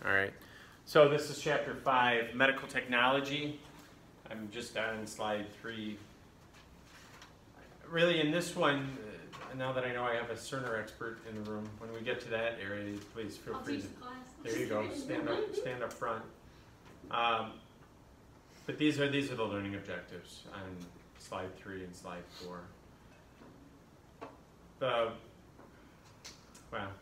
All right. So this is chapter 5, medical technology. I'm just on slide 3. Really, in this one, now that I know I have a Cerner expert in the room, when we get to that area, please feel free to. There you go. Stand up front. But these are the learning objectives on slide 3 and slide 4. Well,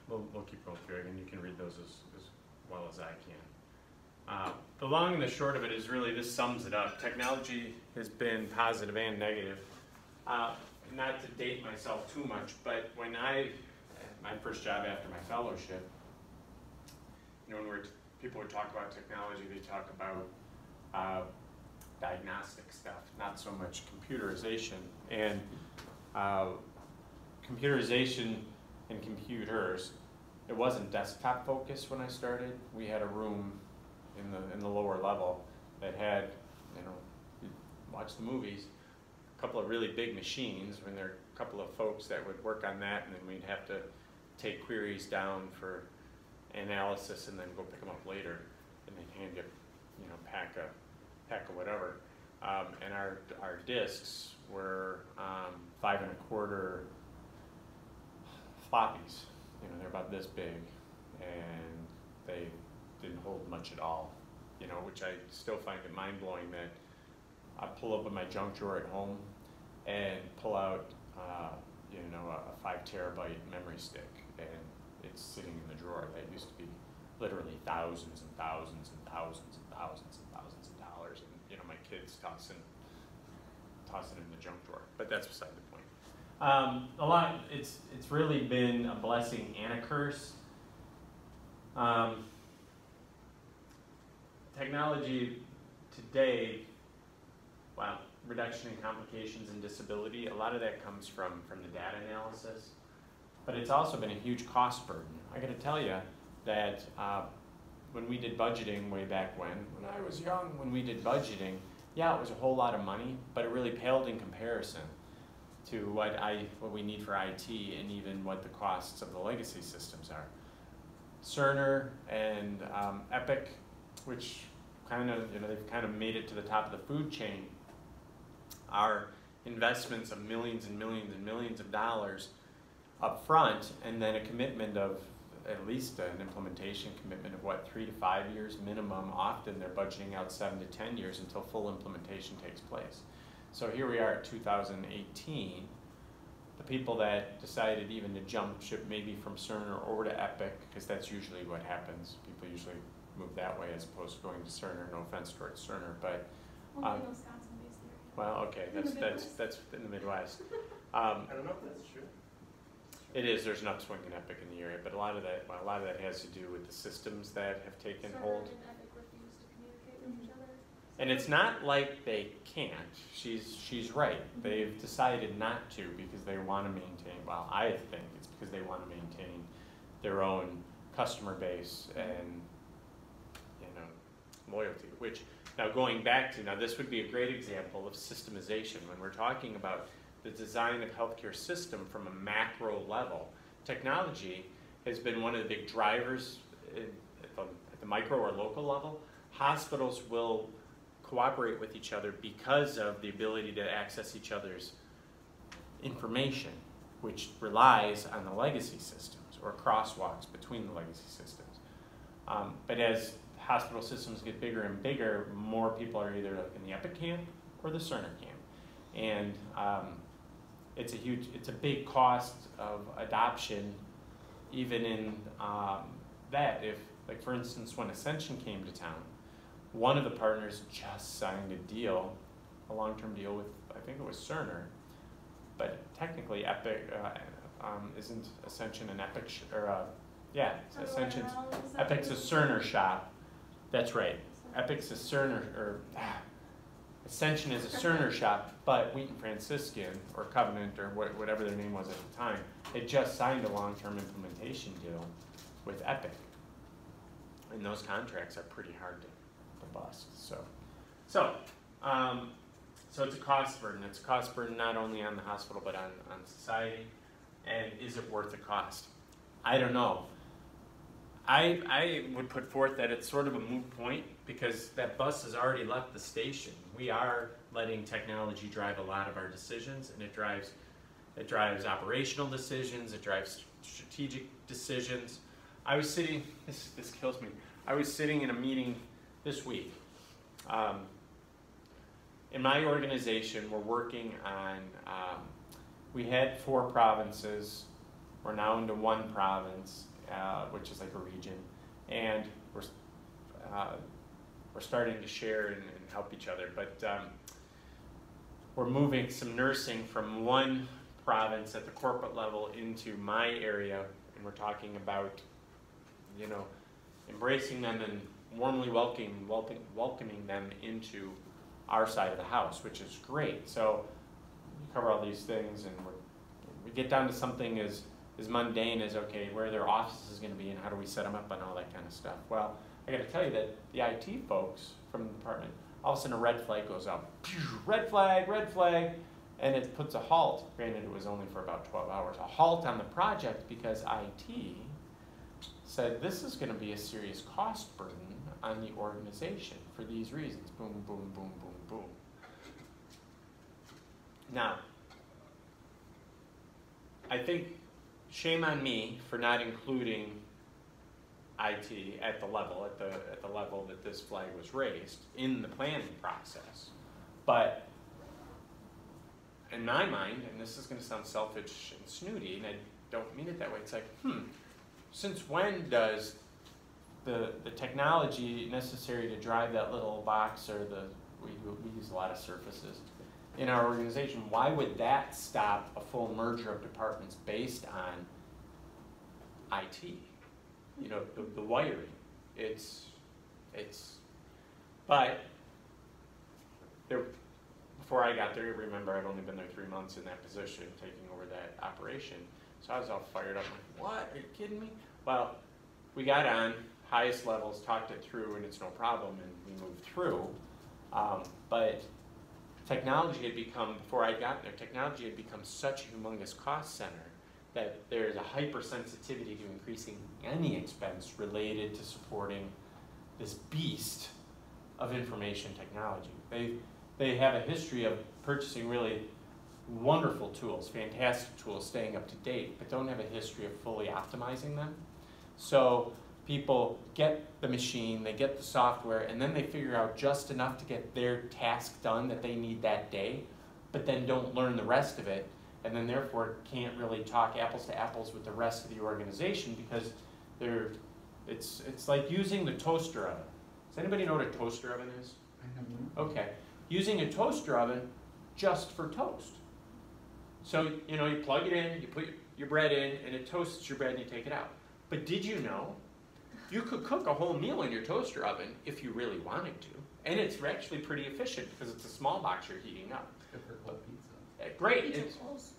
we'll keep going through it, and you can read those as well as I can. The long and the short of it is really, this sums it up. Technology has been positive and negative. Not to date myself too much, but when my first job after my fellowship, you know, when people would talk about technology, they talk about diagnostic stuff, not so much computerization. And computerization and computers, it wasn't desktop focused when I started. We had a room in the lower level that had, you know, you'd watch the movies, a couple of really big machines, when there are a couple of folks that would work on that, and then we'd have to take queries down for analysis and then go pick them up later, and they'd hand you, you know, pack of whatever. And our disks were 5 1/4 floppies. You know, they're about this big, and they didn't hold much at all. You know, which I still find it mind-blowing that I pull open my junk drawer at home and pull out, you know, a 5 terabyte memory stick, and it's sitting in the drawer. That used to be literally thousands and thousands and thousands and thousands and thousands of dollars, and you know, my kids tossing in the junk drawer. But that's beside the point. It's really been a blessing and a curse. Technology today, wow, reduction in complications and disability, a lot of that comes from the data analysis, but it's also been a huge cost burden. I got to tell you that when we did budgeting way back when I was young, when we did budgeting, yeah, it was a whole lot of money, but it really paled in comparison to what we need for IT and even what the costs of the legacy systems are. Cerner and Epic, which kind of, you know, they've kind of made it to the top of the food chain, are investments of millions and millions and millions of dollars up front, and then a commitment of at least an implementation commitment of what, 3 to 5 years minimum. Often they're budgeting out 7 to 10 years until full implementation takes place. So here we are at 2018. The people that decided even to jump ship maybe from Cerner over to Epic, because that's usually what happens. People usually move that way as opposed to going to Cerner. No offense towards Cerner, but Wisconsin-based area. well, okay, that's in the Midwest. I don't know if that's true. It is. There's an upswing in Epic in the area, but a lot of that has to do with the systems that have taken hold. And Epic refuse to communicate with each other. And it's not like they can't. She's right. They've decided not to because they want to maintain, well, I think it's because they want to maintain their own customer base and, you know, loyalty. Which, now going back to, now this would be a great example of systemization. When we're talking about the design of healthcare system from a macro level, technology has been one of the big drivers at the micro or local level. Hospitals will cooperate with each other because of the ability to access each other's information, which relies on the legacy systems or crosswalks between the legacy systems. But as hospital systems get bigger and bigger, more people are either in the Epic camp or the Cerner camp. And it's a big cost of adoption, even in that. If, like for instance, when Ascension came to town, one of the partners just signed a long-term deal with, I think it was Cerner, but technically Epic isn't Ascension an Epic, Ascension's, Epic's a Cerner shop. That's right. Epic's a Cerner, Ascension is a Cerner shop, but Wheaton Franciscan, or Covenant, or whatever their name was at the time, had just signed a long-term implementation deal with Epic. And those contracts are pretty hard to bust. So it's a cost burden. It's a cost burden not only on the hospital, but on society. And is it worth the cost? I don't know. I would put forth that it's sort of a moot point because that bus has already left the station. We are letting technology drive a lot of our decisions, and it drives operational decisions, it drives strategic decisions. I was sitting, this kills me, I was sitting in a meeting this week. In my organization, we're working on, we had 4 provinces, we're now into 1 province, which is like a region, and we're starting to share and help each other, but we're moving some nursing from 1 province at the corporate level into my area, and we're talking about, you know, embracing them and warmly welcoming them into our side of the house, which is great. So we cover all these things, and we get down to something as mundane as, okay, where their office is going to be and how do we set them up and all that kind of stuff. Well, I got to tell you that the IT folks from the department, all of a sudden a red flag goes up. Red flag, and it puts a halt. Granted, it was only for about 12 hours. A halt on the project because IT said this is going to be a serious cost burden on the organization for these reasons. Boom, boom, boom, boom, boom. Now, I think shame on me for not including IT at the level that this flag was raised in the planning process. But in my mind, and this is going to sound selfish and snooty, and I don't mean it that way, it's like, since when does the technology necessary to drive that little box, or we use a lot of surfaces in our organization, why would that stop a full merger of departments based on IT? You know, the wiring. But before I got there, remember I'd only been there 3 months in that position, taking over that operation. So I was all fired up, like, what, are you kidding me? Well, we got on, highest levels, talked it through, and it's no problem, and we moved through. But technology had become, before I got there, technology had become such a humongous cost center that there's a hypersensitivity to increasing any expense related to supporting this beast of information technology. They have a history of purchasing really wonderful tools, fantastic tools, staying up to date, but don't have a history of fully optimizing them. So people get the machine, they get the software, and then they figure out just enough to get their task done that they need that day, but then don't learn the rest of it, and then therefore can't really talk apples to apples with the rest of the organization because it's like using the toaster oven. Does anybody know what a toaster oven is? Okay. Using a toaster oven just for toast. So, you know, you plug it in, you put your bread in, and it toasts your bread and you take it out. But did you know you could cook a whole meal in your toaster oven if you really wanted to? And it's actually pretty efficient because it's a small box you're heating up. Great. Pizza rolls.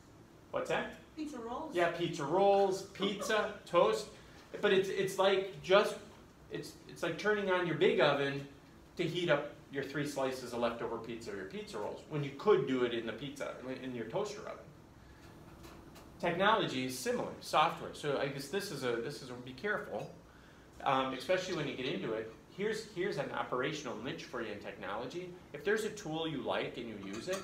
What's that? Pizza rolls. Yeah, pizza rolls, pizza, toast. But it's like it's like turning on your big oven to heat up your 3 slices of leftover pizza or your pizza rolls when you could do it in your toaster oven. Technology is similar, software. So I guess this is a be careful, especially when you get into it. Here's an operational niche for you in technology. If there's a tool you like and you use it,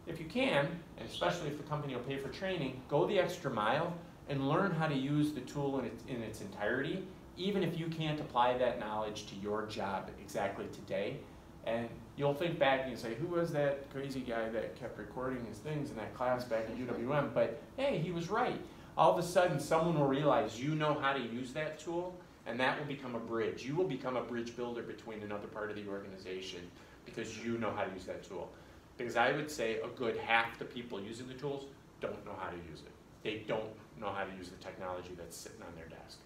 if you can, and especially if the company will pay for training, go the extra mile and learn how to use the tool in its entirety, even if you can't apply that knowledge to your job exactly today. And you'll think back and you say, who was that crazy guy that kept recording his things in that class back at UWM? But hey, he was right. All of a sudden, someone will realize you know how to use that tool, and that will become a bridge. You will become a bridge builder between another part of the organization because you know how to use that tool. Because I would say a good half the people using the tools don't know how to use it. They don't know how to use the technology that's sitting on their desk.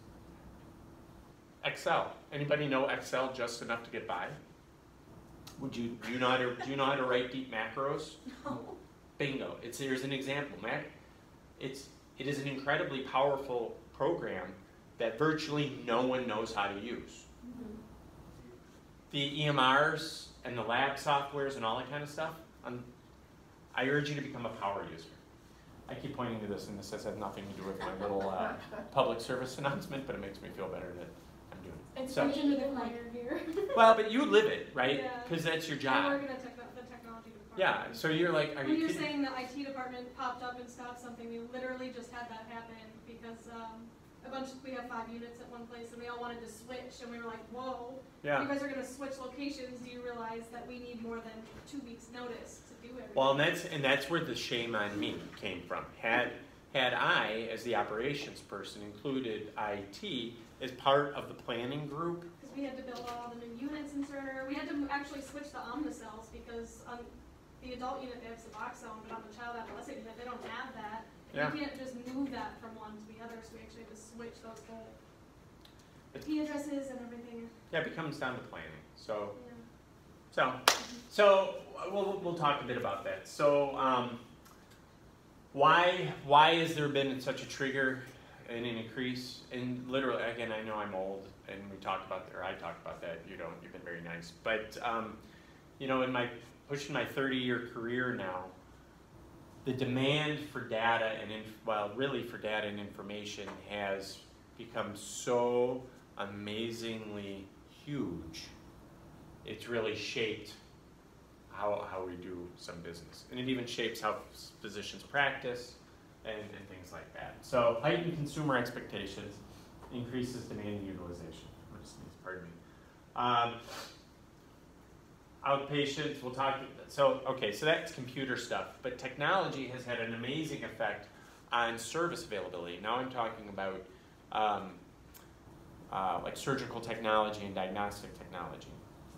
Excel. Anybody know Excel just enough to get by? Do you know how to write deep macros? No. Bingo. Here's an example. It is an incredibly powerful program that virtually no one knows how to use. Mm-hmm. The EMRs and the lab softwares and all that kind of stuff, I urge you to become a power user. I keep pointing to this, and this has nothing to do with my little public service announcement, but it makes me feel better that I'm doing it. It's So- preaching to the choir here. Well, but you live it, right? Yeah. Because that's your I job. work in the technology department. Yeah, so you're like, are When you you're kidding? saying the IT department popped up and stopped something, we literally just had that happen because we have 5 units at one place and we all wanted to switch and we were like, whoa, Yeah. you guys are going to switch locations. Do you realize that we need more than 2 weeks notice to do everything? Well, and that's where the shame on me came from. Had I, as the operations person, included IT as part of the planning group, Because we had to build all the new units in Cerner. We had to actually switch the Omnicells because on the adult unit they have Suboxone, but on the child adolescent unit they don't have that. And Yeah. you can't just move that from one to the other, so we actually had to switch those whole IP addresses and everything. yeah, it comes down to planning. So, Yeah. so we'll talk a bit about that. So, why has there been such a trigger and an increase? And literally, again, I know I'm old, and we talked about that, or I talked about that. You don't. You've been very nice, but you know, in pushing my 30-year career now, the demand for data really for data and information has become so amazingly huge. It's really shaped how we do some business. And it even shapes how physicians practice and things like that. So heightened consumer expectations increases demand and utilization. I just sneezed, pardon me. Outpatients, we'll talk, so that's computer stuff, but technology has had an amazing effect on service availability. Now I'm talking about like surgical technology and diagnostic technology.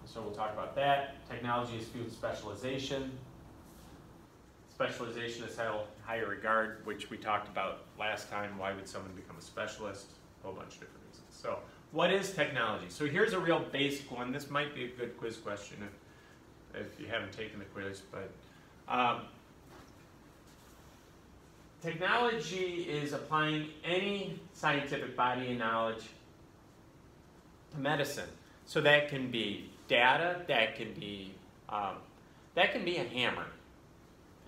So we'll talk about that. Technology has fueled specialization. Specialization is held higher regard, which we talked about last time. Why would someone become a specialist? A whole bunch of different reasons. So what is technology? So here's a real basic one. This might be a good quiz question if you haven't taken the quiz, but technology is applying any scientific body of knowledge to medicine. So that can be data, that can be a hammer.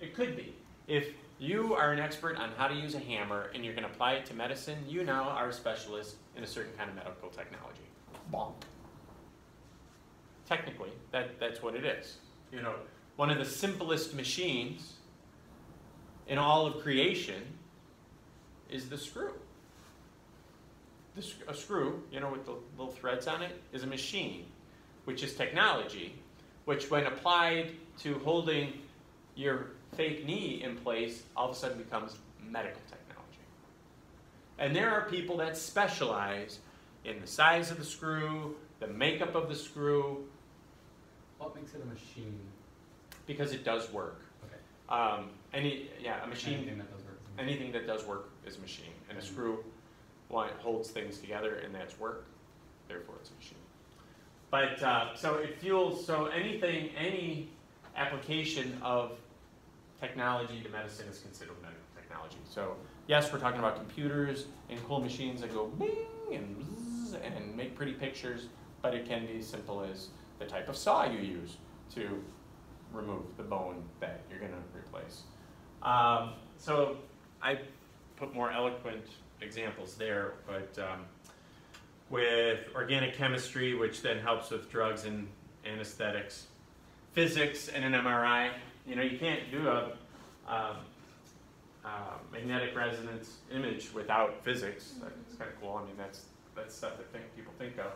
It could be. If you are an expert on how to use a hammer and you're going to apply it to medicine, you now are a specialist in a certain kind of medical technology. Bonk. Technically, that's what it is. You know, one of the simplest machines in all of creation is the screw. A screw, you know, with the little threads on it, is a machine, which is technology, which when applied to holding your fake knee in place, all of a sudden becomes medical technology. And there are people that specialize in the size of the screw, the makeup of the screw. What makes it a machine? Because it does work. Okay. A machine. Anything that does work. Anything that does work is a machine, and a screw holds things together, and that's work. Therefore, it's a machine. But so it fuels. So any application of technology to medicine is considered medical technology. So yes, we're talking about computers and cool machines that go bing and bzz and make pretty pictures, but it can be as simple as the type of saw you use to remove the bone that you're going to replace. So I put more eloquent examples there, but with organic chemistry, which then helps with drugs and anesthetics, physics and an MRI. You know, you can't do a magnetic resonance image without physics. That's kind of cool. I mean, that's stuff that people think of.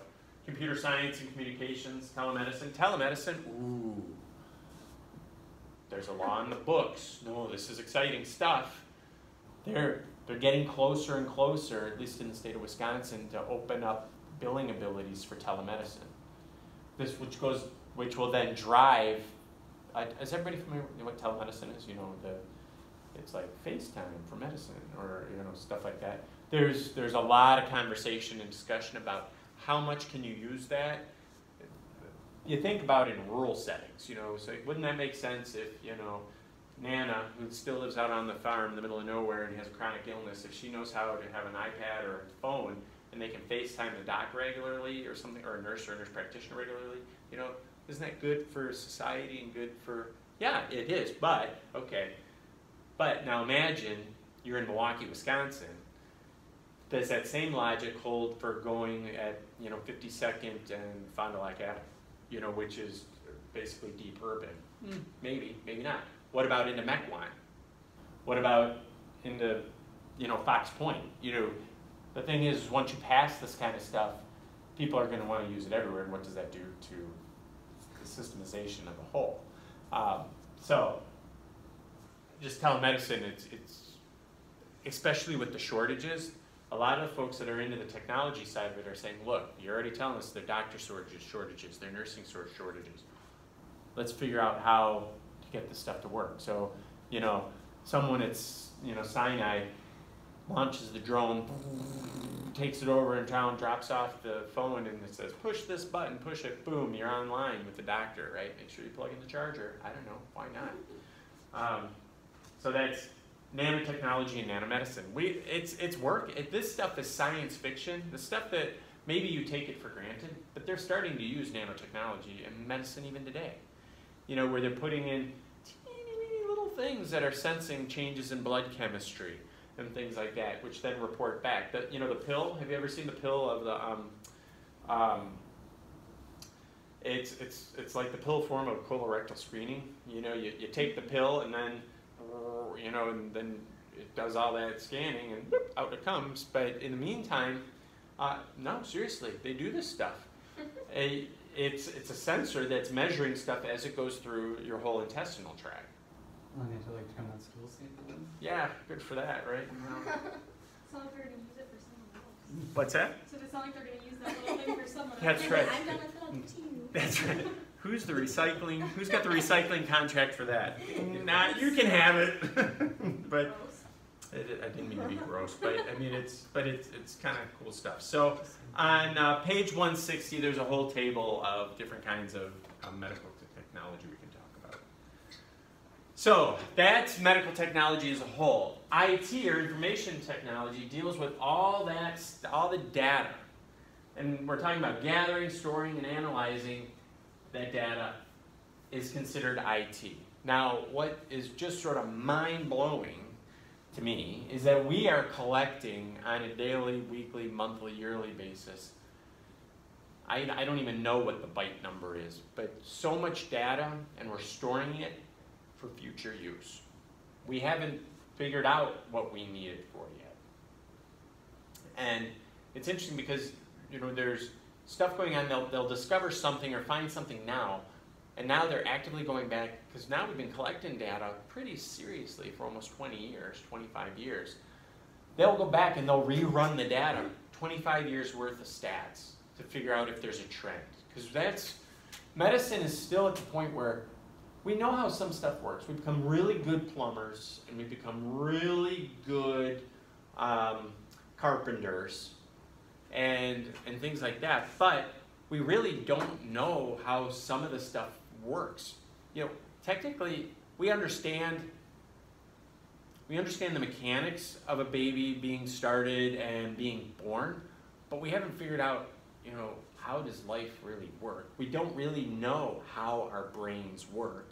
Computer science and communications, telemedicine. Telemedicine, ooh. There's a law in the books. No, this is exciting stuff. They're getting closer and closer, at least in the state of Wisconsin, to open up billing abilities for telemedicine. Which will then drive. Is everybody familiar with what telemedicine is? You know, it's like FaceTime for medicine, or you know, stuff like that. There's a lot of conversation and discussion about how much can you use that. You think about it in rural settings, you know, so wouldn't that make sense if, you know, Nana, who still lives out on the farm in the middle of nowhere and has a chronic illness, if she knows how to have an iPad or a phone and they can FaceTime the doc regularly or something, or a nurse practitioner regularly, you know, isn't that good for society and good for, yeah, it is, but, okay. But now imagine you're in Milwaukee, Wisconsin, does that same logic hold for going at 52nd and Fond du Lac Avenue, which is basically deep urban? Maybe, maybe not. What about into Mequon? What about into Fox Point? The thing is, once you pass this kind of stuff, people are going to want to use it everywhere, and what does that do to the systemization of the whole? So, just telemedicine, it's especially with the shortages, a lot of the folks that are into the technology side of it are saying, look, you're already telling us they're doctor shortages, they're nursing shortages. Let's figure out how to get this stuff to work. So, someone at Sinai launches the drone, takes it over in town, drops off the phone, and it says, push this button, push it, boom, you're online with the doctor, right? Make sure you plug in the charger. I don't know, why not? So that's nanotechnology and nanomedicine. It's work. This stuff is science fiction. The stuff that maybe you take it for granted, but they're starting to use nanotechnology in medicine even today. Where they're putting in teeny little things that are sensing changes in blood chemistry and things like that, which then report back. The pill. Have you ever seen the pill of the? It's like the pill form of colorectal screening. You take the pill and then, and then it does all that scanning and whoop, out it comes. But in the meantime, no, seriously, they do this stuff. It's a sensor that's measuring stuff as it goes through your whole intestinal tract. I need to turn that stool sample in. Yeah, good for that, right? It's not like they're going to use it for someone else. What's that? So it's not like they're going to use that little thing for someone else. That's right. I'm going to fill it too. That's right. Who's got the recycling contract for that? Nah, you can have it. But I didn't mean to be gross, but I mean it's kind of cool stuff. So on page 160, there's a whole table of different kinds of medical technology we can talk about. So that's medical technology as a whole. IT, or information technology, deals with all the data. And we're talking about gathering, storing, and analyzing that data is considered IT. Now, what is just sort of mind-blowing to me is that we are collecting on a daily, weekly, monthly, yearly basis. I don't even know what the byte number is, but so much data, and we're storing it for future use. We haven't figured out what we need it for yet. And it's interesting because there's stuff going on. They'll discover something or find something now, and now they're actively going back, because now we've been collecting data pretty seriously for almost 20 years, 25 years. They'll go back and they'll rerun the data, 25 years worth of stats, to figure out if there's a trend. Because medicine is still at the point where we know how some stuff works. We've become really good plumbers, and we've become really good carpenters, and things like that. But we really don't know how some of the stuff works. Technically, we understand the mechanics of a baby being started and being born, but we haven't figured out, how does life really work? We don't really know how our brains work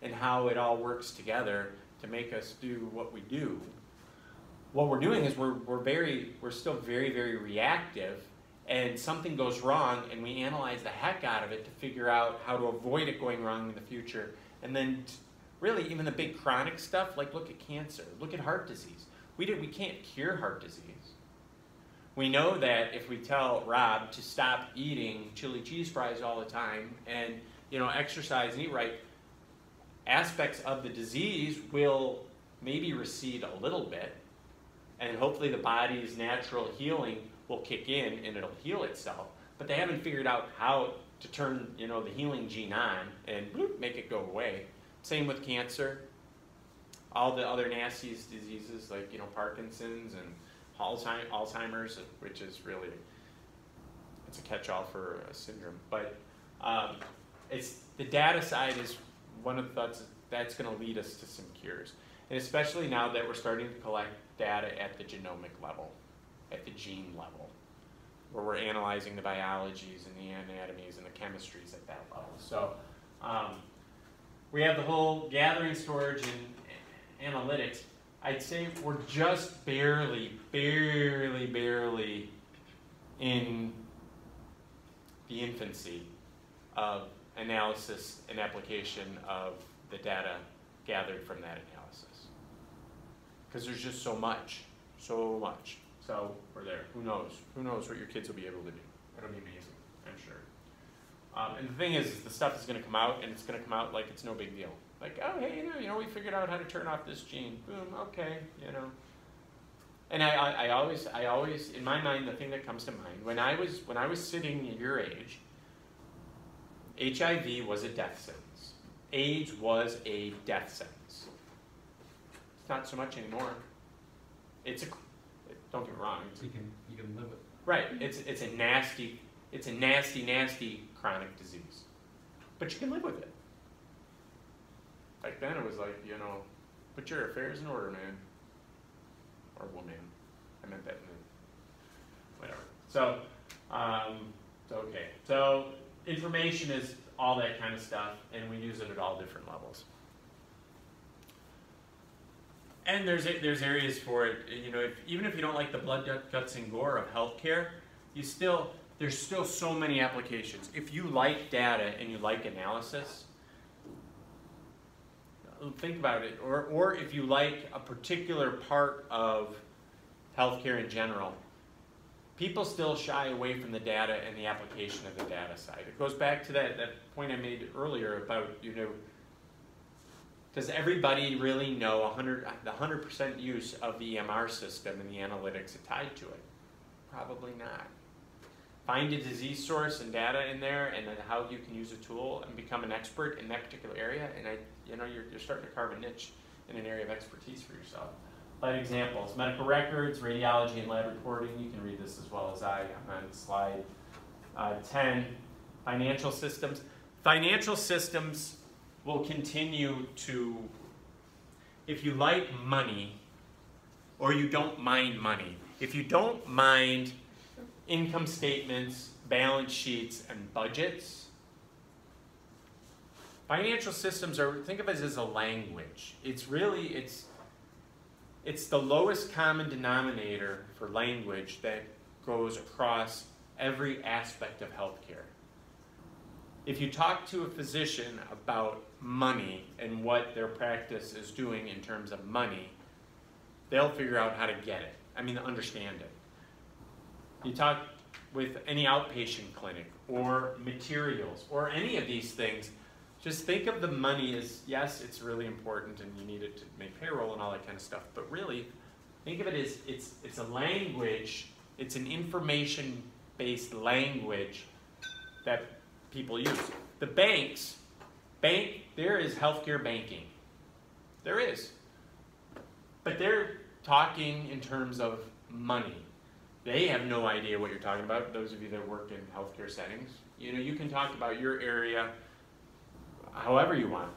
and how it all works together to make us do what we do. What we're doing is we're still very, very reactive, and something goes wrong and we analyze the heck out of it to figure out how to avoid it going wrong in the future. And then really even the big chronic stuff, like look at cancer, look at heart disease. We can't cure heart disease. We know that if we tell Rob to stop eating chili cheese fries all the time and exercise and eat right, aspects of the disease will maybe recede a little bit, and hopefully the body's natural healing will kick in and it'll heal itself. But they haven't figured out how to turn the healing gene on and bloop, make it go away. Same with cancer. All the other nasty diseases like Parkinson's and Alzheimer's, which is really, it's a catch-all for a syndrome. But it's the data side is one of the thoughts that's going to lead us to some cures. And especially now that we're starting to collect data at the genomic level, at the gene level, where we're analyzing the biologies and the anatomies and the chemistries at that level. So we have the whole gathering, storage, and analytics. I'd say we're just barely in the infancy of analysis and application of the data gathered from that analysis. Because there's just so much. So we're there. Who knows? Who knows what your kids will be able to do? It'll be amazing, I'm sure. And the thing is, the stuff is going to come out, and it's going to come out like it's no big deal. Like, oh, hey, we figured out how to turn off this gene. Boom, okay, And I always, in my mind, the thing that comes to mind, when I was sitting at your age, HIV was a death sentence. AIDS was a death sentence. It's not so much anymore. Don't get me wrong. You can live with it. Right. It's a nasty chronic disease. But you can live with it. Back then it was like, put your affairs in order, man. Or woman. I meant that in whatever. So, okay. So information is all that kind of stuff, and we use it at all different levels. And there's areas for it, even if you don't like the blood, guts, and gore of healthcare, there's still so many applications. If you like data and you like analysis, think about it. Or if you like a particular part of healthcare in general, people still shy away from the data and the application of the data side. It goes back to that point I made earlier about, does everybody really know the 100% use of the EMR system and the analytics tied to it? Probably not. Find a disease source and data in there, and then how you can use a tool and become an expert in that particular area, and you're starting to carve a niche in an area of expertise for yourself. Light examples: medical records, radiology, and lab reporting. You can read this as well as I. I'm on slide 10. Financial systems. Financial systems will continue to, if you like money, or you don't mind money, if you don't mind income statements, balance sheets, and budgets, financial systems think of it as a language. It's the lowest common denominator for language that goes across every aspect of healthcare. If you talk to a physician about money and what their practice is doing in terms of money, they'll figure out how to get it. Understand it. You talk with any outpatient clinic or materials or any of these things, just think of the money as, yes, it's really important and you need it to make payroll and all that kind of stuff, but really think of it as it's a language, it's an information-based language that people use. The there is healthcare banking. There is. But they're talking in terms of money. They have no idea what you're talking about, those of you that work in healthcare settings. You can talk about your area however you want.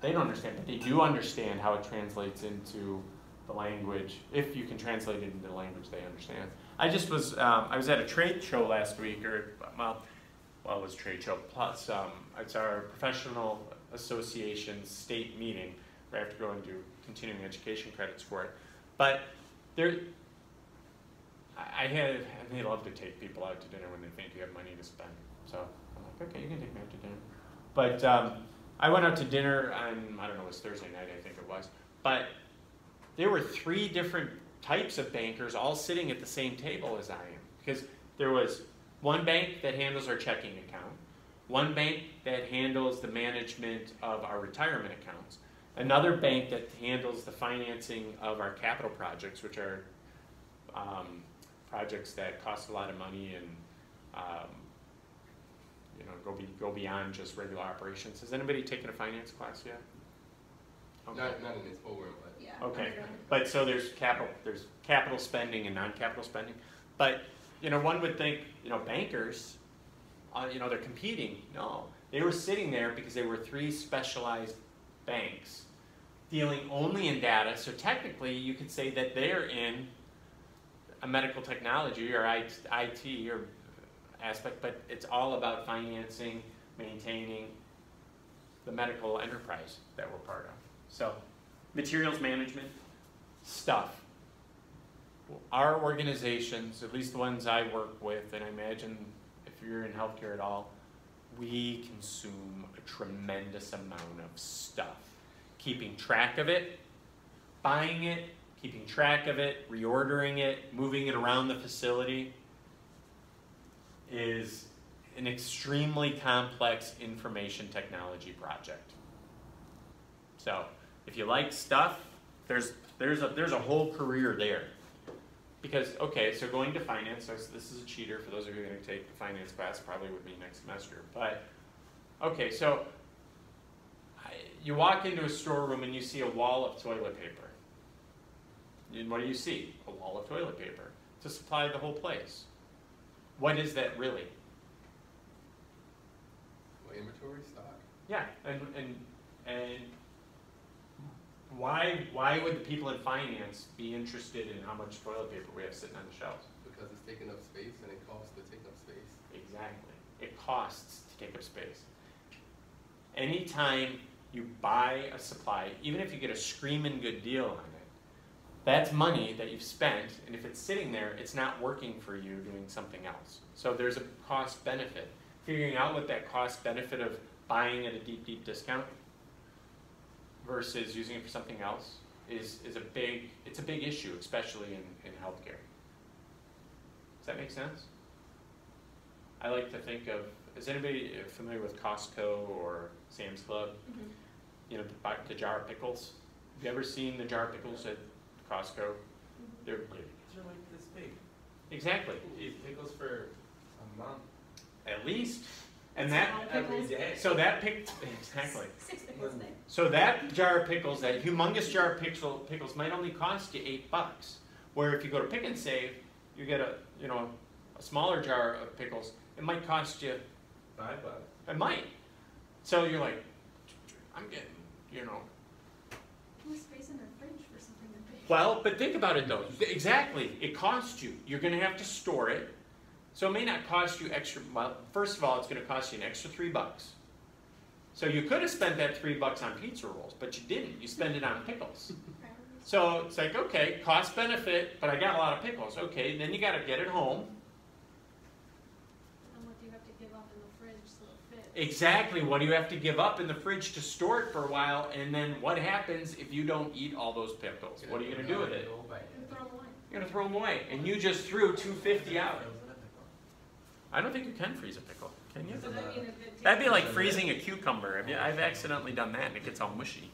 They don't understand, but they do understand how it translates into the language, if you can translate it into the language they understand. I was at a trade show last week, it was a trade show plus. It's our professional association state meeting where I have to go and do continuing education credits for it. But they love to take people out to dinner when they think you have money to spend. So I'm like, okay, you can take me out to dinner. But I went out to dinner on, it was Thursday night, I think it was. But there were 3 different types of bankers all sitting at the same table as I am. Because there was one bank that handles our checking account, one bank that handles the management of our retirement accounts, another bank that handles the financing of our capital projects, which are projects that cost a lot of money and go beyond just regular operations. Has anybody taken a finance class yet? Okay. Not in its program, but Yeah. Okay, but so there's capital spending and non-capital spending. But one would think bankers, they're competing. No, they were sitting there because they were 3 specialized banks dealing only in data. So technically, you could say that they're in a medical technology or IT or aspect, but it's all about financing, maintaining the medical enterprise that we're part of. So materials management, stuff. Our organizations, at least the ones I work with, and I imagine if you're in healthcare at all, we consume a tremendous amount of stuff. Keeping track of it, buying it, keeping track of it, reordering it, moving it around the facility is an extremely complex information technology project. So if you like stuff, there's a whole career there. Because, okay, so going to finance, so this is a cheater for those of you who are going to take the finance class, probably with me next semester. But, okay, so you walk into a storeroom and you see a wall of toilet paper. And what do you see? A wall of toilet paper to supply the whole place. What is that really? Well, inventory stock. Yeah, and why would the people in finance be interested in how much toilet paper we have sitting on the shelves? Because it's taking up space and it costs to take up space. Exactly. It costs to take up space. Anytime you buy a supply, even if you get a screaming good deal on it, that's money that you've spent, and if it's sitting there, it's not working for you doing something else. So there's a cost benefit. Figuring out what that cost benefit of buying at a deep, deep discount versus using it for something else is a big issue, especially in healthcare. Does that make sense? I like to think of, is anybody familiar with Costco or Sam's Club? Mm-hmm. You know, the jar of pickles. Have you ever seen the jar of pickles at Costco? They're These are like this big. exactly, Eat pickles for a month. at least, and that Every day. so that exactly. 6 pickles a day. So that jar of pickles, that humongous jar of pickles, might only cost you $8. Where if you go to Pick and Save, you get a smaller jar of pickles. It might cost you $5. It might. So you're like, I'm getting, Who's space in their fridge for something that big? Well, but think about it though. Exactly. It costs you. You're going to have to store it. So it may not cost you extra. Well, first of all, it's going to cost you an extra $3. So you could have spent that $3 on pizza rolls, but you didn't. You spent it on pickles. So it's like, okay, cost benefit, but I got a lot of pickles. Okay, then you got to get it home. And what do you have to give up in the fridge so it fits? Exactly. What do you have to give up in the fridge to store it for a while? And then what happens if you don't eat all those pickles? What are you going to do with it? You throw them away. You're going to throw them away. And you just threw $2.50 out. I don't think you can freeze a pickle. Can you? So that'd be an advantage. That'd be like freezing a cucumber. I've accidentally done that and it gets all mushy.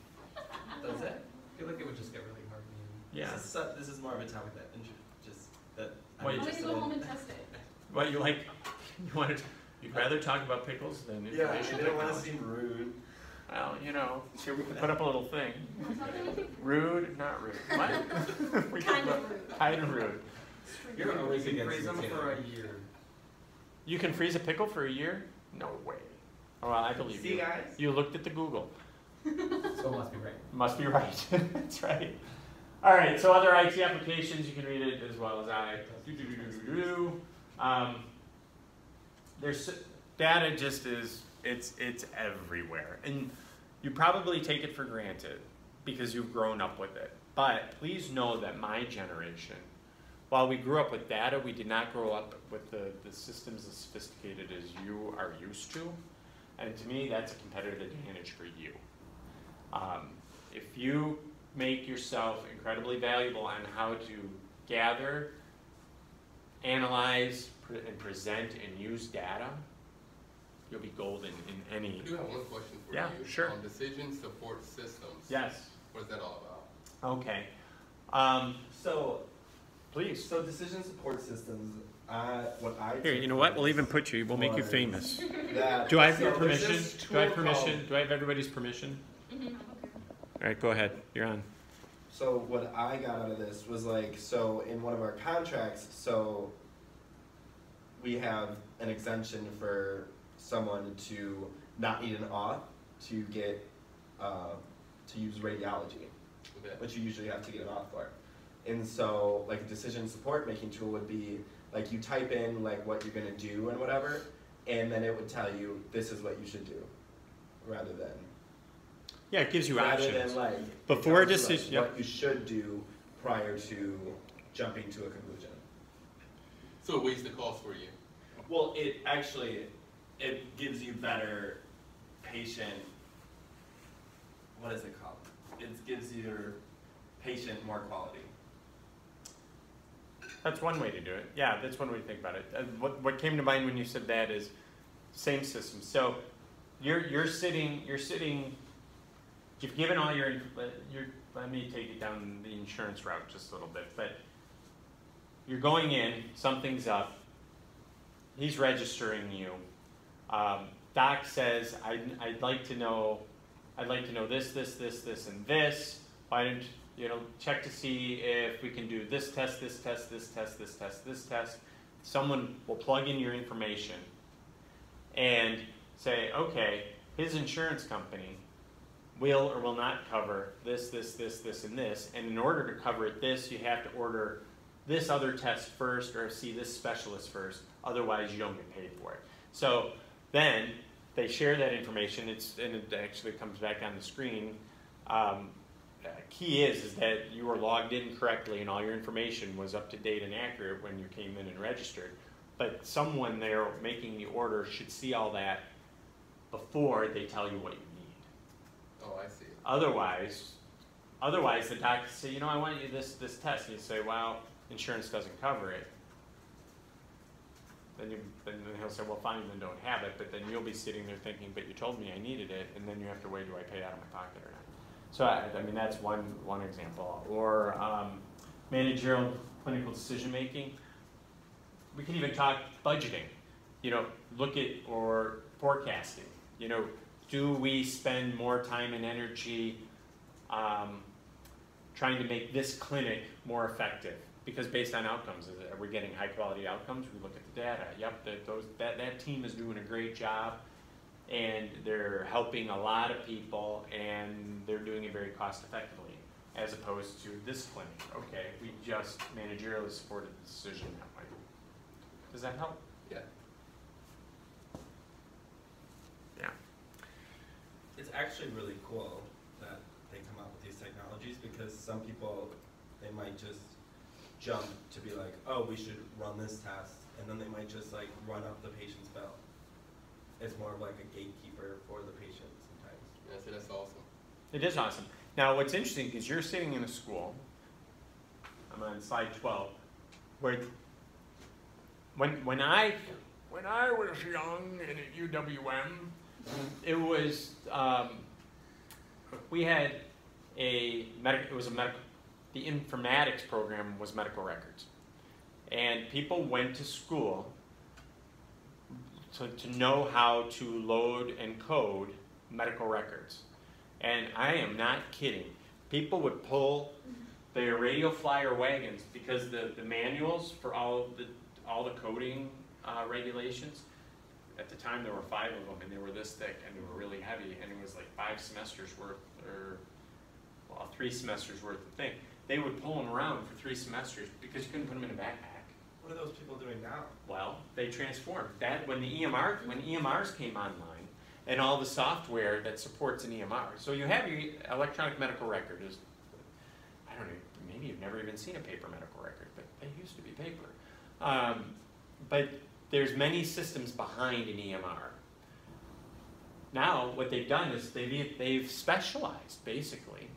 Does it? I feel like it would just get really hard. Yeah. This is more of a topic that I'm Wait. I'm interested gonna go home in. and test it. What you like? You'd rather talk about pickles than Yeah, information I didn't want to technology? seem rude. Well, here we can put up a little thing. Wanna talk about anything? Rude, not rude. What? We Kind can of put- rude. Kind of rude. You're always Against against freeze them potato. for a year. You can freeze a pickle for a year? No way. Oh, well, I believe See, you. guys? You looked at the Google. So it must be right. Must be right. That's right. All right, so other IT applications, you can read it as well as I. There's data just is, it's everywhere. And you probably take it for granted because you've grown up with it. But please know that my generation, while we grew up with data, we did not grow up with the systems as sophisticated as you are used to. And to me, that's a competitive advantage for you. If you make yourself incredibly valuable on how to gather, analyze, and present and use data, you'll be golden in any. I do have one question for Yeah, you. sure. Decision support systems. Yes. What is that all about? Okay. So Please. decision support systems. What I Here, you know what? We'll even put you. We'll make you was famous. that- Do I have your so there's permission? this Do I have tool permission? called- Do I have everybody's permission? Mhm. All right, go ahead. You're on. So what I got out of this was like, so in one of our contracts, so we have an exemption for someone to not need an auth to get, to use radiology, Okay. which you usually have to get an auth for. And so like a decision support making tool would be like you type in like what you're gonna do and whatever, and then it would tell you this is what you should do, rather than Yeah, it gives you rather options. than like Before it tells you, decision- like, yep. what you should do prior to jumping to a conclusion. So it weighs the cost for you. Well, it gives you better patient, what is it called? It gives your patient more quality. That's one way to do it. Yeah, that's one way to think about it. What came to mind when you said that is same system. So you're sitting. You've given all your. Let me take it down the insurance route just a little bit. But you're going in. Something's up. He's registering you. Doc says, I'd like to know this, and this. Why don't check to see if we can do this test, this test, this test, this test, this test. Someone will plug in your information and say, okay, his insurance company will or will not cover this, and this. And in order to cover this, you have to order this other test first or see this specialist first. Otherwise, you don't get paid for it. So then they share that information. And it actually comes back on the screen. Key is that you were logged in correctly and all your information was up to date and accurate when you came in and registered. But someone there making the order should see all that before they tell you what you need. Oh, I see. Otherwise the doctor say, I want you this test. And you say, well, insurance doesn't cover it. Then he'll say, well, fine, then don't have it. But then you'll be sitting there thinking, but you told me I needed it. And then you have to weigh, do I pay out of my pocket or not? So I mean, that's one example. Or managerial clinical decision making. We can even talk budgeting. Look at or forecasting. Do we spend more time and energy trying to make this clinic more effective? Because based on outcomes, are we getting high quality outcomes? We look at the data. Yep, that team is doing a great job. And they're helping a lot of people, and they're doing it very cost effectively, as opposed to this clinic. Okay, we just managerially supported the decision that way. Does that help? Yeah. Yeah. It's actually really cool that they come out with these technologies, because some people, they might just jump to be like, oh, we should run this test, and then they might just like run up the patient's bill. It's more of like a gatekeeper for the patient sometimes. Yeah, so that's awesome. It is awesome. Now, what's interesting is you're sitting in a school. I'm on slide 12, where when I was young and at UWM, it was we had the informatics program was medical records, and people went to school to know how to load and code medical records. And I am not kidding. People would pull their radio flyer wagons because the manuals for all the coding regulations, at the time there were 5 of them, and they were this thick and they were really heavy, and it was like 5 semesters worth, or 3 semesters worth of thing. They would pull them around for 3 semesters because you couldn't put them in a backpack. What are those people doing now? Well, they transformed. That when EMRs came online, and all the software that supports an EMR. So you have your electronic medical record. I don't know, maybe you've never even seen a paper medical record, but they used to be paper. But there's many systems behind an EMR. Now, what they've done is they've specialized, basically.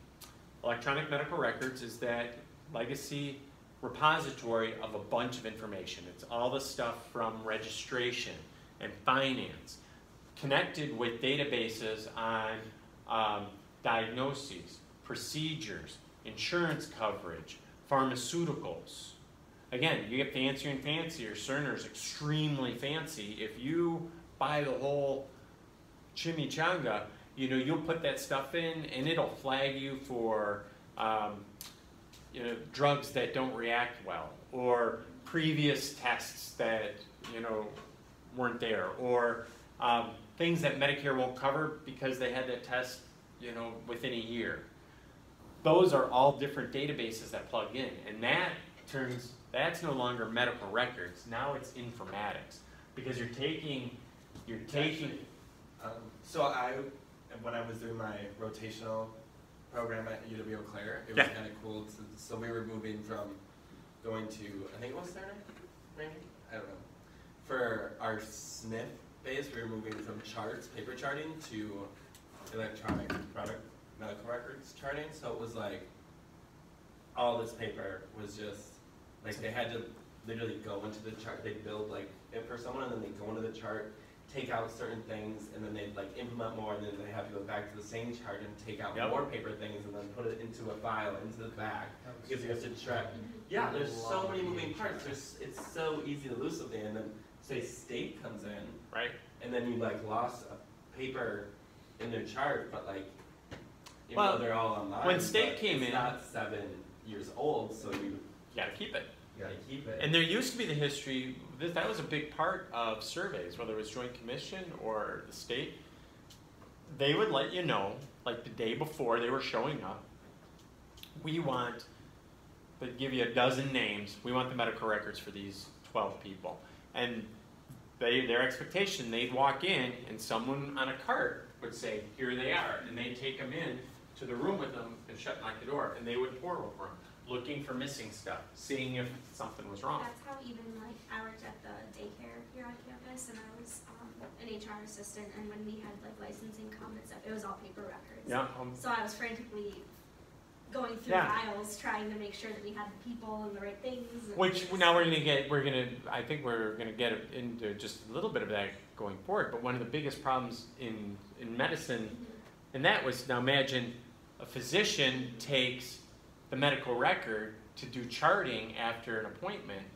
Electronic medical records is that legacy repository of a bunch of information. It's all the stuff from registration and finance, connected with databases on diagnoses, procedures, insurance coverage, pharmaceuticals. Again, you get fancier and fancier. Cerner's extremely fancy. If you buy the whole chimichanga, you'll put that stuff in and it'll flag you for drugs that don't react well, or previous tests that weren't there, or things that Medicare won't cover because they had that test within a year. Those are all different databases that plug in, and that's no longer medical records. Now it's informatics, because you're taking. So when I was doing my rotational program at UW Eau Claire. It was Yeah. kind of cool. So we were moving from going to, I think it was Cerner, maybe? I don't know. For our SNF base, we were moving from charts, paper charting, to electronic medical records charting. So it was like, all this paper was just, like they had to literally go into the chart. They'd build like it for someone, and then they'd go into the chart, take out certain things, and then they'd like implement more, and then they have to go back to the same chart and take out Yep. more paper things, and then put it into a file into the back, because you have to track. Yeah, there's so many moving parts. It's so easy to lose something, and then say state comes in, Right. and then you like lost a paper in their chart, but like, even Well, though they're all online, when state but came it's in- not 7 years old, so you Gotta keep it. gotta keep it. And there used to be the history, that was a big part of surveys, whether it was Joint Commission or the state. They would let you know, like the day before they were showing up, they'd give you a dozen names, we want the medical records for these 12 people. And their expectation, they'd walk in and someone on a cart would say, here they are. And they'd take them in to the room with them and shut and lock the door. And they would pour over them, looking for missing stuff, seeing if something was wrong. That's how even like I worked at the daycare here on campus, and I was an HR assistant. And when we had like licensing comments, it was all paper records. Yeah. So I was frantically going through Yeah. files, trying to make sure that we had the people and the right things. And Which now I think we're gonna get into just a little bit of that going forward. But one of the biggest problems in medicine, and that was, now imagine a physician takes the medical record to do charting after an appointment,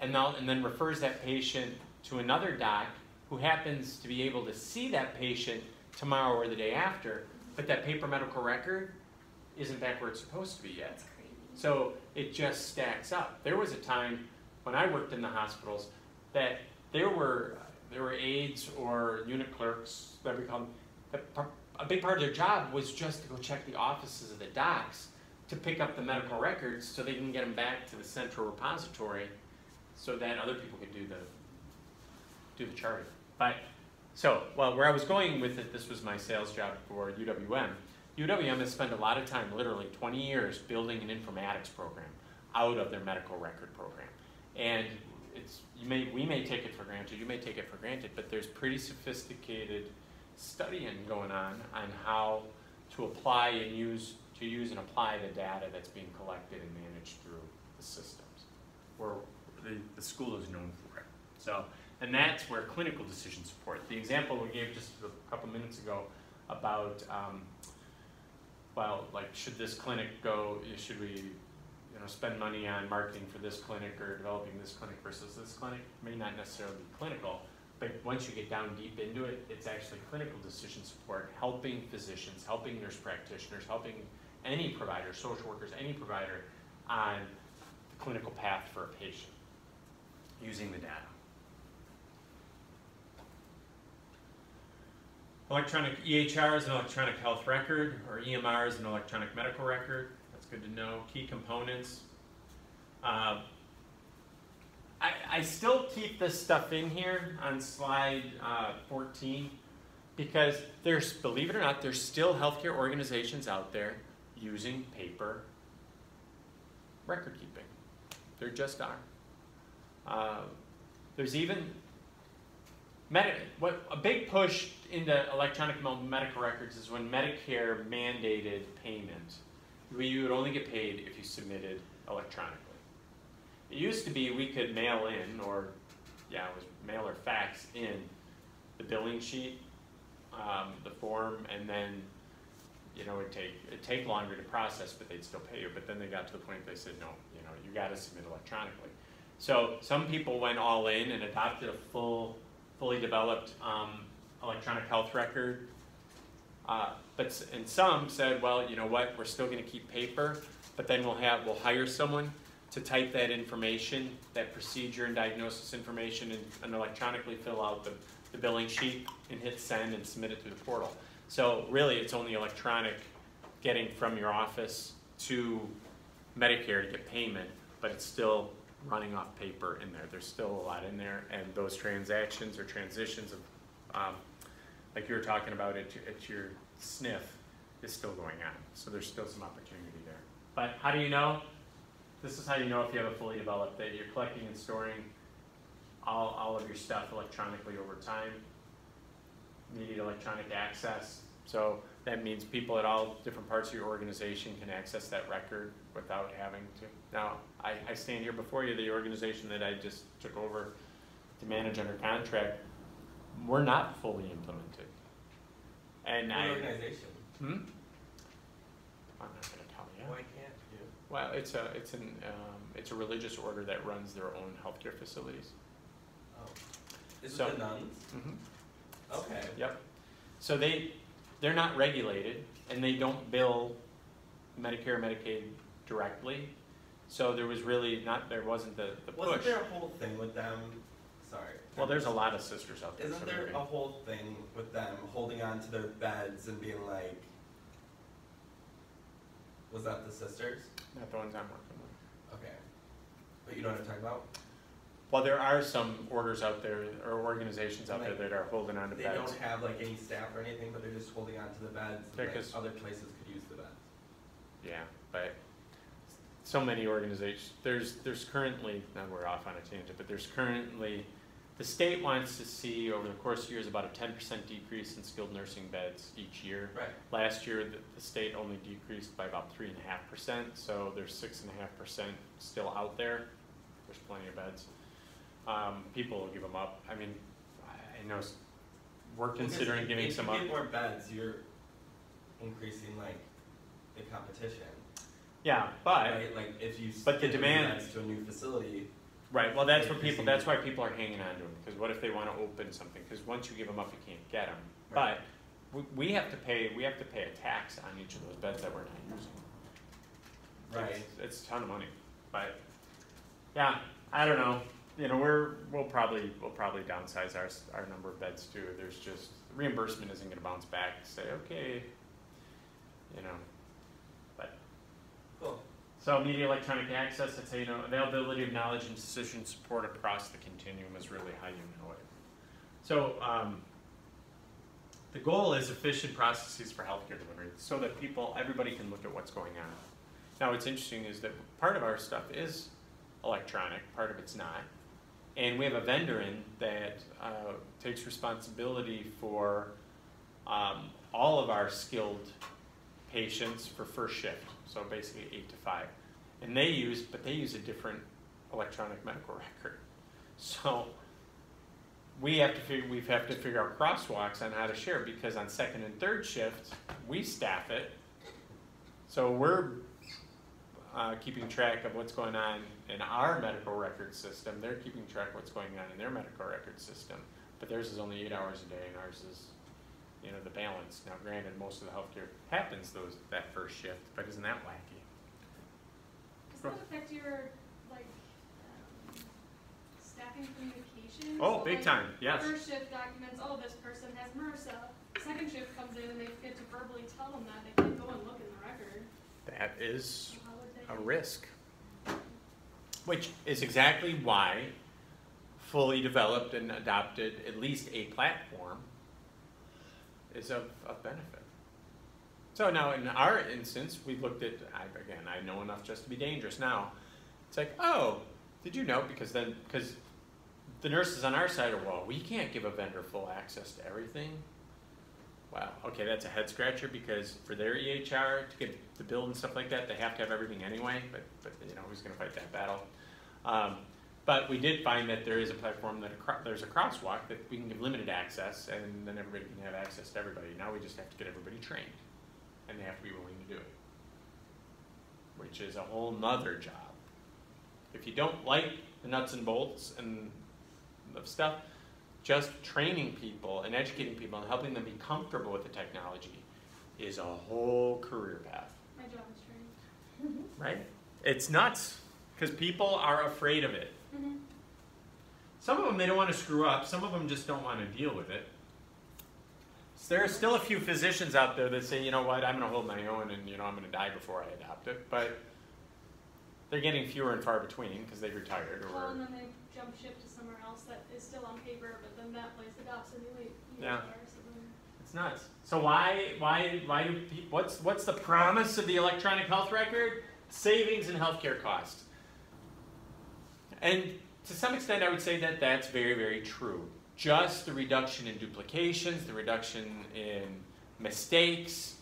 and then refers that patient to another doc who happens to be able to see that patient tomorrow or the day after, but that paper medical record isn't back where it's supposed to be yet. That's crazy. So it just stacks up. There was a time when I worked in the hospitals that there were aides or unit clerks, whatever you call them, that a big part of their job was just to go check the offices of the docs to pick up the medical records so they can get them back to the central repository so that other people could do the charting. But where I was going with it, this was my sales job for UWM. UWM has spent a lot of time, literally 20 years, building an informatics program out of their medical record program. And we may take it for granted, you may take it for granted, but there's pretty sophisticated studying going on how to apply and use and apply the data that's being collected and managed through the systems, where the school is known for it. So, and that's where clinical decision support. The example we gave just a couple minutes ago about, should this clinic go, should we spend money on marketing for this clinic or developing this clinic versus this clinic? May not necessarily be clinical, but once you get down deep into it, it's actually clinical decision support, helping physicians, helping nurse practitioners, helping any provider, social workers, any provider on the clinical path for a patient using the data. Electronic EHR is an electronic health record, or EMR is an electronic medical record. That's good to know. Key components. I still keep this stuff in here on slide 14 because believe it or not, there's still healthcare organizations out there using paper record keeping. There just are. There's even a big push into electronic medical records is when Medicare mandated payment. You would only get paid if you submitted electronically. It used to be we could mail in, or it was mail or fax in the billing sheet, the form, and then it'd take longer to process, but they'd still pay you. But then they got to the point they said, no, you got to submit electronically. So some people went all in and adopted a fully developed electronic health record. And some said, well, you know what, we're still going to keep paper, but then we'll hire someone to type that information, that procedure and diagnosis information, and electronically fill out the billing sheet and hit send and submit it through the portal. So really, it's only electronic getting from your office to Medicare to get payment, but it's still running off paper in there. There's still a lot in there, and those transactions or transitions of, like you were talking about at your SNF, is still going on. So there's still some opportunity there. But how do you know? This is how you know if you have a fully developed that you're collecting and storing all of your stuff electronically over time. Needed electronic access. So that means people at all different parts of your organization can access that record without having to. Now, I stand here before you, the organization that I just took over to manage under contract, we're not fully implemented. And What organization? I'm not going to tell you. Why can't you? Well, it's a religious order that runs their own healthcare facilities. Oh. Is So- it the nuns? Mm-hmm. Okay. Yep. So they're not regulated, and they don't bill Medicare, Medicaid directly. So there was really there wasn't the Wasn't push. there a whole thing with them? Sorry. Well, there's a lot of sisters out there. Isn't so there maybe- a whole thing with them holding on to their beds and being like, was that the sisters? Not the ones I'm working with. Okay. But you know what I'm talking about? Well, there are some orders out there, or organizations out there that are holding on to They beds. don't have like any staff or anything, but they're just holding on to the beds Yeah, and like, 'cause- other places could use the beds. Yeah, but so many organizations, there's currently, now we're off on a tangent, but there's currently, the state wants to see over the course of years about a 10% decrease in skilled nursing beds each year. Right. Last year, the state only decreased by about 3.5%, so there's 6.5% still out there. There's plenty of beds. People will give them up. I mean, I know we're considering Because giving if some you up. get more beds, you're increasing like the competition. Yeah, but Right? Like if you but the give demand- beds to a new facility, right. Well, that's Like what you people. see- That's why people are hanging on to them. Because what if they want to open something? Because once you give them up, you can't get them. Right. But we have to pay. We have to pay a tax on each of those beds that we're not using. right? It's a ton of money. But yeah, I don't know. You know, we'll probably downsize our number of beds too. There's just reimbursement isn't going to bounce back. Say okay, you know, but Cool. so media electronic access. That's how you know availability of knowledge and decision support across the continuum is really how you know it. So the goal is efficient processes for healthcare delivery, so that everybody can look at what's going on. Now, what's interesting is that part of our stuff is electronic, part of it's not. And we have a vendor in that takes responsibility for all of our skilled patients for first shift, so basically 8 to 5. And they use a different electronic medical record. So we have to figure out crosswalks on how to share, because on second and third shift we staff it, so we're keeping track of what's going on in our medical record system. They're keeping track of what's going on in their medical record system, but theirs is only 8 hours a day, and ours is, you know, the balance. Now, granted, most of the healthcare happens that first shift, but isn't that wacky? Does that affect your, like, staffing communication? Oh, So, big like, time, yes. First shift documents, oh, this person has MRSA. Second shift comes in and they get to verbally tell them that. They can't go and look in the record. That is So how would they? a risk, which is exactly why fully developed and adopted at least a platform is of benefit. So now in our instance, we looked at, I know enough just to be dangerous now. It's like, oh, did you know? Because the nurses on our side are, well, we can't give a vendor full access to everything. Wow, okay, that's a head scratcher, because for their EHR to get the bill and stuff like that, they have to have everything anyway, but you know, who's gonna fight that battle? But we did find that there is a platform that there's a crosswalk that we can give limited access, and then everybody can have access to everybody. Now we just have to get everybody trained, and they have to be willing to do it, which is a whole nother job. If you don't like the nuts and bolts and of stuff, just training people and educating people and helping them be comfortable with the technology is a whole career path, My job is training. right? It's nuts, because people are afraid of it. Mm-hmm. Some of them, they don't want to screw up. Some of them just don't want to deal with it. So there are still a few physicians out there that say, you know what, I'm going to hold my own, and you know, I'm going to die before I adopt it. But they're getting fewer and far between because they've retired. Well, and then they jump ship to somewhere else that is still on paper, but then that place adopts a new EHR. Yeah. So then It's nuts. So why do people, what's the promise of the electronic health record? Savings in healthcare costs. And to some extent, I would say that that's very, very true. Just the reduction in duplications, the reduction in mistakes,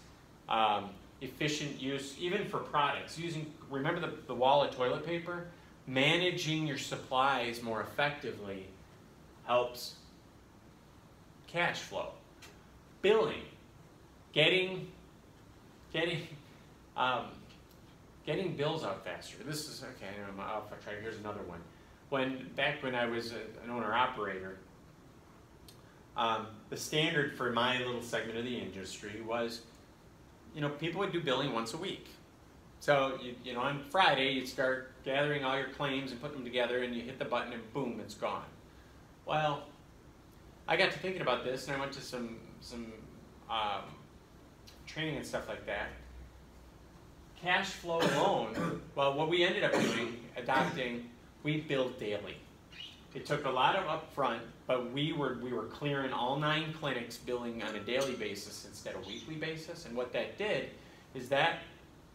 efficient use, even for products. Remember the wall of toilet paper? Managing your supplies more effectively helps cash flow. Billing, getting bills out faster. This is, okay, I'll try, here's another one. Back when I was an owner-operator, the standard for my little segment of the industry was, people would do billing once a week. So, on Friday, you'd start gathering all your claims and putting them together, and you hit the button, and boom, it's gone. Well, I got to thinking about this, and I went to some training and stuff like that. Cash flow alone, well, what we ended up adopting, we billed daily. It took a lot of upfront, but we were clearing all 9 clinics billing on a daily basis instead of weekly basis. And what that did is that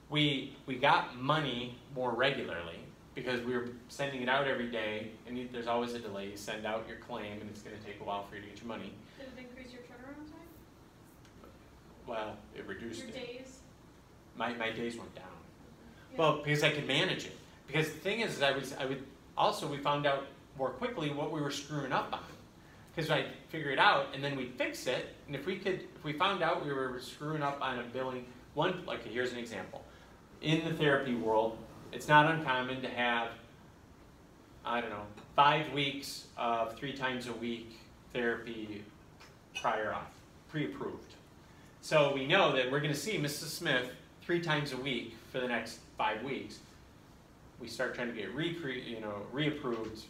we got money more regularly because we were sending it out every day, and there's always a delay. You send out your claim, and it's going to take a while for you to get your money. Did it increase your turnaround time? Well, it reduced Your it. days? My days went down. Yeah. Well, because I could manage it. Because the thing is, we found out more quickly what we were screwing up on. Because I'd figure it out, and then we'd fix it. And if we found out we were screwing up on a billing, here's an example. In the therapy world, it's not uncommon to have, 5 weeks of 3 times a week therapy pre-approved. So we know that we're going to see Mrs. Smith 3 times a week for the next 5 weeks. We start trying to get reapproved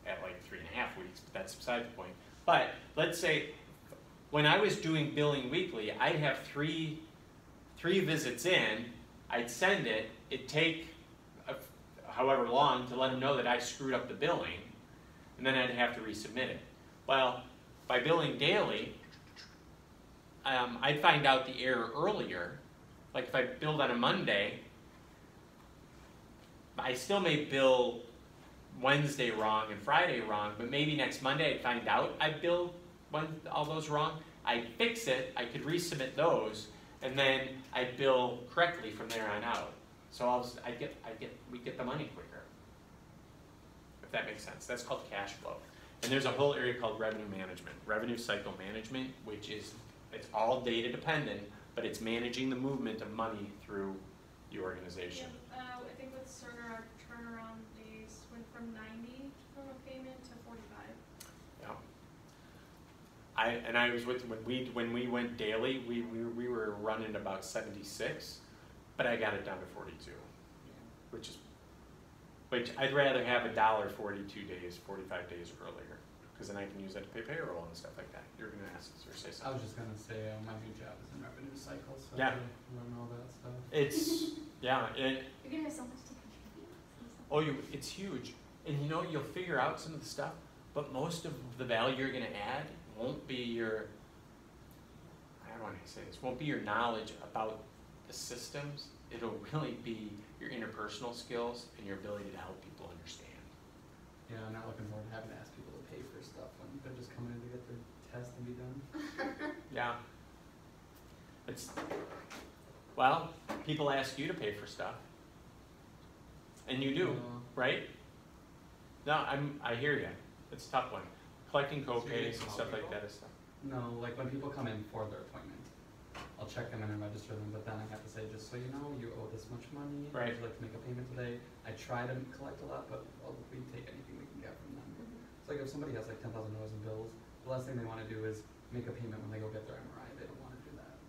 at like 3.5 weeks, but that's beside the point. But let's say when I was doing billing weekly, I'd have three visits in, I'd send it, it'd take however long to let them know that I screwed up the billing, and then I'd have to resubmit it. Well, by billing daily, I'd find out the error earlier. Like if I billed on a Monday, I still may bill Wednesday wrong and Friday wrong, but maybe next Monday I'd find out I billed all those wrong. I'd fix it, I could resubmit those, and then I'd bill correctly from there on out. So we get the money quicker, if that makes sense. That's called cash flow. And there's a whole area called revenue management, revenue cycle management, which is, it's all data dependent, but it's managing the movement of money through the organization. Yeah, I think with Cerner, our turnaround days went from 90 from a payment to 45. Yeah. I was with, when we went daily, we were running about 76, but I got it down to 42, which I'd rather have $1 42 days, 45 days earlier, because then I can use that to pay payroll and stuff like that. You're going to ask or say something. I was just going to say my new job is in revenue cycle, so Yeah. I learn all that stuff. It's, yeah. You're gonna have so much to contribute. It's huge. And you'll figure out some of the stuff, but most of the value you're going to add won't be your, I don't want to say this, won't be your knowledge about the systems. It'll really be your interpersonal skills and your ability to help people understand. Yeah, I'm not looking forward to having to ask people to pay for stuff when they're just coming in to get their test and be done. Yeah. Well, people ask you to pay for stuff. And you do, right? No, I hear you. It's a tough one. Collecting co-pays and stuff like that is tough. No, like when people come in for their appointment, I'll check them in and register them, but then I have to say, just so you know, you owe this much money. Right. Would you like to make a payment today? I try to collect a lot, but we take anything we can get from them. It's like if somebody has like $10,000 in bills, the last thing they want to do is make a payment when they go get their MRI. They don't want to do that.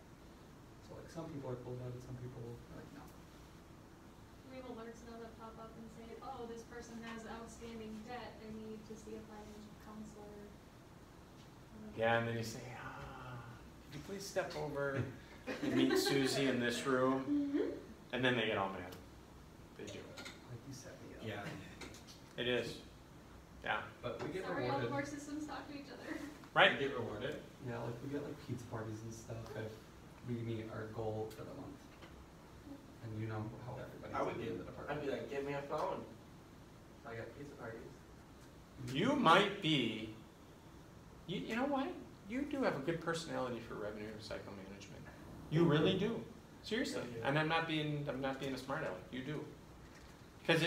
So like some people are cold-headed, some people are like, no. We have alerts now that pop up and say, oh, this person has outstanding debt, they need to see a financial counselor. Yeah, and then you say, could you please step over and meet Susie in this room? And then they get all mad. They do. Like you set me up. Yeah. It is. Yeah. But we get Sorry, all the rewarded. court systems talk to each other. Right? You get rewarded. Yeah, like we get like pizza parties and stuff if we meet our goal for the month. And you know how everybody's I would in give, the department. I'd be like, give me a phone. I got pizza parties. You might be, you know what? You do have a good personality for revenue cycle management. You really do. Seriously. And I'm not being a smart aleck. You do. Because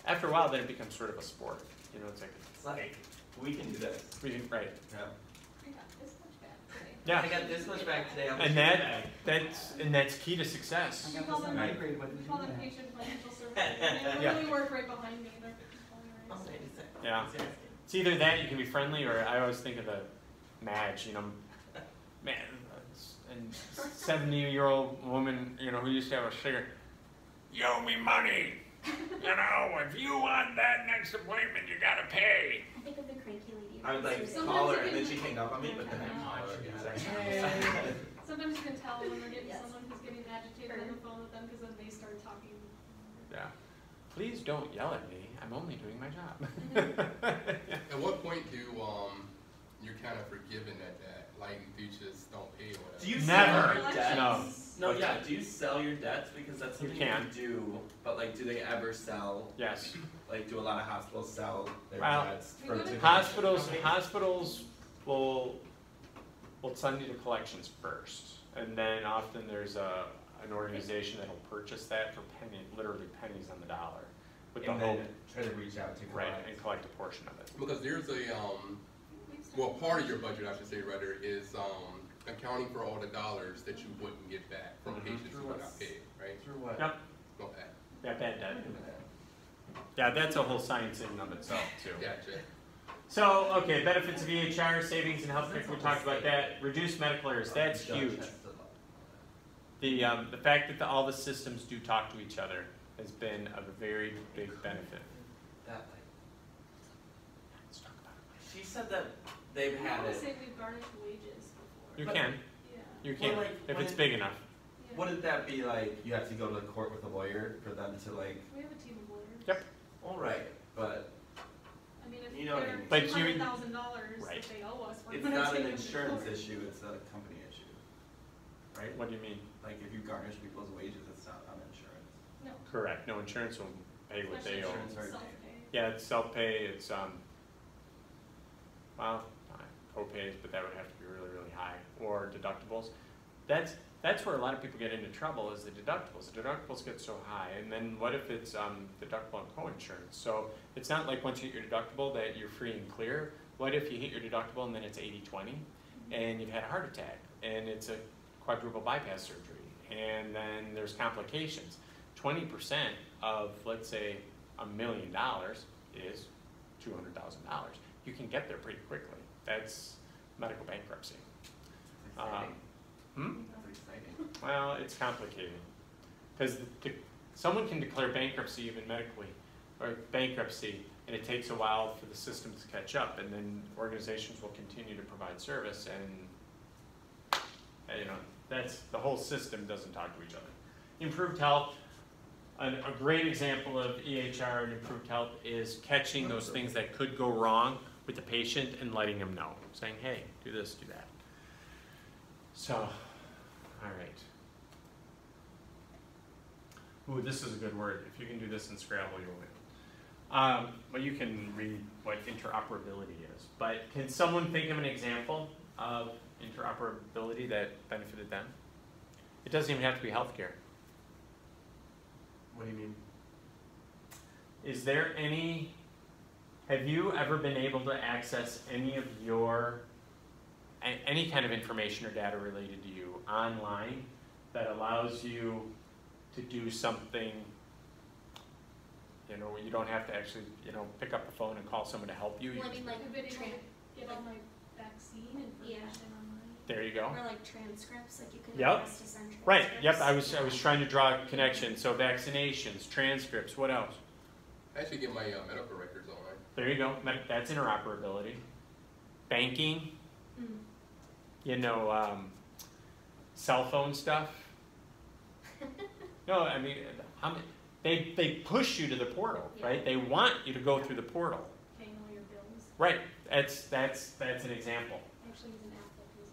after a while then it becomes sort of a sport. You know, it's like, we can do this. right. Yeah. I got this much back today. Yeah. I got this much back today. And that's key to success. I got this in ninth grade, what did We you call do them that? patient financial services, and they Yeah. literally work right behind me, they're hilarious. Yeah. It's either that, you can be friendly, or I always think of the Madge, you know, man, and 70-year-old woman, you know, who used to have a cigarette. You owe me money. You know, if you want that next appointment, you gotta pay. I think of the cranky lady. I would like upstairs. call her and then she'd hang up on me, but then I'd call her and say, Sometimes you can tell when they're getting Yes. someone who's getting agitated on the phone with them, because then they start talking. Yeah. Please don't yell at me. I'm only doing my job. At what point do you're kind of forgiven at that? Like, you just don't pay or whatever? do you Never. sell your debts? No. No, yeah, do you sell your debts? Because that's You something can. do, but like, do they ever sell, Yes. like, do a lot of hospitals sell their Well, debts? We for go to to- Hospitals will send you to collections first, and then often there's an organization that'll purchase that for literally pennies on the dollar, with the And hope, then try to reach out to right, clients. and collect a portion of it. Because there's a, well, part of your budget, I should say, rather, is accounting for all the dollars that you wouldn't get back from Mhm. patients who got paid, right? Through what? Yep. Okay, Yeah, bad debt. Yeah, that's a whole science in and of itself too. gotcha. So, okay, benefits of EHR, savings and healthcare, we talked about that. Reduced medical errors, that's huge. The fact that all the systems do talk to each other has been a very big benefit. That, like, Let's talk about it. she said that they've I had wanna it. say we've garnished wages before. You But- can, Yeah. you can, Well, like, if when it's it- big enough. Yeah. Wouldn't that be like, you have to go to the court with a lawyer for them to like, We have a team of lawyers. Yep. all right, but I mean, if You know what I they're mean. But you- $200,000 Right. that they owe us, we're it's gonna not take an them to insurance court. issue, it's a company issue. Right? What do you mean? Like if you garnish people's wages, it's not on insurance. No. Correct, no, insurance will pay what they owe. Especially Insurance are self-pay. Yeah, it's self-pay, it's, well, co-pays, but that would have to be really, really high, or deductibles. That's where a lot of people get into trouble, is the deductibles. The deductibles get so high, and then what if it's deductible and co-insurance? So it's not like once you hit your deductible that you're free and clear. What if you hit your deductible and then it's 80-20, and you've had a heart attack, and it's a quadruple bypass surgery, and then there's complications. 20% of, let's say, $1 million is $200,000. You can get there pretty quickly. That's medical bankruptcy. It's exciting. That's exciting. Well, it's complicated because someone can declare bankruptcy even medically, or bankruptcy, and it takes a while for the system to catch up, and then organizations will continue to provide service, and you know, that's the whole system doesn't talk to each other. Improved health. A great example of EHR and improved health is catching those things that could go wrong with the patient and letting them know, saying, hey, do this, do that. So, all right. Ooh, this is a good word. If you can do this in Scrabble, you'll win. Well, you can read what interoperability is, but can someone think of an example of interoperability that benefited them? It doesn't even have to be healthcare. What do you mean? Is there any, have you ever been able to access any of your, any kind of information or data related to you online that allows you to do something, you know, you don't have to actually, you know, pick up the phone and call someone to help you? Well, I mean, like, I've been able to get all like- my vaccine information online. There you go. or like transcripts, like you can Yep. request to send transcripts. Right, yep, I was trying to draw a connection. So vaccinations, transcripts, what else? I actually get my medical records online. There you go, that's interoperability. Banking, Mm. you know, cell phone stuff. No, I mean, they push you to the portal, right? They want you to go through the portal. Paying all your bills. Right, that's an example. I actually use an app that pays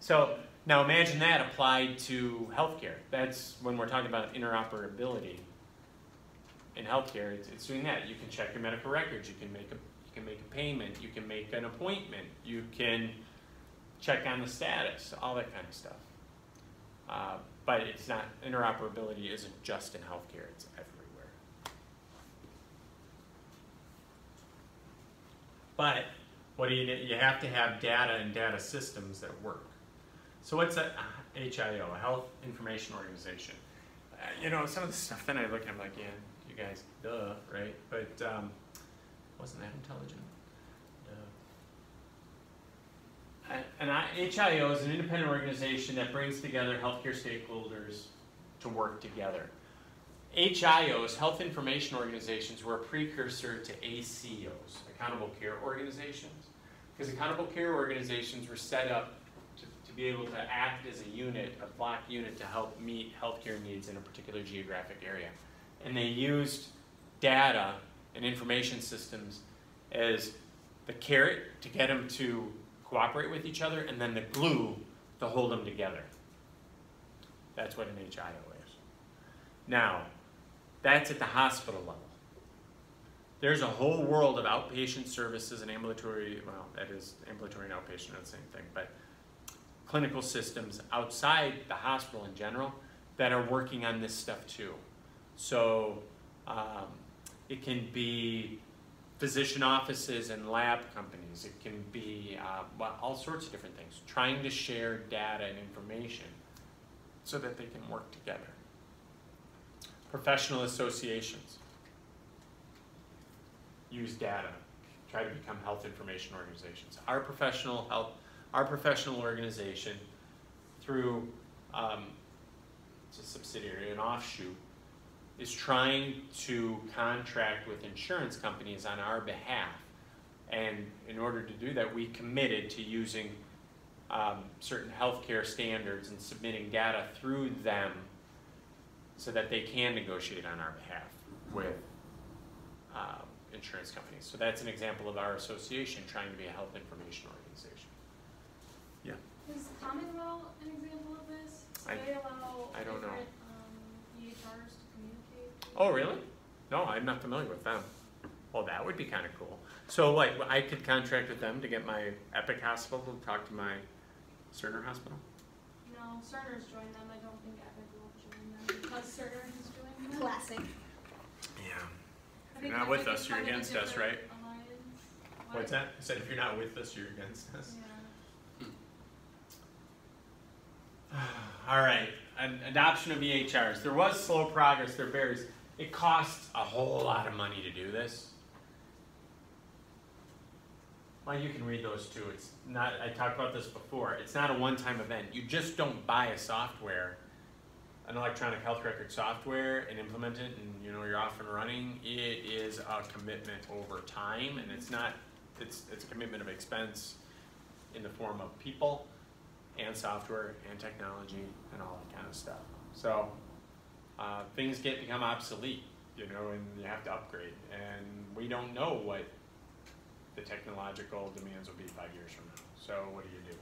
So now imagine that applied to healthcare. That's when we're talking about interoperability in healthcare. It's doing that. You can check your medical records. You can make a payment. You can make an appointment. You can check on the status. All that kind of stuff. But it's not, interoperability isn't just in healthcare. It's everywhere. But what do you need? You have to have data and data systems that work. So what's a HIO, a Health Information Organization? You know, some of the stuff that I look at, I'm like, yeah, you guys, duh, right? But wasn't that intelligent? Duh. An HIO is an independent organization that brings together healthcare stakeholders to work together. HIOs, Health Information Organizations, were a precursor to ACOs, Accountable Care Organizations, because Accountable Care Organizations were set up to be able to act as a unit, a block unit, to help meet healthcare needs in a particular geographic area. And they used data and information systems as the carrot to get them to cooperate with each other, and then the glue to hold them together. That's what an HIO is. Now, that's at the hospital level. There's a whole world of outpatient services and ambulatory, well, that is ambulatory and outpatient are the same thing, but clinical systems outside the hospital in general that are working on this stuff too. So it can be physician offices and lab companies. It can be well, all sorts of different things, trying to share data and information so that they can work together. Professional associations use data, try to become health information organizations. Our professional organization, through it's a subsidiary, an offshoot, is trying to contract with insurance companies on our behalf. And in order to do that, we committed to using certain healthcare standards and submitting data through them so that they can negotiate on our behalf with insurance companies. So that's an example of our association trying to be a health information organization. Yeah. Is Commonwealth an example of this? Do they allow different EHRs to communicate? Oh, really? No, I'm not familiar with them. Well, that would be kind of cool. So, like, I could contract with them to get my Epic hospital to talk to my Cerner hospital? No, Cerner's joined them. I don't think Epic will join them because Cerner has joined them. Classic. Yeah. I If think you're not Epic with is us, you're kind of a against us, different right? alliance. What's that? I said if you're not with us, you're against us. Yeah. All right, adoption of EHRs. There was slow progress, there varies. It costs a whole lot of money to do this. Well, you can read those too. It's not, I talked about this before, it's not a one-time event. You just don't buy a software, an electronic health record software, and implement it and you're off and running. It is a commitment over time, and it's a commitment of expense in the form of people and software and technology and all that kind of stuff. So things become obsolete, and you have to upgrade. And we don't know what the technological demands will be 5 years from now. So what do you do?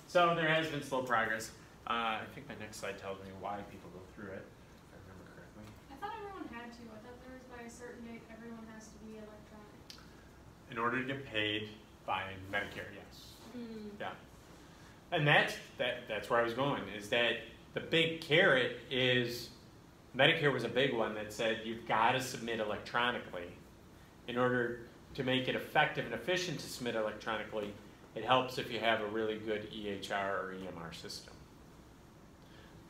So there has been slow progress. I think my next slide tells me why people go through it, if I remember correctly. I thought everyone had to. I thought there was by a certain date everyone has to be electronic. In order to get paid by Medicare, yes. Yeah. And that's where I was going, is that the big carrot is, Medicare was a big one that said you've got to submit electronically. In order to make it effective and efficient to submit electronically, it helps if you have a really good EHR or EMR system.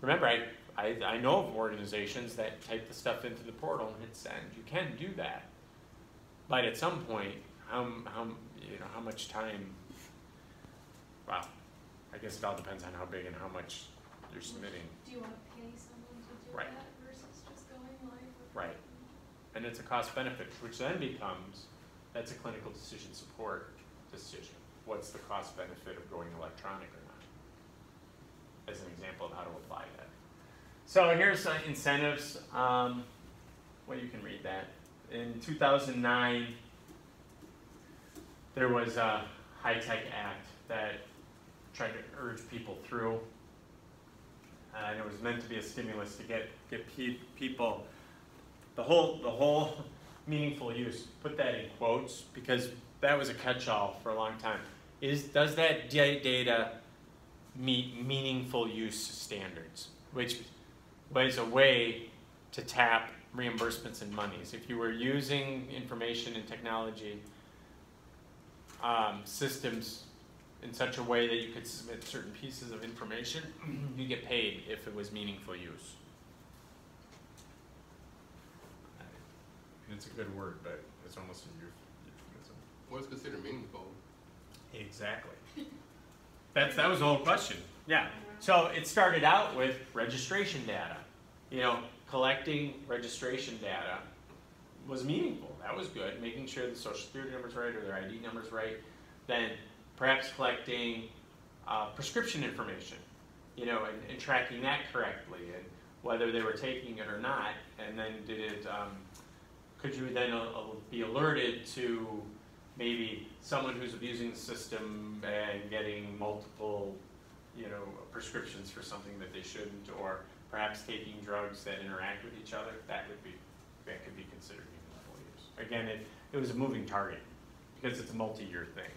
Remember, I know of organizations that type the stuff into the portal and hit send. You can do that. But at some point, how much time, well, I guess it all depends on how big and how much you're submitting. Do you want to pay someone to do Right. that versus just going live? Right. And it's a cost benefit, which then becomes, that's a clinical decision support decision. What's the cost benefit of going electronic or not? As an example of how to apply that. So here's some incentives. Well, you can read that. In 2009, there was a high-tech act that tried to urge people through. And it was meant to be a stimulus to get people, the whole meaningful use, put that in quotes, because that was a catch-all for a long time. Does that data meet meaningful use standards, which was a way to tap reimbursements and monies. If you were using information and technology systems in such a way that you could submit certain pieces of information, you get paid if it was meaningful use. It's a good word, but it's almost a euphemism. What's considered meaningful? Exactly. That was the whole question. Yeah. So it started out with registration data. You know, collecting registration data was meaningful. That was good. Making sure the social security number's right or their ID number's right. Then perhaps collecting prescription information, you know, and tracking that correctly, and whether they were taking it or not. And then could you then be alerted to maybe someone who's abusing the system and getting multiple, you know, prescriptions for something that they shouldn't, or perhaps taking drugs that interact with each other? That could be considered meaningful use. Again, it was a moving target because it's a multi-year thing.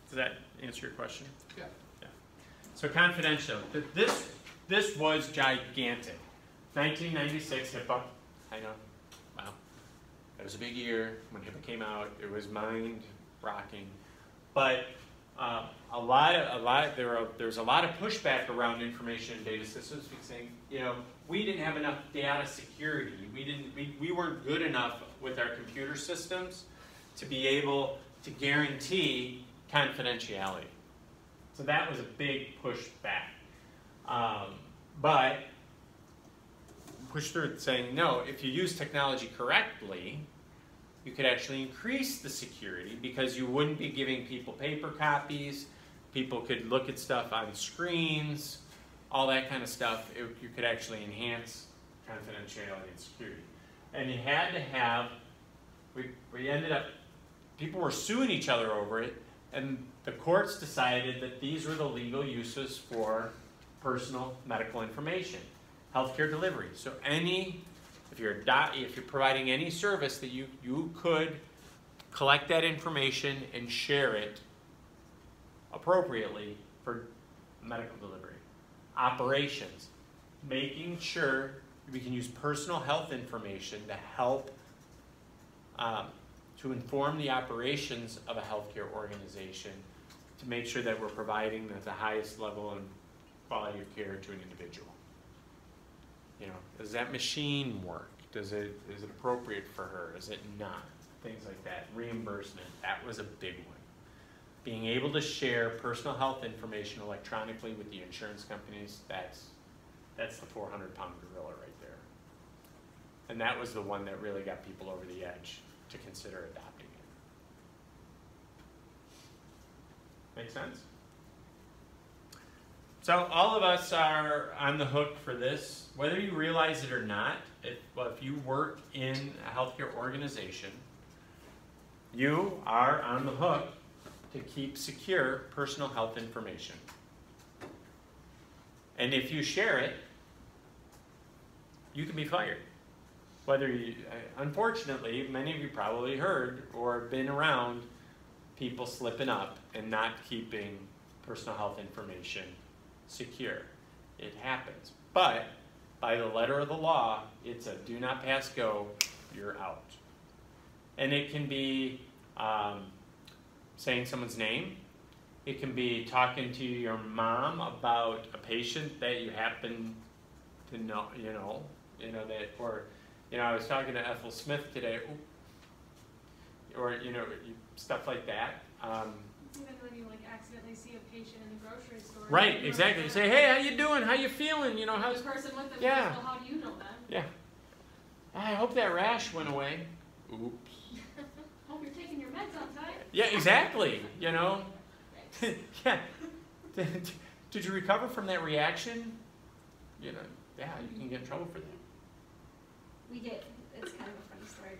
Does that answer your question? Yeah. Yeah. So confidential. This was gigantic. 1996 HIPAA. I know. Wow. It was a big year when HIPAA came out. It was mind-rocking, but there's a lot of pushback around information and data systems, saying, you know, we didn't have enough data security. We weren't good enough with our computer systems to be able to guarantee confidentiality. So that was a big pushback. But push through saying, no, if you use technology correctly, you could actually increase the security because you wouldn't be giving people paper copies. People could look at stuff on screens, all that kind of stuff. You could actually enhance confidentiality and security. And you had to have, we ended up, people were suing each other over it, and the courts decided that these were the legal uses for personal medical information. Healthcare delivery. So if you're providing any service that you could collect that information and share it appropriately for medical delivery. Operations. Making sure we can use personal health information to help to inform the operations of a healthcare organization to make sure that we're providing the highest level and quality of care to an individual. You know, does that machine work? Is it appropriate for her? Is it not? Things like that. Reimbursement, that was a big one. Being able to share personal health information electronically with the insurance companies, that's the 400-pound gorilla right there. And that was the one that really got people over the edge to consider adopting it. Make sense? So all of us are on the hook for this, whether you realize it or not. If you work in a healthcare organization, you are on the hook to keep secure personal health information. And if you share it, you can be fired. Unfortunately, many of you probably heard or been around people slipping up and not keeping personal health information secure. It happens. But by the letter of the law, it's a do not pass go, you're out. And it can be saying someone's name. It can be talking to your mom about a patient that you happen to know, I was talking to Ethel Smith today, or, stuff like that. Even when you accidentally see a patient in the grocery store. Right, exactly. You say, hey, how you doing? How you feeling? How's the person with them? Yeah. Well, how do you know that? Yeah. I hope that rash went away. Oops. Hope you're taking your meds on time. Yeah, exactly. Yeah. Did you recover from that reaction? Yeah, you can get in trouble for that. It's kind of a funny story.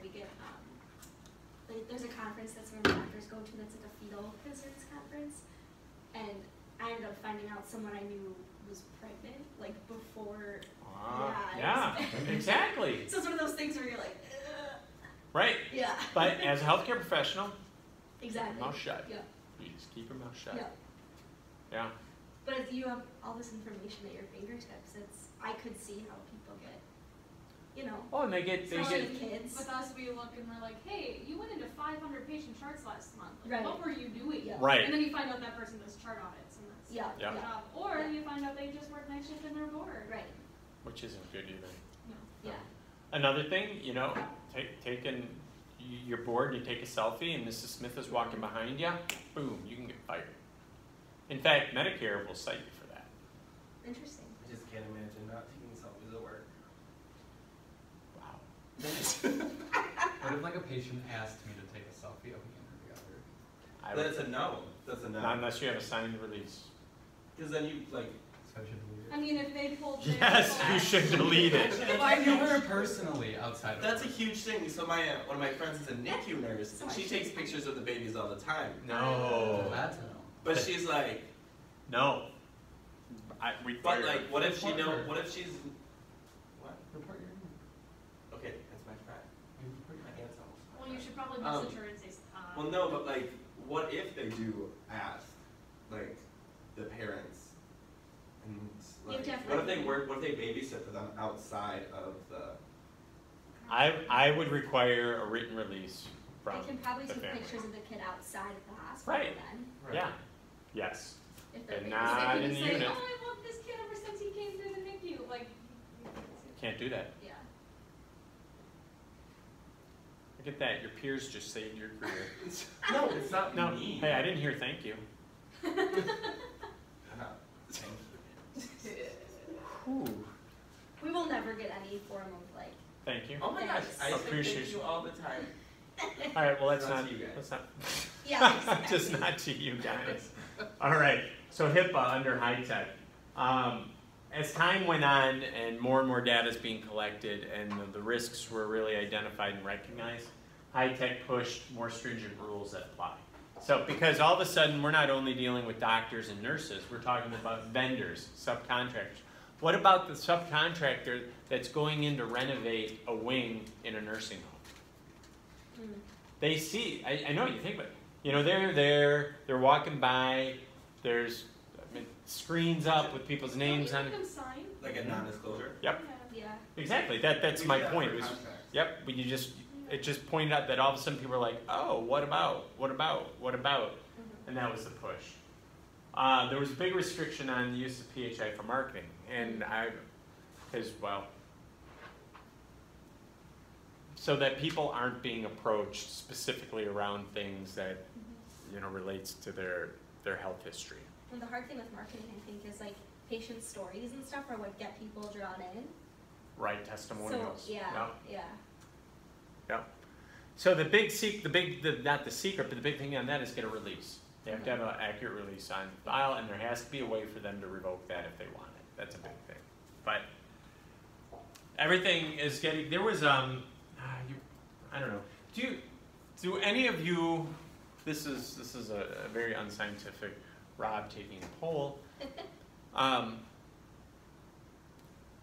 There's a conference that's where doctors go to that's like a fetal concerns conference. and I ended up finding out someone I knew was pregnant, like before. Yeah, exactly. So it's one of those things where you're like, ugh. Right. Yeah. But as a healthcare professional, Exactly. mouth shut. Yeah. You just keep your mouth shut. Yeah. Yeah. But if you have all this information at your fingertips, I could see how people get, you know, Oh, and they get especially kids. With us, we look and we're like, hey, you went into 500 patient charts last month. Like, Right. what were you doing? Yeah. Right. And then you find out that person does chart audits, and that's Yeah. Yeah. their job. Or Yeah. you find out they just work night shift and they're bored. Right. which isn't good either. No. Yeah. Another thing, you know, you're bored, you take a selfie, and Mrs. Smith is walking behind you. Boom, you can get fired. In fact, Medicare will cite you for that. Interesting. I just can't imagine not taking selfies at work. Wow. What if like a patient asked me to take a selfie of me and her together? I would, That's a no. That's a not no. unless you have a signed release. Because then you like. So I should delete it. I mean, if they pulled their Yes, you should delete it. If I knew her personally outside of That's a work. huge thing. So my one of my friends is a NICU nurse, and she takes pictures of the babies all the time. No. That's a no. But she's like, No. We but fired her. like, what if she Report know? her. What if she's what? Report your name. Okay, that's my friend. You report your My name. aunt's almost. Well, you should probably Um, message her and say, Well, no, but like, what if they do ask, like, the parents, and You have like, to have what if they like- work? What if they babysit for them outside of the? I would require a written release from They can probably the take family. pictures of the kid outside of the hospital Right. then. Yeah. Yes. If they're And babysitting. not they in can the say, unit. oh, I loved this kid ever since he came through the NICU. Like, Can't do that. yeah. Look at that. Your peers just saved your career. No, it's not No. me. Hey, I didn't hear thank you. Thank you. Whew. We will never get any form of like. Thank you. Oh my gosh, I say Appreciate thank you you. all the time. All right. Well, let's Not not. to you guys. Let's not. Yeah. Exactly. Just not to you guys. All right. So HIPAA under high tech. As time went on and more data is being collected and the risks were really identified and recognized, high tech pushed more stringent rules that apply. So because all of a sudden we're not only dealing with doctors and nurses, we're talking about vendors, subcontractors. What about the subcontractor that's going in to renovate a wing in a nursing home? They see, I know you think about it. You know, they're there, they're walking by, there's screens up with people's names Don't on you it. make them sign? Like a non-disclosure. Yep, Yeah. exactly. That's We my do that point. for It was, contracts. yep, but it just pointed out that all of a sudden people were like, oh, what about? And that was the push. There was a big restriction on the use of PHI for marketing, and so that people aren't being approached specifically around things that, you know, relates to their health history. And the hard thing with marketing, I think, is like patient stories and stuff are what get people drawn in. Right, testimonials. So yeah, Yep. yeah. Yep. So the big not the secret, but the big thing on that is get a release. They have to have an accurate release on file, and there has to be a way for them to revoke that if they want it. That's a big thing. But everything is getting. There was I don't know. Do any of you? This is a very unscientific Rob taking a poll.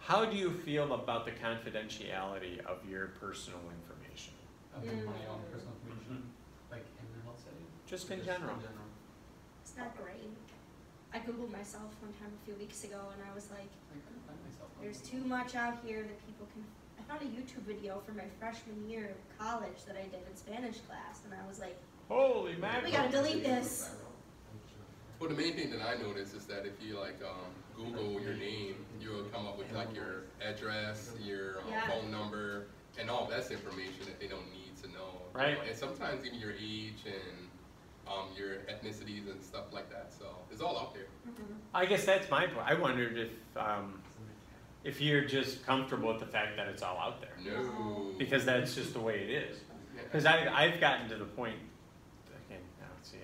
How do you feel about the confidentiality of your personal information? Of my own personal information, like in the health setting? Just in general. It's not great. I Googled myself one time a few weeks ago and I was like, I couldn't find myself. there's too much out here that people can. I found a YouTube video from my freshman year of college that I did in Spanish class and I was like, Holy we mackerel! gotta delete this. Well, the main thing that I noticed is that if you like Google your name, you'll come up with like your address, your Yeah. phone number, and all that's information that they don't need to know. you Right. know. And sometimes even your age and your ethnicities and stuff like that. So it's all out there. I guess that's my point. I wondered if you're just comfortable with the fact that it's all out there, No. because that's just the way it is. Yeah. Because I've gotten to the point, again, now let's see,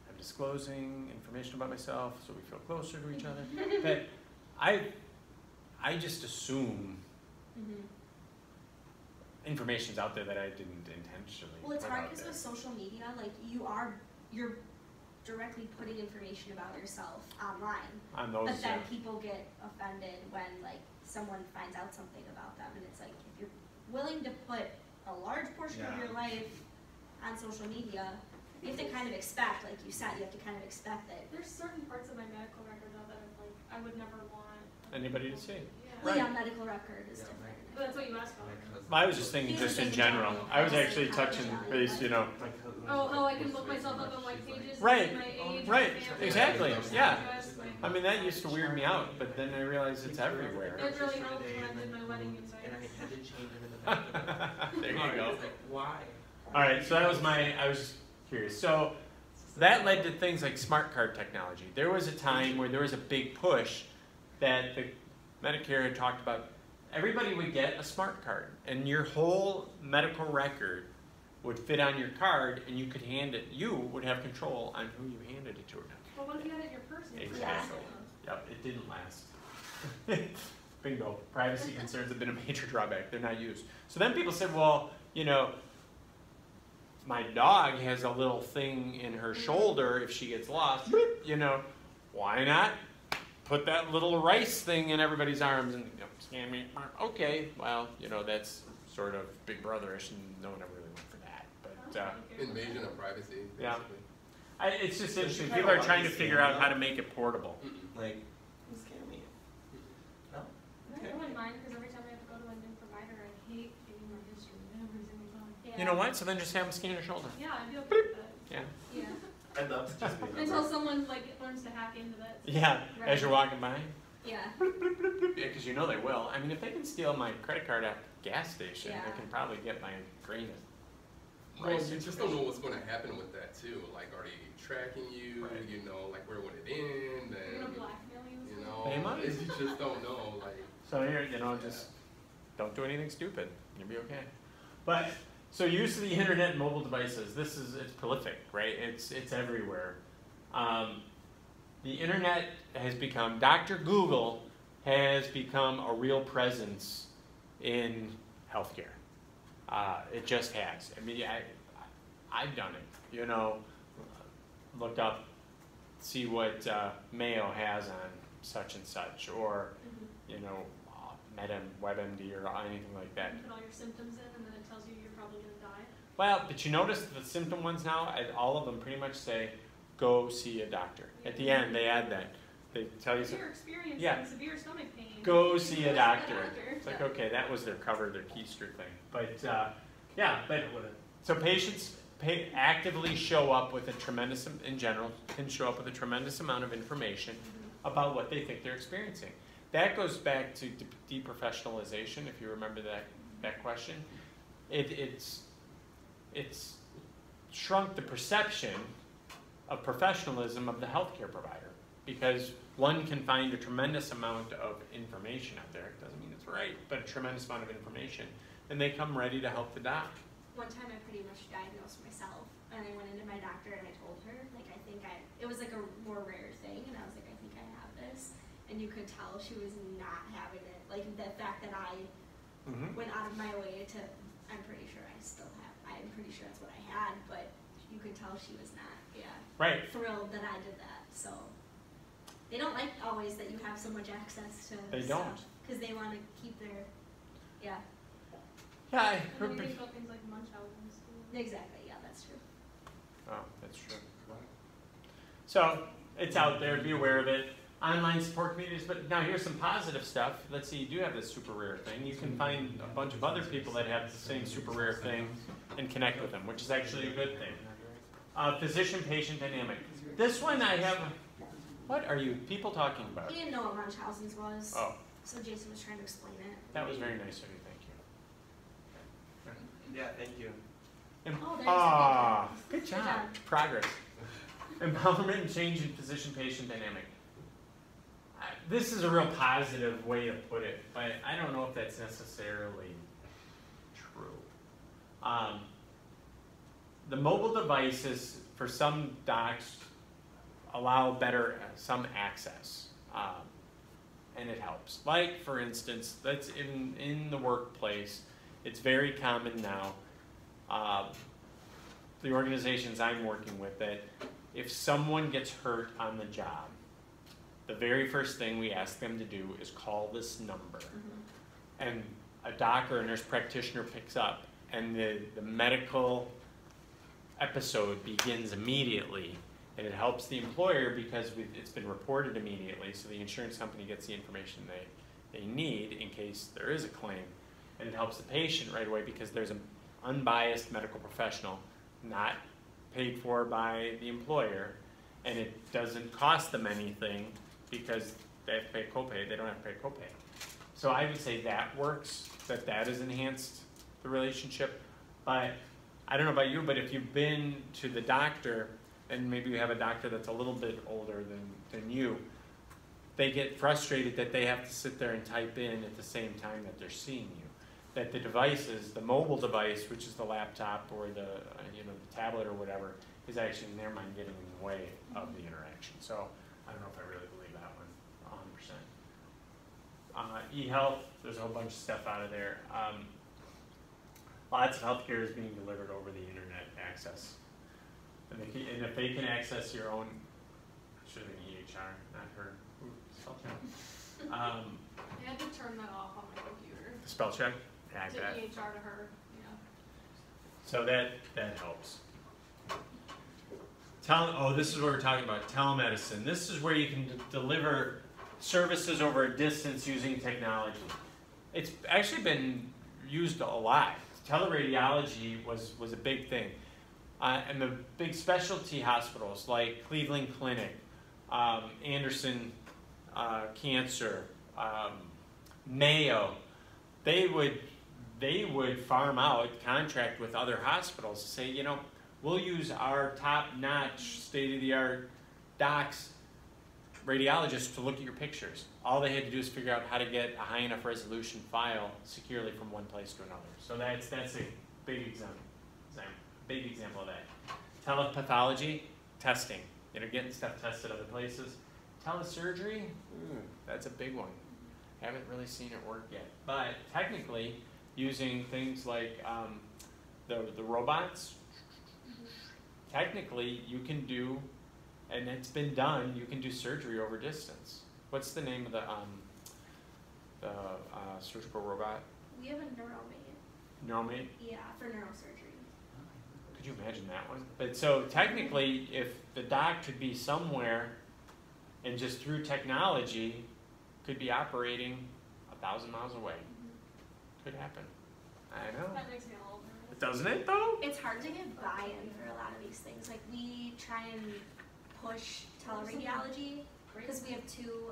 I'm disclosing information about myself so we feel closer to each other, that I just assume information's out there that I didn't intentionally Well, it's put hard out because there. with social media, like you're directly putting information about yourself online. On those, But then yeah. people get offended when like someone finds out something about them, and it's like if you're willing to put a large portion of Yeah. your life on social media, you have to kind of expect, like you said, you have to kind of expect that. There's certain parts of my medical record though that I'm like, I would never want Anybody to see. Yeah. Well, Right. yeah, medical record is Yeah, different. But that's what you asked about. I was just thinking just in general. I was actually touching base, you know. Oh, I can look myself up on white pages. Right, My age, right, my family, exactly, my yeah. address, my- I mean, that used to weird me out, but then I realized it's everywhere. It really helped when I did my wedding And I insights. had to change it in the back. There you go. It's like, why? All right, so that was I was just curious. So that led to things like smart card technology. There was a time where there was a big push that the Medicare had talked about. Everybody would get a smart card, and your whole medical record would fit on your card, and you could hand it. You would have control on who you handed it to. But what if you had it in your purse? and you forgot Exactly. it? Yep, it didn't last. Bingo. Privacy concerns have been a major drawback. They're not used. So then people said, well, you know, my dog has a little thing in her shoulder if she gets lost. Bloop, you know, why not put that little rice thing in everybody's arms and, you know, scan me? Okay, well, you know, that's sort of Big Brother-ish, and no one ever really went for that. But Invasion of privacy, Yeah. basically. it's just But interesting. you People kinda are trying to want to figure scan out it. how to make it portable. Mm-mm. Like, who's scamming me? No? I wouldn't mind because every time I have to go to a new provider, I hate getting my history every single time. Yeah. You know what? So then just have them scan your shoulder. Yeah, I'd be okay with that. Yeah. Yeah. I'd love to just be a Until number. someone like learns to hack into that. Yeah, as you're walking by. Yeah. Yeah, because you know they will. I mean, if they can steal my credit card at the gas station, Yeah. they can probably get my grain. Well, you just don't know what's going to happen with that too. Like, are they tracking you? Right. You know, like where would it end? They're gonna And blackmail you. you or know, They might. you just don't know. Like, So here, you know, just don't do anything stupid. You'll be okay. But so use of the internet and mobile devices. It's prolific, right? It's everywhere. The internet has become, Dr. Google has become a real presence in healthcare. It just has. I mean, I've done it. You know, look up, see what Mayo has on such and such, or you know, WebMD or anything like that. You put all your symptoms in, and then it tells you you're probably gonna die. Well, but you notice the symptom ones now, all of them pretty much say, go see a doctor. At the end, they add that. They tell you If something. you're experiencing Yeah. severe stomach pain, Go see a doctor. doctor. It's like, okay, that was their cover, their keister thing. But yeah, but so patients actively show up with a tremendous, in general, can show up with a tremendous amount of information about what they think they're experiencing. That goes back to deprofessionalization, if you remember that question. It's shrunk the perception of professionalism of the healthcare provider, because one can find a tremendous amount of information out there. It doesn't mean it's right, but a tremendous amount of information, and they come ready to help the doc. One time I pretty much diagnosed myself, and I went into my doctor and I told her, like, it was like a more rare thing, and I was like, I think I have this, and you could tell she was not having it. Like, the fact that I went out of my way to, I'm pretty sure that's what I had, but you could tell she was not, Right. thrilled that I did that, so. They don't like always that you have so much access to They stuff, don't. because they want to keep their, Yeah, And then you think about things like Munchausen. exactly, yeah, that's true. Oh, that's true. So it's out there. Be aware of it. Online support communities. But now here's some positive stuff. Let's say you do have this super rare thing. You can find a bunch of other people that have the same super rare thing and connect with them, which is actually a good thing. Physician-patient dynamic. This one I have. What are you people talking about? He didn't know what Munchausen's was, Oh, so Jason was trying to explain it. that was very nice of you. Thank you. Yeah, thank you. Oh, there's Ah, the good job. Progress. Empowerment and change in physician-patient dynamic. This is a real positive way to put it, but I don't know if that's necessarily true. The mobile devices, for some docs, allow better some access, and it helps. Like, for instance, that's in the workplace. It's very common now. The organizations I'm working with, that if someone gets hurt on the job, the very first thing we ask them to do is call this number. And a doctor or nurse practitioner picks up, and the medical episode begins immediately. And it helps the employer because it's been reported immediately, so the insurance company gets the information they need in case there is a claim. And it helps the patient right away because there's an unbiased medical professional, not paid for by the employer, and it doesn't cost them anything because they have to pay a copay. They don't have to pay a copay. So I would say that works, that has enhanced the relationship. But I don't know about you, but if you've been to the doctor, and maybe you have a doctor that's a little bit older than you, they get frustrated that they have to sit there and type in at the same time that they're seeing you. That the devices, the mobile device, which is the laptop or the the tablet or whatever, is actually in their mind getting in the way of the interaction. So I don't know if I really believe that one 100%. E-health, there's a whole bunch of stuff out of there. Lots of healthcare is being delivered over the internet access. And if they can access your own, should have been EHR, not her. Ooh, spell check. I had to turn that off on my computer. Spell check? Yeah, I To bet. EHR to her, yeah. So that helps. This is what we're talking about, telemedicine. This is where you can deliver services over a distance using technology. It's actually been used a lot. Teleradiology was a big thing. And the big specialty hospitals like Cleveland Clinic, Anderson Cancer, Mayo, they would farm out, contract with other hospitals to say, we'll use our top-notch, state-of-the-art docs, radiologists to look at your pictures. All they had to do is figure out how to get a high enough resolution file securely from one place to another. So that's a big example. Big example of that. Telepathology, testing. Getting stuff tested other places. Telesurgery, that's a big one. Haven't really seen it work yet. But technically, using things like the robots, technically you can do, and it's been done, you can do surgery over distance. What's the name of the surgical robot? We have a neuromate. Neuromate? Yeah, for neurosurgery. Could you imagine that one? But so technically, if the doc could be somewhere and just through technology could be operating 1,000 miles away. Could happen. I know. That makes me a little nervous. Doesn't it though? It's hard to get buy-in for a lot of these things. Like we try and push teleradiology because we have two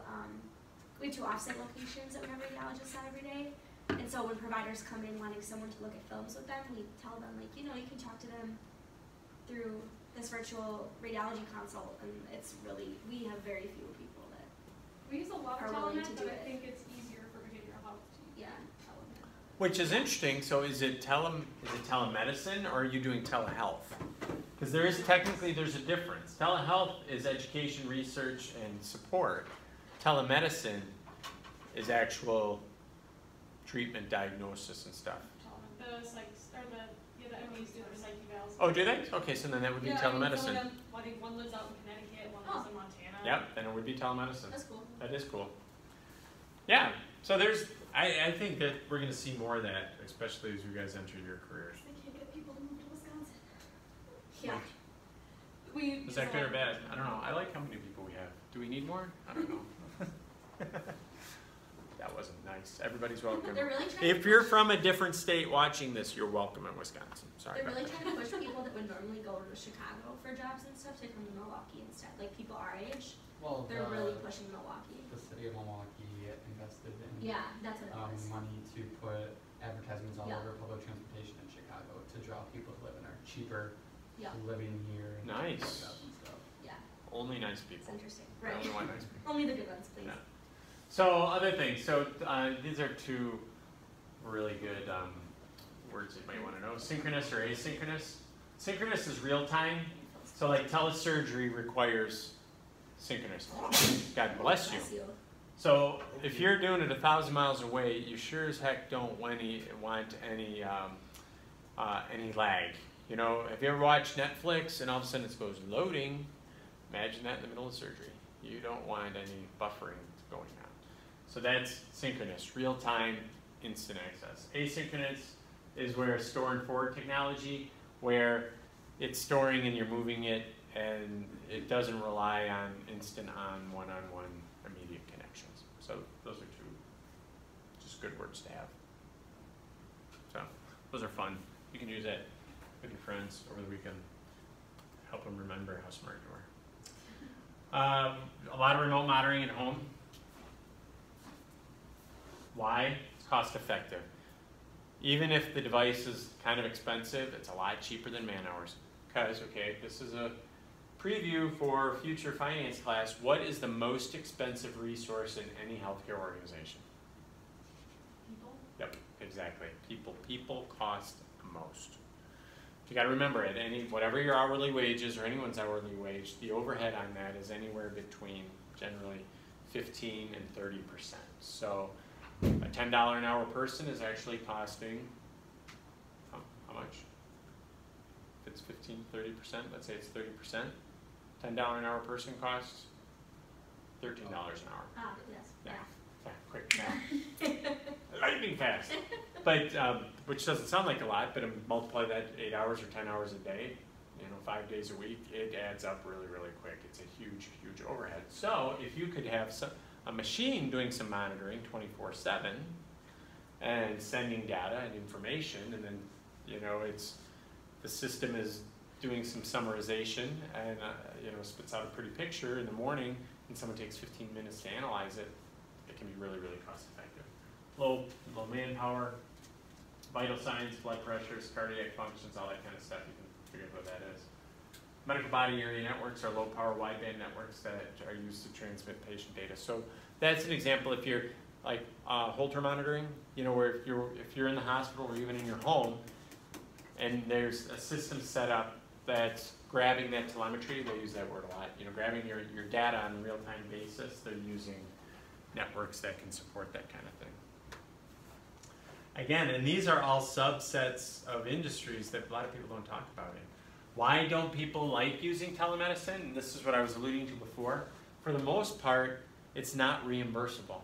offsite locations that we have radiologists at every day. And so when providers come in wanting someone to look at films with them, we tell them you can talk to them through this virtual radiology consult, and it's really, we have very few people that We use a lot of are willing telemed, to but do I it. think it's easier for behavioral health to Yeah. telemed. Which is interesting. So is it telemedicine or are you doing telehealth? Because there's a difference. Telehealth is education, research, and support. Telemedicine is actual treatment, diagnosis, and stuff. Telemed. The psychs, or the MAs do their psych evals. Oh, do they? Okay, so then that would be Yeah, I mean, some telemedicine. of them, I think one lives out in Connecticut, one lives in Montana. Yep, then it would be telemedicine. That's cool. That is cool. Yeah, so I think that we're going to see more of that, especially as you guys enter your careers. They can't get people to move to Wisconsin. Yeah. Is that good or bad? I don't know. I like how many people we have. Do we need more? I don't know. That wasn't nice. Everybody's welcome. They're really trying If to you're push, from a different state watching this, you're welcome in Wisconsin. Sorry they're about really that. trying to push people that would normally go to Chicago for jobs and stuff to come to Milwaukee instead. Like people our age, Well, they're really pushing Milwaukee. the city of Milwaukee invested in Yeah, that's what it was. money to put advertisements all Yeah. over public transportation in Chicago to draw people to live in our cheaper Yeah. living here and Nice. jobs and stuff. Yeah, Only nice it's people. interesting. I Right. only want nice people. Only the good ones, please. Yeah. So other things. So these are two really good words that you might want to know. Synchronous or asynchronous. Synchronous is real time. So like telesurgery requires synchronous. God bless you. So if you're doing it 1,000 miles away, you sure as heck don't want any lag. You know, have you ever watched Netflix and all of a sudden it goes loading? Imagine that in the middle of surgery. You don't want any buffering going on. So that's synchronous, real-time, instant access. Asynchronous is where store and forward technology, where it's storing and you're moving it, and it doesn't rely on instant on, one-on-one, immediate connections. So those are two just good words to have. So those are fun. You can use that with your friends over the weekend. Help them remember how smart you are. A lot of remote monitoring at home. Why? It's cost effective. Even if the device is kind of expensive, it's a lot cheaper than man hours. Because, okay, this is a preview for future finance class. What is the most expensive resource in any healthcare organization? People. Yep, exactly. People. People cost the most. You got to remember it. Whatever your hourly wage is, or anyone's hourly wage, the overhead on that is anywhere between generally 15 and 30%. So a $10 an hour person is actually costing how much? If it's 15, 30%, let's say it's 30%. $10 an hour person costs $13 an hour. Ah, yes. Yeah. Yeah, quick math. Lightning fast. But which doesn't sound like a lot, but multiply that 8 hours or 10 hours a day, 5 days a week, it adds up really, really quick. It's a huge, huge overhead. So if you could have a machine doing some monitoring 24/7 and sending data and information, and then the system is doing some summarization and spits out a pretty picture in the morning, and someone takes 15 minutes to analyze it, it can be really, really cost effective. Low manpower, vital signs, blood pressures, cardiac functions, all that kind of stuff. You can figure out what that is. Medical body area networks are low power wideband networks that are used to transmit patient data. So that's an example. If you're like Holter monitoring, where if you're in the hospital or even in your home, and there's a system set up that's grabbing that telemetry, they use that word a lot, grabbing your data on a real-time basis, they're using networks that can support that kind of thing. Again, and these are all subsets of industries that a lot of people don't talk about. Why don't people like using telemedicine? And this is what I was alluding to before. For the most part, it's not reimbursable.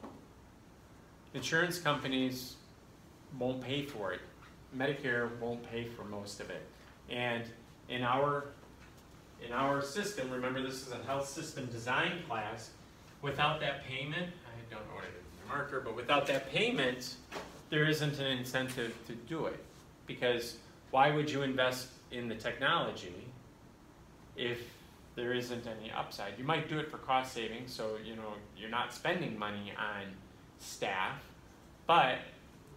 Insurance companies won't pay for it. Medicare won't pay for most of it. And in our system, remember this is a health system design class, without that payment, I don't know what it is in the marker, but without that payment, there isn't an incentive to do it. Because why would you invest in the technology if there isn't any upside? You might do it for cost savings, so you're not spending money on staff, but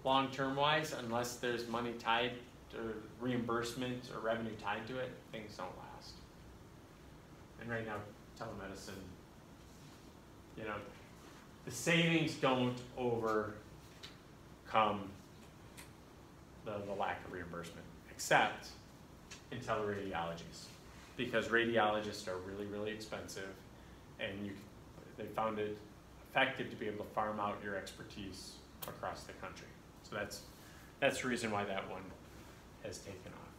long-term wise, unless there's money tied to reimbursement or revenue tied to it, things don't last. And right now, telemedicine, the savings don't overcome the lack of reimbursement, except in teleradiologies, because radiologists are really, really expensive, and they found it effective to be able to farm out your expertise across the country. So that's the reason why that one has taken off.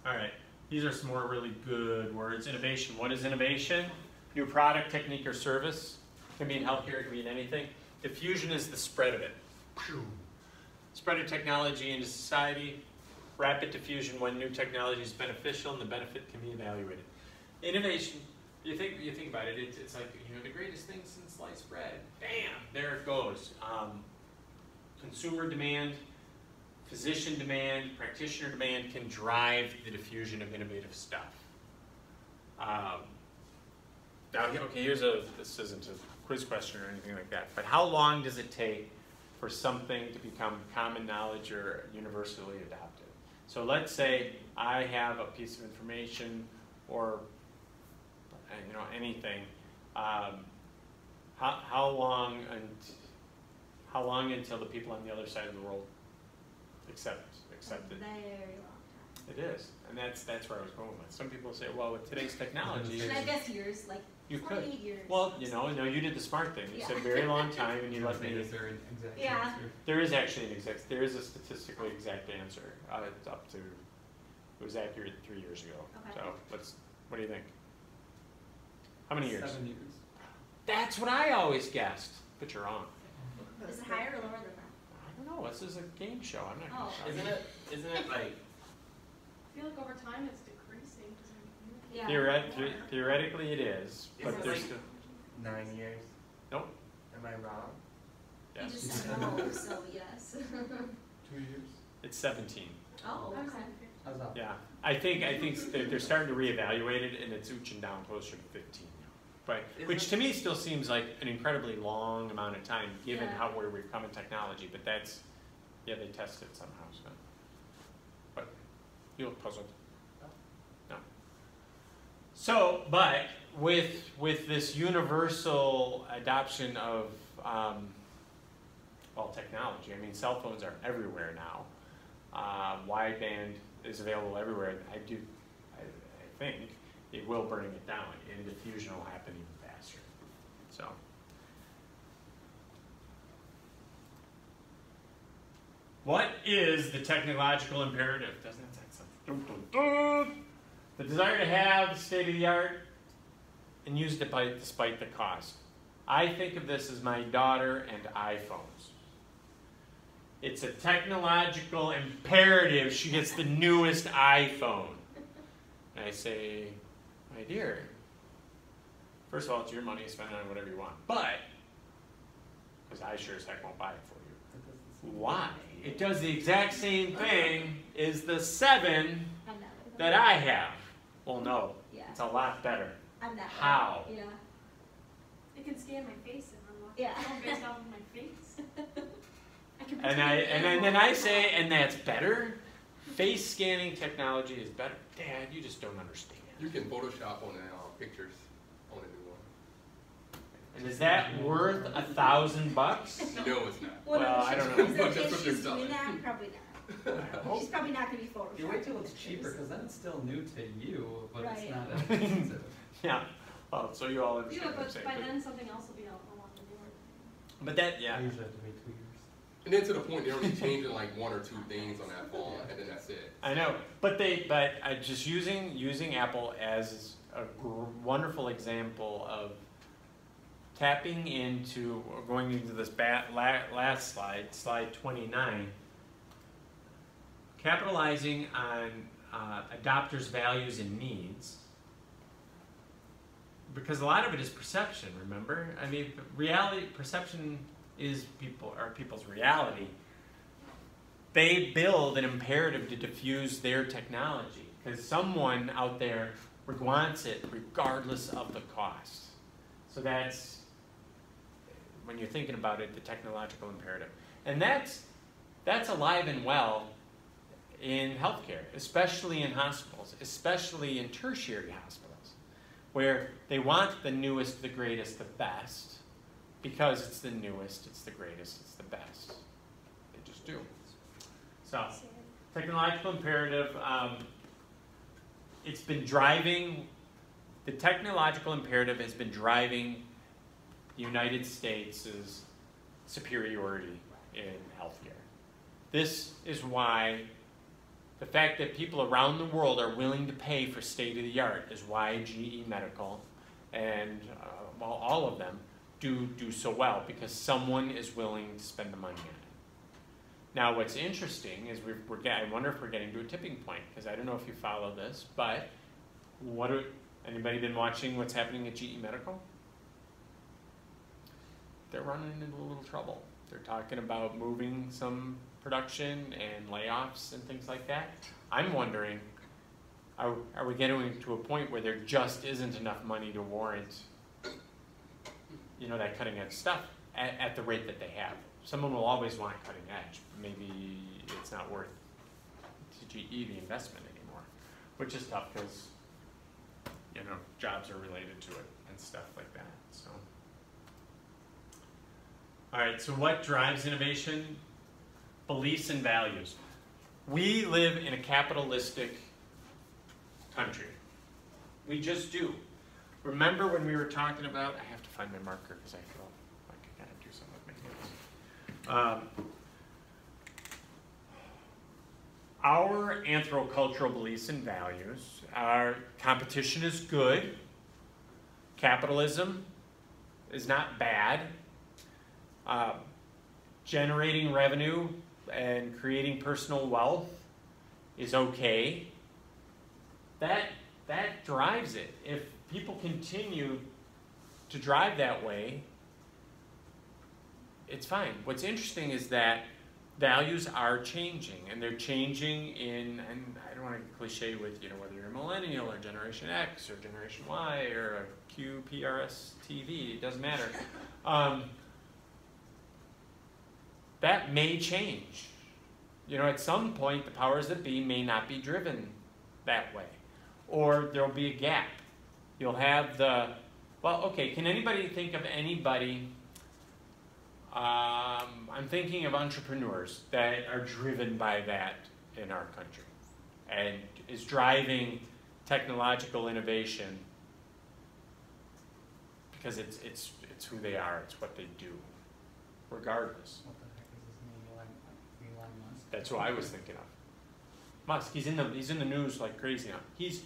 All right, these are some more really good words. Innovation. What is innovation? New product, technique, or service. It can be in healthcare, it can be in anything. Diffusion is the spread of it. Spread of technology into society. Rapid diffusion when new technology is beneficial and the benefit can be evaluated. Innovation, you think about it, it's like the greatest thing since sliced bread. Bam, there it goes. Consumer demand, physician demand, practitioner demand can drive the diffusion of innovative stuff. Now, okay, this isn't a quiz question or anything like that, but how long does it take for something to become common knowledge or universally adopted? So let's say I have a piece of information or anything. How long until the people on the other side of the world accept it? Very long time. It is, and that's where I was going with. Some people say, well, with today's technology, And I guess years, like you 28 could. years. Well, no, you did the smart thing. You said very long time, and you let me. Is there an exact Yeah. answer? There is actually there is a statistically exact answer. It's up to It was accurate 3 years ago. Okay. So what do you think? How many years? 7 years. That's what I always guessed, but you're wrong. Is it higher or lower than that? I don't know, this is a game show, I'm not gonna Oh. tell you. Isn't it like, I feel like over time it's decreasing. Yeah. Theoretically it is, Is but it there's like- still, 9 years? Nope. Am I wrong? You yes, just said no, so yes. 2 years. it's 17. Oh, I was okay. like, How's that? Yeah, I think they're starting to reevaluate it, and it's ooching down closer to 15. But which to me still seems like an incredibly long amount of time, given Yeah. where we've come in technology. But that's, yeah, they test it somehow. So, but you look puzzled. No. So, but with this universal adoption of well, technology. I mean, cell phones are everywhere now. Wideband is available everywhere. I think it will bring it down, and diffusion will happen even faster. So, what is the technological imperative? Doesn't that sound something? Dun, dun, dun. The desire to have state of the art and use it despite the cost. I think of this as my daughter and iPhones. It's a technological imperative. She gets the newest iPhone. And I say, my dear, first of all, it's your money, spend it on whatever you want. But, because I sure as heck won't buy it for you. Why? It does the exact same thing as the 7 I'm not. that I have. Well, no, Yeah. it's a lot better. I'm not. How? Yeah. it can scan my face and unlock Yeah. the phone based off of my face. I can And then I say, and that's better? Face scanning technology is better. Dad, you just don't understand. You can Photoshop on the pictures on the new one. And is that worth $1,000? No, it's not. Well, I don't know. Is But it, that's if what they're she's doing selling. that, probably not. She's probably not going to be photoshopped. You wait till it's cheaper, because then it's still new to you, but Right. it's not as expensive. Yeah. Well, so you all Yeah, understand what I'm but saying. by then something else will be a lot newer. But that, yeah. I usually have to wait 2 years. And then to the point, they're only changing like 1 or 2 things on that phone, and then that's it. I know, but just using Apple as a wonderful example of tapping into, or going into this last slide, slide 29, capitalizing on adopters' values and needs, because a lot of it is perception. Remember, I mean, perception is people's reality. They build an imperative to diffuse their technology because someone out there wants it regardless of the cost. So that's, when you're thinking about it, the technological imperative. And that's alive and well in healthcare, especially in hospitals, especially in tertiary hospitals, where they want the newest, the greatest, the best, because it's the newest, it's the greatest, it's the best. They just do. So, technological imperative, it's been driving, the technological imperative has been driving the United States' superiority in healthcare. This is why the fact that people around the world are willing to pay for state-of-the-art is why GE Medical and well, all of them do so well, because someone is willing to spend the money on it. Now, what's interesting is I wonder if we're getting to a tipping point, because I don't know if you follow this, but anybody been watching what's happening at GE Medical? They're running into a little trouble. They're talking about moving some production and layoffs and things like that. I'm wondering, are we getting to a point where there just isn't enough money to warrant, that cutting edge stuff at the rate that they have? Someone will always want cutting edge. Maybe it's not worth to GE the investment anymore, which is tough because, jobs are related to it and stuff like that. So, all right, so what drives innovation? Beliefs and values. We live in a capitalistic country. We just do. Remember when we were talking about, I have to find my marker because I feel like I gotta do something with my hands. our anthrocultural beliefs and values are competition is good, capitalism is not bad, generating revenue and creating personal wealth is okay. That drives it. If people continue to drive that way, it's fine. What's interesting is that values are changing, and they're changing in, and I don't want to get cliche with, you know, whether you're a millennial or Generation X or Generation Y or a QPRS TV, it doesn't matter. That may change. You know, at some point, the powers that be may not be driven that way. Or there'll be a gap. You'll have the, well, okay, can anybody think of anybody, I'm thinking of entrepreneurs that are driven by that in our country and is driving technological innovation because it's who they are, it's what they do, regardless. What the heck is his name? Elon Musk? That's who I was thinking of. Musk, he's in the news like crazy now. He's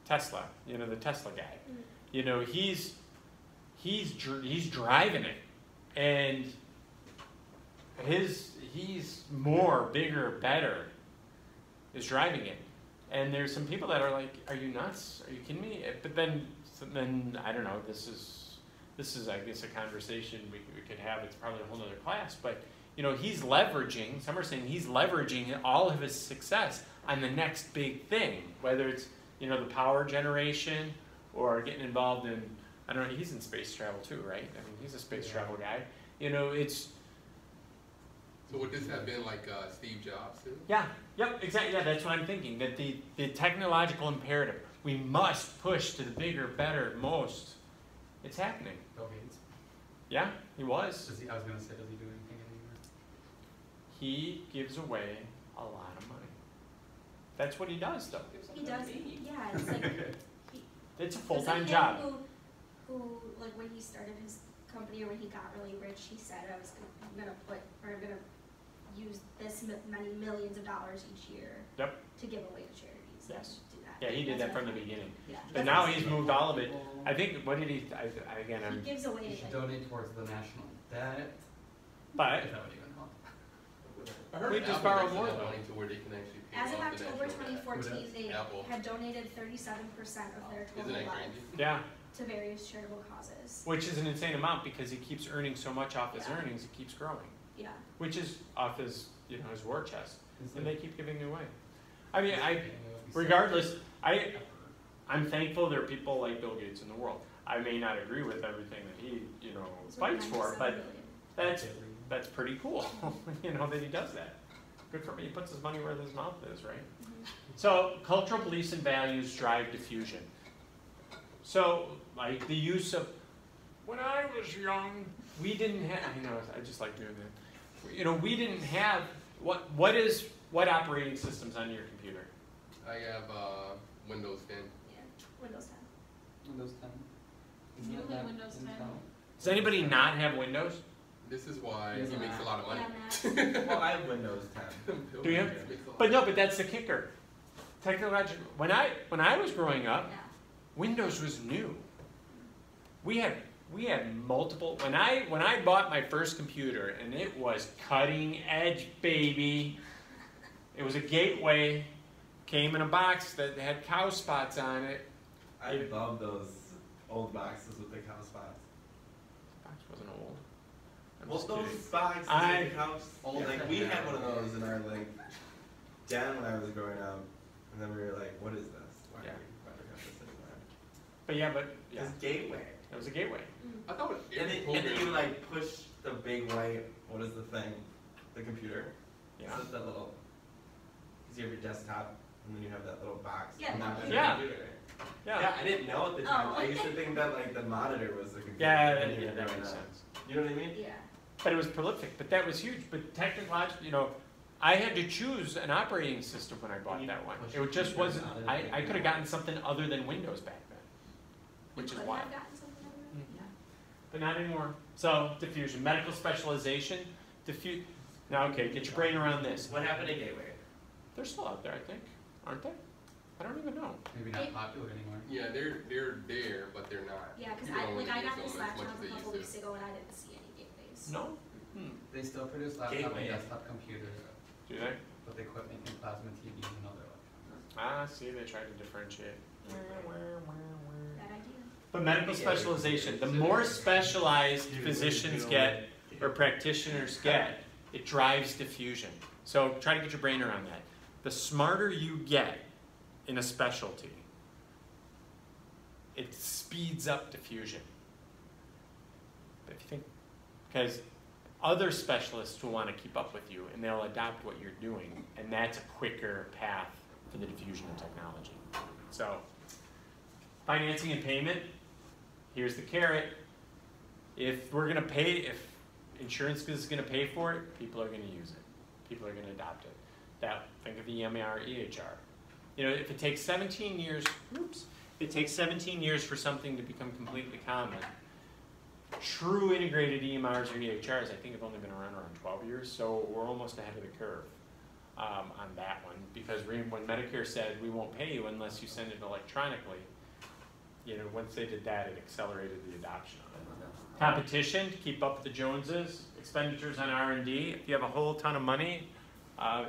Tesla, you know, the Tesla guy. You know, he's driving it, and he's more, bigger, better is driving it. And there's some people that are like, "Are you nuts? Are you kidding me?" But then I don't know. This is I guess a conversation we could have. It's probably a whole other class, but. You know, he's leveraging, some are saying he's leveraging all of his success on the next big thing, whether it's, you know, the power generation or getting involved in, I don't know, he's in space travel too, right? I mean, he's a space travel guy. You know, it's... So would this have been like Steve Jobs too? Yeah, yep, exactly, yeah, that's what I'm thinking, that the technological imperative, we must push to the bigger, better, most. It's happening. Bill Gates. Yeah, he was. I was going to say, does he do anything anymore? He gives away a lot of money. That's what he does, though. He does, yeah, it's like, It's a it's full-time like job. him who, like, when he started his company or when he got really rich, he said, I'm gonna use this many millions of dollars each year Yep. to give away to charities. Yes. Do that. Yeah, he did that That's from the what- beginning. Yeah. But now he's moved all of it. I think, what did he, again, He gives away You to should like, donate towards the national debt. but If that would even help. I heard We just Apple borrow makes more, enough though. money to where they can actually pay as of off the October national debt. 2014, they Apple. had donated 37% of their Isn't total that wealth crazy? yeah, to various charitable causes. which is an insane amount because he keeps earning so much off his Yeah. earnings, it keeps growing. Yeah. Which is off his, you know, his war chest. It's And like- they keep giving it away. I mean, it would be so regardless, ever. I'm thankful there are people like Bill Gates in the world. I may not agree with everything that he, you know, It's fights worth for, 97 but billion. that's pretty cool, you know, that he does that. Good for me. He puts his money where his mouth is, right? Mhm. So cultural beliefs and values drive diffusion. So like the use of, when I was young, we didn't have, I know, I just like doing that. You know, we didn't have, what operating system's on your computer? I have Windows 10. Yeah. Windows 10. Windows 10. Isn't Newly that Windows 10. Intel? Does anybody not have Windows? This is why Here's he a makes a Mac. lot of money. Yeah, Mac. Well, I have Windows 10. Do you? But no, but that's the kicker. Technological, when I was growing up, Yeah. Windows was new. We had multiple, when I bought my first computer, and it was cutting edge, baby. It was a Gateway, came in a box that had cow spots on it. I love those old boxes with the cow spots. The box wasn't old. I'm Well, just those kidding. boxes I- with the cow old, like we had one of those in our like den when I was growing up, and then we were like, "What is this? Why Yeah. do we have this anymore?" But yeah, It's Gateway. it was a Gateway. I thought it And was then you like push the big white, what is the thing? The computer. Yeah. It's just that little, because you have your desktop, and then you have that little box. Yeah, and that's the your Yeah. computer. Yeah. Yeah, I didn't know at the time. Oh. I used to think that like the monitor was the computer. Yeah, when that, you yeah, were that growing makes up. sense. You know what I mean? Yeah. But it was prolific, but that was huge. But technologically, you know, I had to choose an operating system when I bought that one. It just wasn't, I could have gotten something other than Windows back then, which You is could wild. have gotten something out of it. Mhm. Yeah. But not anymore. So, diffusion, medical specialization, now okay, get your brain around this. What happened to Gateway? They're still out there, I think, aren't they? I don't even know. Maybe not popular anymore. Yeah, they're there, but they're not. Yeah, because People don't really I use got them this as laptop much as a they couple used weeks to. ago and I didn't see any gateways. No? They still produce laptop Gateway. and desktop computers, Do they? but they quit making plasma TVs and other electronics. Ah, see, they tried to differentiate. Bad idea. But medical specialization, the more specialized physicians get or practitioners get, it drives diffusion. So try to get your brain around that. The smarter you get in a specialty, it speeds up diffusion. But if you think, because other specialists will want to keep up with you and they'll adopt what you're doing, and that's a quicker path for the diffusion of technology. So, financing and payment, here's the carrot. If we're going to pay, if insurance is going to pay for it, people are going to use it. People are going to adopt it. Think of the EMR, EHR. You know, if it takes 17 years, if it takes 17 years for something to become completely common, true integrated EMRs or EHRs, I think, have only been around 12 years, so we're almost ahead of the curve on that one. Because when Medicare said we won't pay you unless you send it electronically, you know, once they did that, it accelerated the adoption of it. Competition to keep up with the Joneses, expenditures on R&D. If you have a whole ton of money,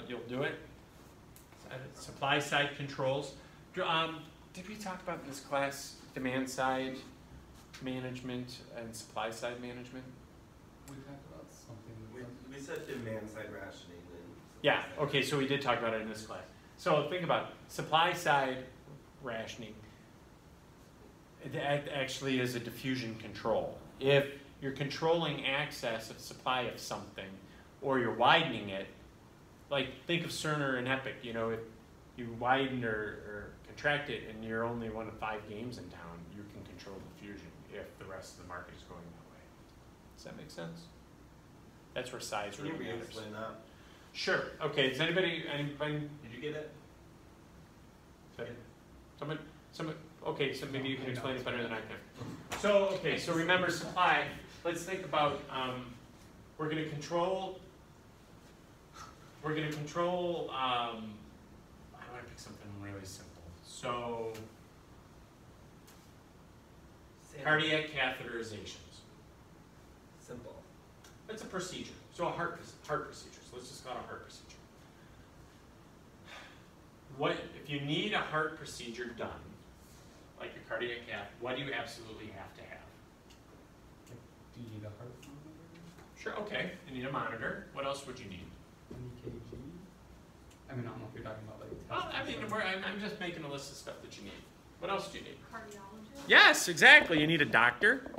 you'll do it. Supply side controls. Did we talk about in this class demand side management and supply side management? We talked about something. We said demand side rationing and. Yeah, okay, so we did talk about it in this class. So think about supply side rationing. It actually is a diffusion control. If you're controlling access of supply of something, or you're widening it, like think of Cerner and Epic, you know, if you widen or contract it and you're only one of 5 games in town, you can control diffusion if the rest of the market is going that way. Does that make sense? That's where size Can you really matters. re-explain that? Sure. Okay. Does anybody? Did you get it? Someone. Okay. So maybe you can explain it better than I can. So okay. So remember supply. Let's think about. We're going to control. How do I pick something really simple? So cardiac catheterizations. Simple. It's a procedure. So a heart procedure. So let's just call it a heart procedure. What if you need a heart procedure done, like a cardiac cath? What do you absolutely have to have? Do you need a heart monitor? Sure. Okay. You need a monitor. What else would you need? An EKG? I mean, I don't know if you're talking about like. Well, I tests mean, or- I'm just making a list of stuff that you need. What else do you need? Cardiologist? Yes, exactly. You need a doctor.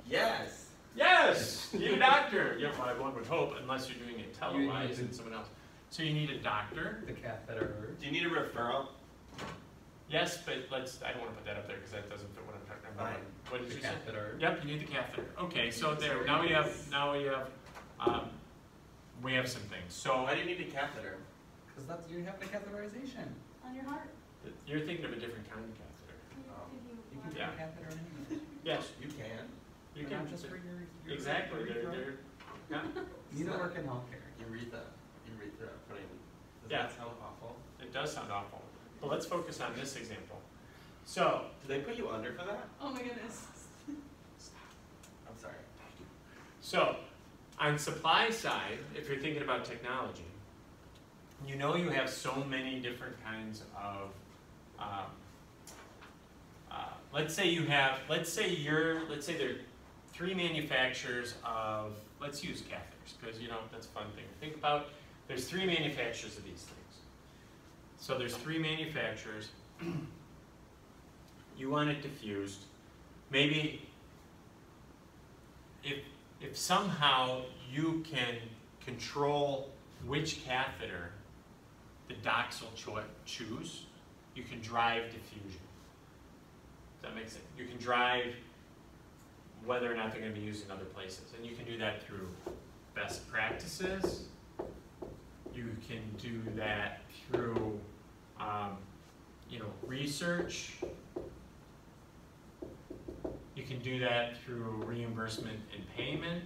Yes. Yes, you need a doctor. Yeah, well, one would hope, unless you're doing it You need televised to- and someone else. So you need a doctor. The catheter. Do you need a referral? Yes, but I don't want to put that up there because that doesn't fit what I'm talking about. Fine. What did The you say? catheter. Yep, you need the catheter. Okay, so there. Now we have some things. So Why do you need a catheter? Because that's you're having a catheterization. On your heart. you're thinking of a different kind of catheter. You can Yeah. put a catheter in anything. Yes, You can. you But can. not just for your Exactly. urethra. Yeah. You need to work in healthcare. Urethra putting. Does Yeah. that sound awful? It does sound awful. But let's focus on this example. So, Do they put you under for that? Oh my goodness. I'm sorry. So, on supply side, if you're thinking about technology, you know you have so many different kinds of, let's say there are 3 manufacturers of, let's use catheters, because you know, that's a fun thing to think about. There's 3 manufacturers of these things. So there's 3 manufacturers. You want it diffused. Maybe if somehow you can control which catheter the docs will choose, you can drive diffusion. Does that make sense? You can drive whether or not they're going to be used in other places. And you can do that through best practices. You can do that through research. You can do that through reimbursement and payment.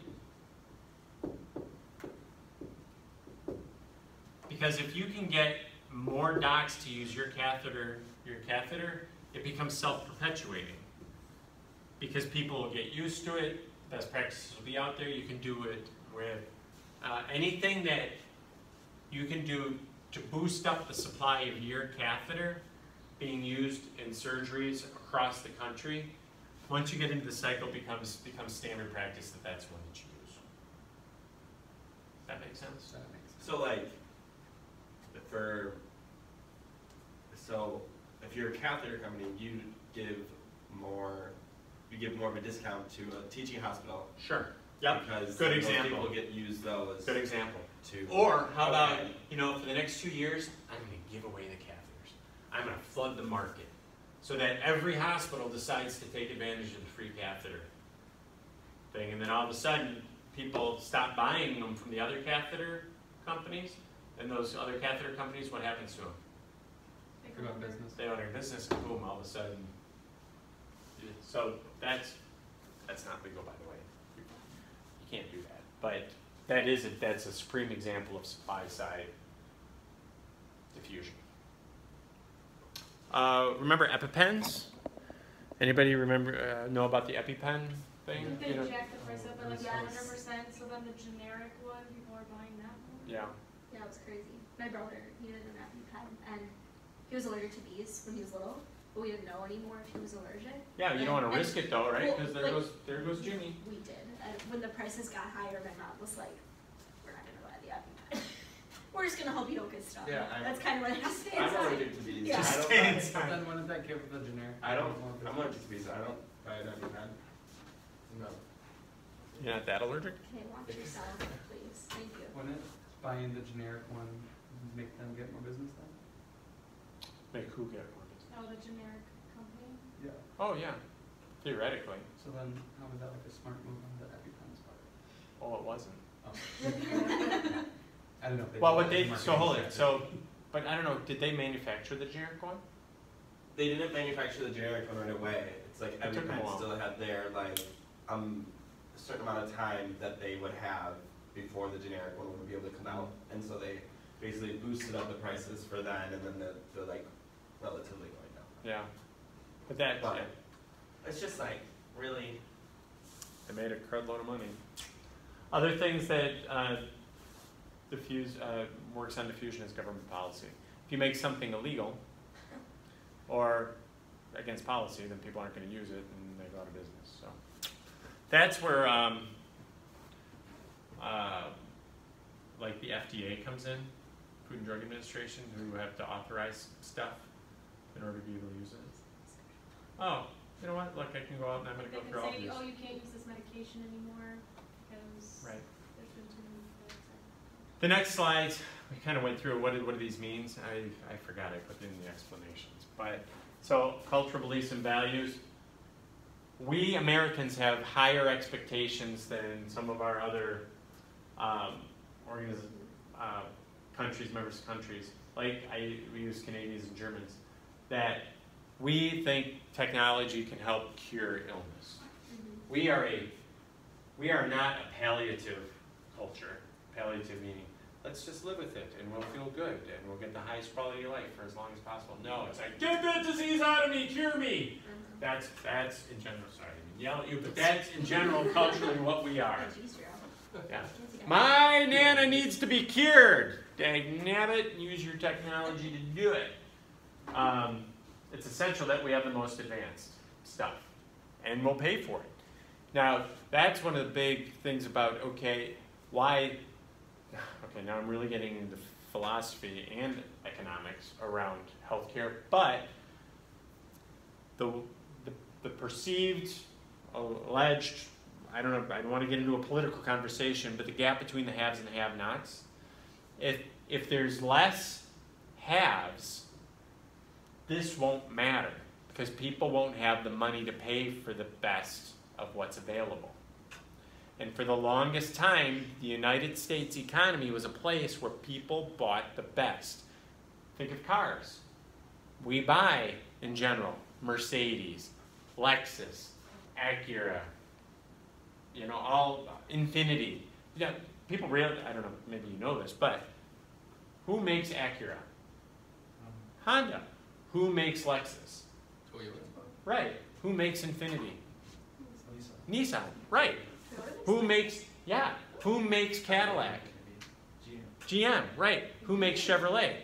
Because if you can get more docs to use your catheter, it becomes self-perpetuating. Because people will get used to it, best practices will be out there, you can do it with anything that you can do to boost up the supply of your catheter being used in surgeries across the country. Once you get into the cycle, becomes standard practice that's one that you use. That makes sense? That makes sense. So like, if you're a catheter company, you give more of a discount to a teaching hospital. Sure. Yep. Because good most example. people get used those. Good example. To, or how about, okay. you know, for the next 2 years, I'm going to give away the catheters. I'm going to flood the market so that every hospital decides to take advantage of the free catheter thing. And then all of a sudden, people stop buying them from the other catheter companies. And those other catheter companies, what happens to them? They Go out of business. They own their business, and boom, all of a sudden. So that's not legal, by the way. You can't do that. But that's a supreme example of supply side diffusion. Remember EpiPens? Anybody remember know about the EpiPen thing? Didn't they You know? jack the price up by like Yeah. 100%, so then the generic one, people are buying that one? Yeah. Yeah, it was crazy. My brother needed an EpiPen, and he was allergic to bees when he was little, but we didn't know anymore if he was allergic. Yeah, you don't want to risk it though, right? Well, Because there goes Jimmy. We did. And when the prices got higher, my mom was like, "We're not gonna buy the EpiPen. We're just gonna hope you don't get stuck." Yeah, That's kind of what I was saying. I'm allergic to bees. Yeah. I don't Stay buy- inside. Then when did that give the generic? I'm allergic to bees. I don't buy it on hand. No. You're not that allergic? Okay, watch yourself, please. Thank you. Wouldn't it buying the generic one make them get more business then? Make who get more business? Oh, the generic company? Yeah. Oh yeah, theoretically. So then, how was that like a smart move on the EpiPen's part? Oh, it wasn't. Oh. I don't know. If Well, did what that they as so marketing hold it. strategy. So, but I don't know. Did they manufacture the generic one? They didn't manufacture the generic one right away. It's like It every took them a pen while. still had their a certain amount of time that they would have before the generic one would be able to come out, and so they basically boosted up the prices for then, and then they're like relatively going down. Yeah. But that But- yeah, It's just like really. they made a crud load of money. Other things that works on diffusion is government policy. If you make something illegal or against policy, then people aren't going to use it and they go out of business. So that's where like the FDA comes in, Food and Drug Administration, who have to authorize stuff in order to be able to use it. Oh, you know what? Look, I can go out and I'm going to They go can through all say, these. oh, you can't use this medication anymore because Right. there's been too many drugs. The next slides, we kind of went through what do these means. I forgot I put in the explanations. But so cultural beliefs and values. We Americans have higher expectations than some of our other members of countries. Like we use Canadians and Germans, that we think technology can help cure illness. We are not a palliative culture. Palliative meaning, let's just live with it and we'll feel good and we'll get the highest quality of life for as long as possible. No, it's like, get that disease out of me, cure me. That's in general, sorry, I didn't yell at you, but that's in general culturally what we are. Yeah. My Nana needs to be cured. Dang nabbit, use your technology to do it. It's essential that we have the most advanced stuff, and we'll pay for it. Now, that's one of the big things about, okay, why, okay, now I'm really getting into philosophy and economics around healthcare, but the perceived, alleged, I don't know, I don't want to get into a political conversation, but the gap between the haves and the have-nots, if there's less haves, this won't matter because people won't have the money to pay for the best of what's available. And for the longest time, the United States economy was a place where people bought the best. Think of cars. We buy, in general, Mercedes, Lexus, Acura, you know, all Infiniti. You know, people really, I don't know, maybe you know this, but who makes Acura? Honda. Who makes Lexus? Toyota. Right. Who makes Infiniti? Nissan. Right. Who makes, yeah, who makes Cadillac? GM. Right. Who makes Chevrolet?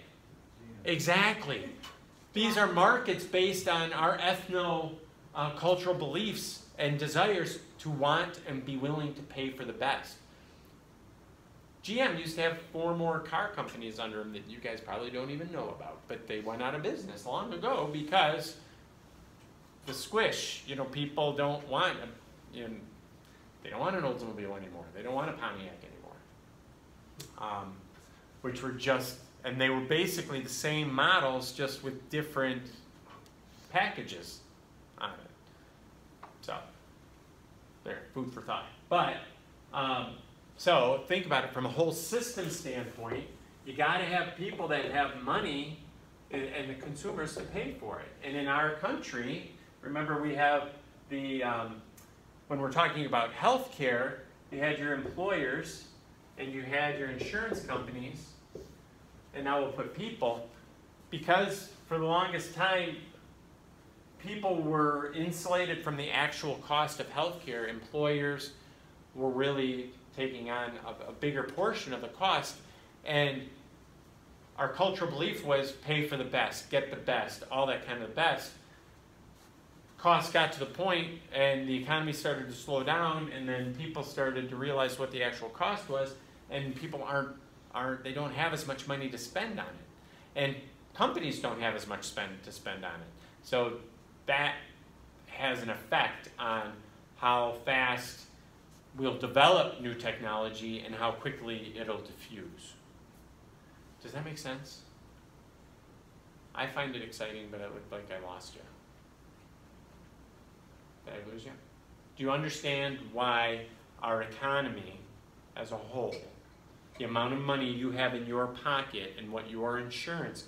Exactly. These are markets based on our cultural beliefs and desires to want and be willing to pay for the best. GM used to have 4 more car companies under them that you guys probably don't even know about, but they went out of business long ago because the squish, people don't want, they don't want an Oldsmobile anymore. They don't want a Pontiac anymore. Which were and they were basically the same models, just with different packages on it. So, there, food for thought. But, so think about it from a whole system standpoint. You got to have people that have money and the consumers to pay for it. And in our country, remember we have when we're talking about health care, you had your employers and you had your insurance companies, and now we'll put people, because for the longest time, people were insulated from the actual cost of health care. Employers were really taking on a bigger portion of the cost, and our cultural belief was pay for the best, get the best, all that kind of best. Costs got to the point and the economy started to slow down, and then people started to realize what the actual cost was, and people they don't have as much money to spend on it. And companies don't have as much to spend on it. So that has an effect on how fast we'll develop new technology and how quickly it'll diffuse. Does that make sense? I find it exciting, but it looked like I lost you. Did I lose you? Do you understand why our economy as a whole, the amount of money you have in your pocket and what your insurance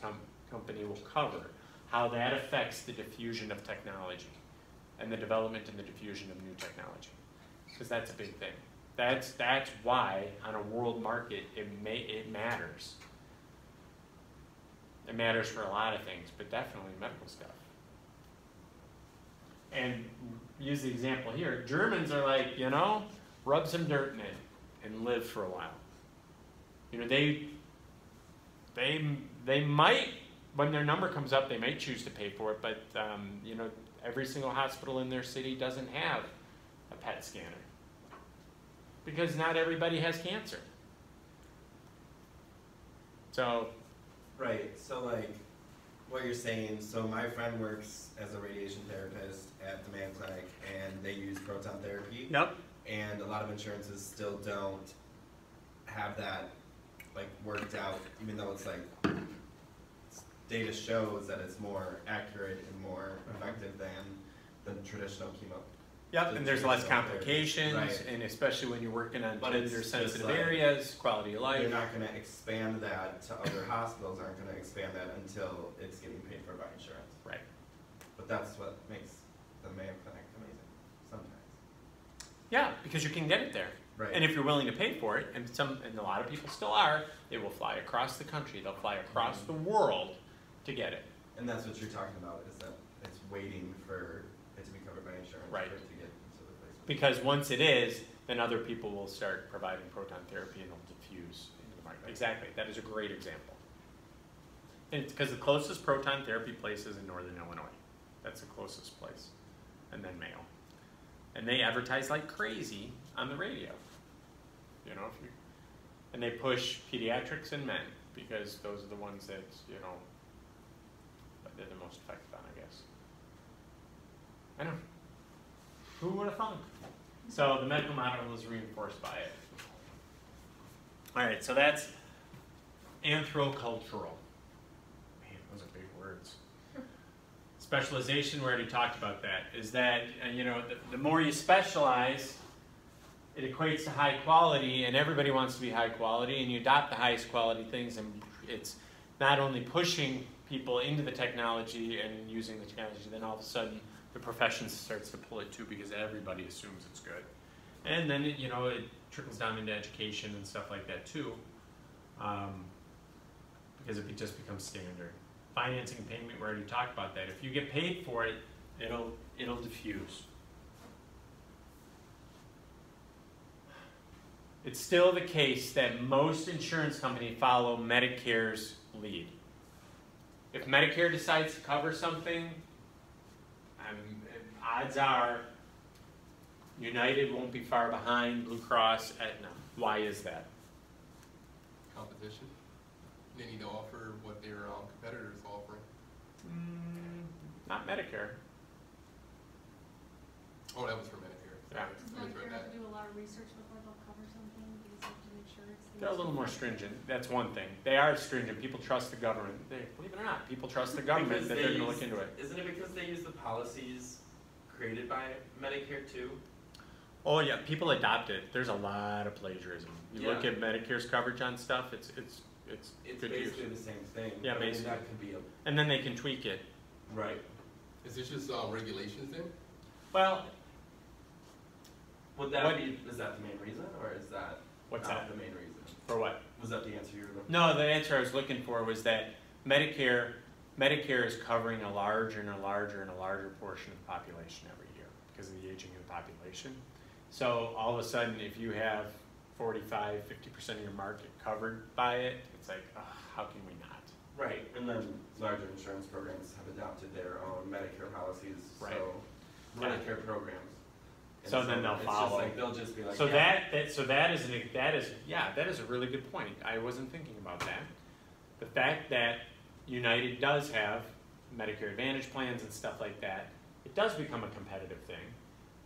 company will cover, how that affects the diffusion of technology and the development and the diffusion of new technology? Because that's a big thing. That's why on a world market it matters. It matters for a lot of things, but definitely medical stuff. And use the example here. Germans are like, rub some dirt in it and live for a while. They might, when their number comes up, they might choose to pay for it, but every single hospital in their city doesn't have a PET scanner because not everybody has cancer. So, right. So like what you're saying. So my friend works as a radiation therapist at the Mayo Clinic, and they use proton therapy. yep. And a lot of insurances still don't have that worked out, even though it's data shows that it's more accurate and more effective than traditional chemo. Yep, and there's less complications, right. And especially when you're working on But it's tender just sensitive areas, quality of life. They're not going to expand that to other hospitals, aren't going to expand that until it's getting paid for by insurance. Right. But that's what makes the Mayo Clinic amazing, sometimes. Yeah, because you can get it there. Right. And if you're willing to pay for it, and a lot of people still are, they will fly across the country, they'll fly across the world to get it. And that's what you're talking about, is that it's waiting for it to be covered by insurance. Right. For it to get into the place. Because once it is, then other people will start providing proton therapy and it'll diffuse into the market. Exactly, that is a great example. And it's because the closest proton therapy place is in Northern Illinois. That's the closest place. And then Mayo. And they advertise like crazy on the radio. And they push pediatrics and men because those are the ones that, they're the most effective on, I guess. I know. Who would have thunk? So the medical model is reinforced by it. All right, so that's anthrocultural. Man, those are big words. Specialization, we already talked about that, is that, the more you specialize, it equates to high quality, and everybody wants to be high quality, and you adopt the highest quality things, and it's not only pushing people into the technology and using the technology, then all of a sudden the profession starts to pull it too because everybody assumes it's good. And then, it trickles down into education and stuff like that too, because it just becomes standard. financing and payment, we already talked about that. If you get paid for it, it'll diffuse. It's still the case that most insurance companies follow Medicare's lead. If Medicare decides to cover something, odds are United won't be far behind, Blue Cross, Aetna. Why is that? Competition. They need to offer what their competitors are offering. Not Medicare. Oh, that was for Medicare. Yeah. Does I misread Medicare have that. to do a lot of research before they'll cover something because they have to make sure it's. They're a little more stringent. That's one thing. They are stringent. People trust the government. Believe it or not, people trust the government Because that they they're going to use- look into it. Isn't it because they use the policies created by Medicare too? Oh yeah, people adopt it. There's a lot of plagiarism. You look Yeah. at Medicare's coverage on stuff. It's It's good use. basically the same thing. Yeah, but I mean, basically. that could be a And then they can tweak it. right. Is this just regulations then? Well, Would that What- be? Is that the main reason, or is that what's not that? the main reason? For what? Was that the answer you were looking? No, the answer I was looking for was that Medicare is covering a larger and a larger and a larger portion of the population every year because of the aging of the population. So all of a sudden, if you have 45, 50% of your market covered by it, it's like, how can we not? Right, and then larger insurance programs have adopted their own Medicare policies, Right. so Yeah. Medicare programs. And So then they'll it's follow. Just like, they'll just be like, So yeah. that is a really good point. I wasn't thinking about that. The fact that United does have Medicare Advantage plans and stuff like that, it does become a competitive thing.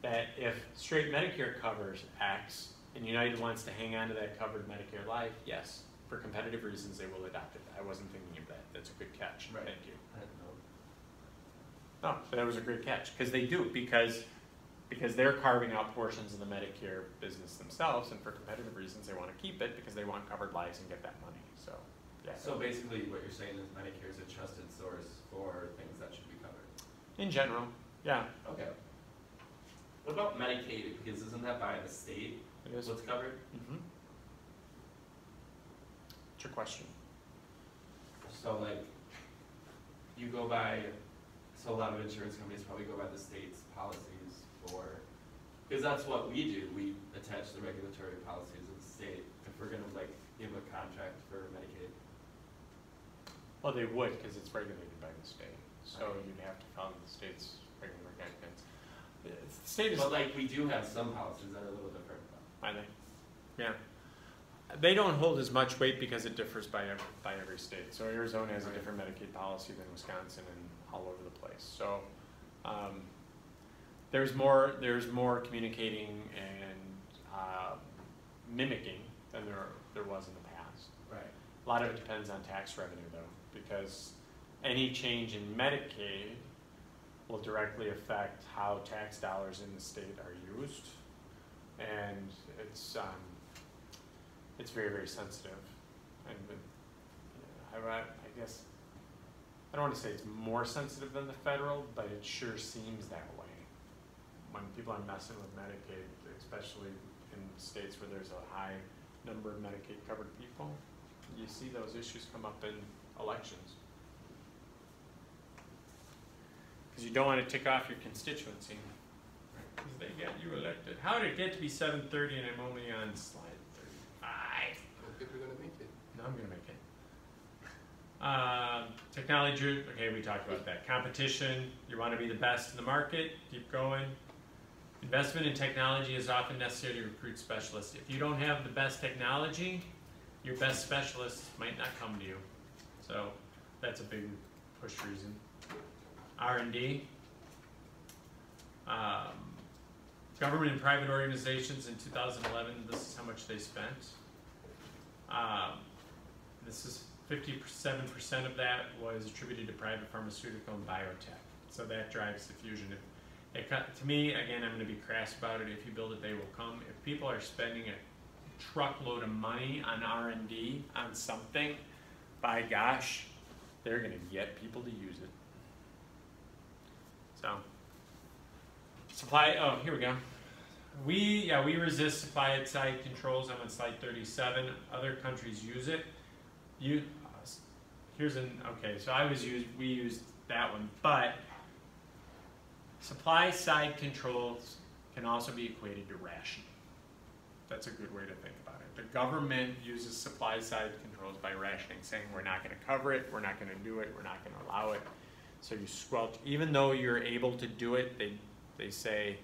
That if straight Medicare covers X and United wants to hang on to that covered Medicare life, yes, for competitive reasons they will adopt it. I wasn't thinking of that. That's a good catch. Right. Thank you. I don't know. No, that was a great catch because they do because they're carving out portions of the Medicare business themselves, and for competitive reasons they want to keep it because they want covered lives and get that money. So, yeah. So basically, what you're saying is Medicare is a trusted source for things that should be covered. In general, yeah, Okay. What about Medicaid? Because isn't that by the state? it is. What's covered? Mm-hmm. What's your question? So like, you go by, so a lot of insurance companies probably go by the state's policies for, because that's what we do, we attach the regulatory policies of the state if we're gonna like give a contract for Medicaid. Well, they would because it's regulated by the state, so you'd have to follow the state's regular guidelines. The state is, But like, we do have some policies that are a little different though. I think, yeah. They don't hold as much weight because it differs by every state. So Arizona has a different Medicaid policy than Wisconsin and all over the place. So there's more communicating and mimicking than there was in the past. Right. A lot of it depends on tax revenue though, because any change in Medicaid will directly affect how tax dollars in the state are used, and it's very, very sensitive. And I guess I don't want to say it's more sensitive than the federal, but it sure seems that way. When people are messing with Medicaid, especially in states where there's a high number of Medicaid covered people, you see those issues come up in elections. Because you don't want to tick off your constituency. Because they get you elected. How did it get to be 7:30 and I'm only on slide 35? I don't think we're gonna make it. No, I'm going to make it. Technology, okay, we talked about that. Competition, you want to be the best in the market, keep going. Investment in technology is often necessary to recruit specialists. If you don't have the best technology, your best specialists might not come to you. So that's a big push reason. R&D. Government and private organizations in 2011, this is how much they spent. This is 57% of that was attributed to private pharmaceutical and biotech. So that drives diffusion. To me, again, I'm going to be crass about it. If you build it, they will come. If people are spending a truckload of money on R&D on something, by gosh, they're going to get people to use it. So, supply, oh, here we go. We resist supply side controls. I'm on slide 37. Other countries use it. here's okay, so we used that one, but supply side controls can also be equated to rationing. That's a good way to think about it. The government uses supply side controls by rationing, saying we're not going to cover it, we're not going to do it, we're not going to allow it. So you squelch, even though you're able to do it, they say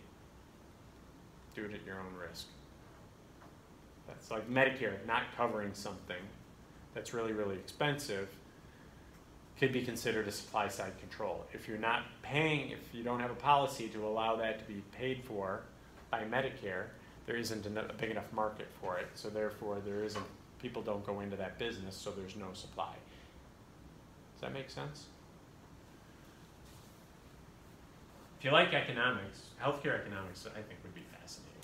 do it at your own risk. That's like Medicare not covering something that's really, really expensive could be considered a supply side control. If you're not paying, if you don't have a policy to allow that to be paid for by Medicare, there isn't a big enough market for it. So therefore people don't go into that business, so there's no supply. Does that make sense? If you like economics, healthcare economics, I think would be fascinating.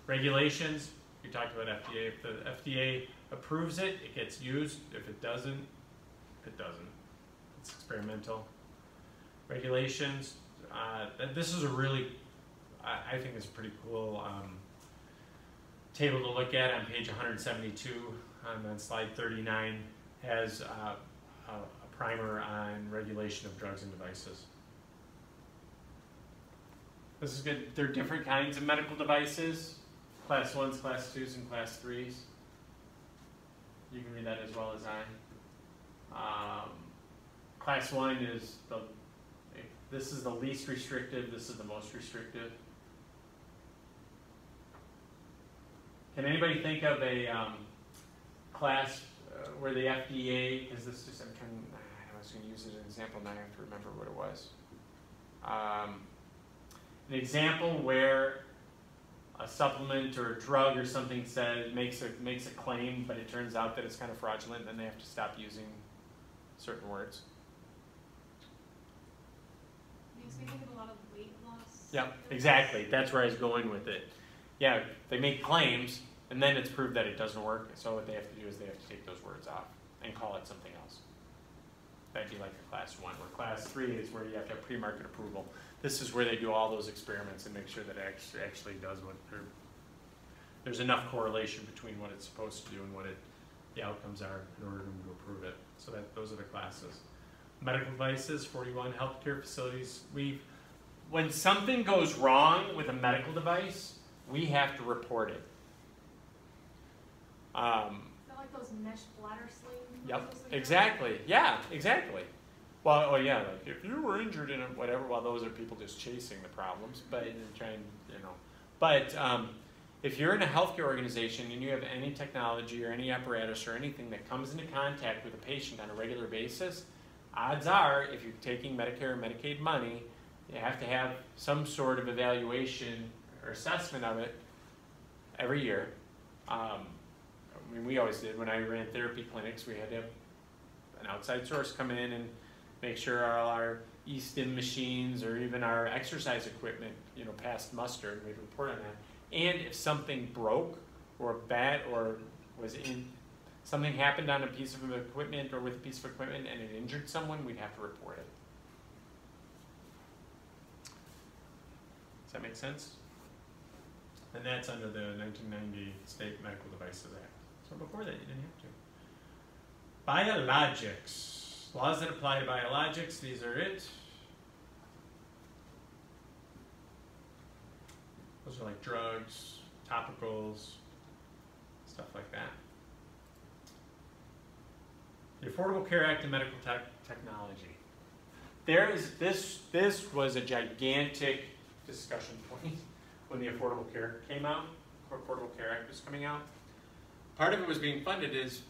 Regulations, we talked about FDA. If the FDA approves it, it gets used. If it doesn't, it doesn't. It's experimental. Regulations, this is a really, I think it's a pretty cool table to look at on page 172. On slide 39 has a primer on regulation of drugs and devices. This is good. There are different kinds of medical devices, class 1s, class 2s, and class 3s. You can read that as well as I. Class 1 is this is the least restrictive, this is the most restrictive. Can anybody think of a class where the FDA, is this just, I was going to use it as an example, now I have to remember what it was. An example where a supplement or a drug or something makes a claim, but it turns out that it's kind of fraudulent, and then they have to stop using certain words. Makes me think of a lot of weight loss. Yep, exactly. That's where I was going with it. Yeah, they make claims, and then it's proved that it doesn't work. So what they have to do is they have to take those words off and call it something else. That'd be like a class 1. Where class 3 is where you have to have pre-market approval. This is where they do all those experiments and make sure that it actually does what there's enough correlation between what it's supposed to do and what the outcomes are in order to approve it. So those are the classes. Medical devices, 41, healthcare facilities. When something goes wrong with a medical device, we have to report it. Is that like those mesh bladder slings? Yep, exactly. Yeah, exactly. Well, oh yeah, like if you were injured in it, whatever, well, those are people just chasing the problems, but trying, But if you're in a healthcare organization and you have any technology or any apparatus or anything that comes into contact with a patient on a regular basis, odds are, if you're taking Medicare or Medicaid money, you have to have some sort of evaluation or assessment of it every year. I mean, we always did. When I ran therapy clinics, we had to have an outside source come in and make sure all our e-stim machines or even our exercise equipment, passed muster, and we'd report on that. And if something broke or something happened on a piece of equipment or with a piece of equipment and it injured someone, we'd have to report it. Does that make sense? And that's under the 1990 State Medical Devices Act. So before that, you didn't have to. Biologics. Laws that apply to biologics, these are it. Those are like drugs, topicals, stuff like that. The Affordable Care Act and Medical Technology. This was a gigantic discussion point when the Affordable Care came out, Affordable Care Act was coming out. Part of it was being funded is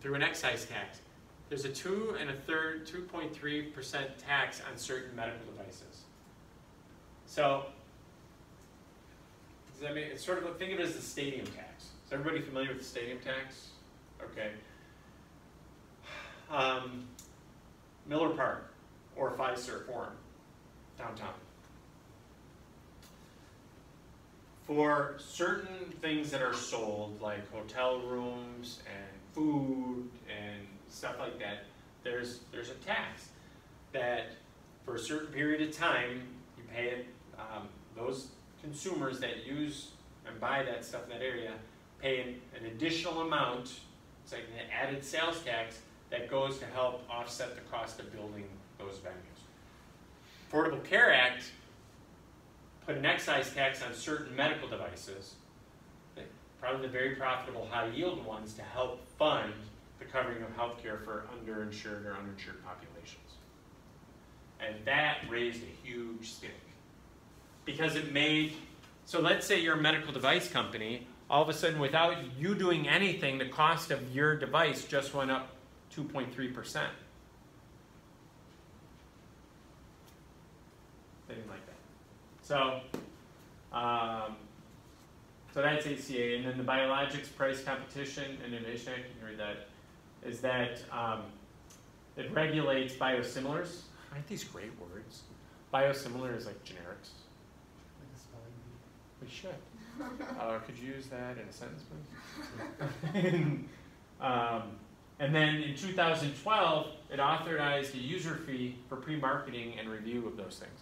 through an excise tax. There's a 2.3% tax on certain medical devices. So, does that mean, it's sort of, think of it as the stadium tax. Is everybody familiar with the stadium tax? Okay. Miller Park or Pfizer Forum, downtown. For certain things that are sold, like hotel rooms and food and stuff like that, there's a tax that for a certain period of time you pay it. Those consumers that use and buy that stuff in that area pay an additional amount. It's like an added sales tax that goes to help offset the cost of building those venues. Affordable Care Act put an excise tax on certain medical devices, probably the very profitable high-yield ones, to help fund the covering of health care for underinsured or uninsured populations. And that raised a huge stink. Because it made, so let's say you're a medical device company, all of a sudden without you doing anything, the cost of your device just went up 2.3%. They didn't like that. So, so that's HCA. And then the Biologics Price Competition and Innovation Act, you can read that, is that it regulates biosimilars. Aren't these great words? Biosimilar is like generics. Like a spelling bee. We should. Could you use that in a sentence, please? And then in 2012, it authorized a user fee for pre-marketing and review of those things.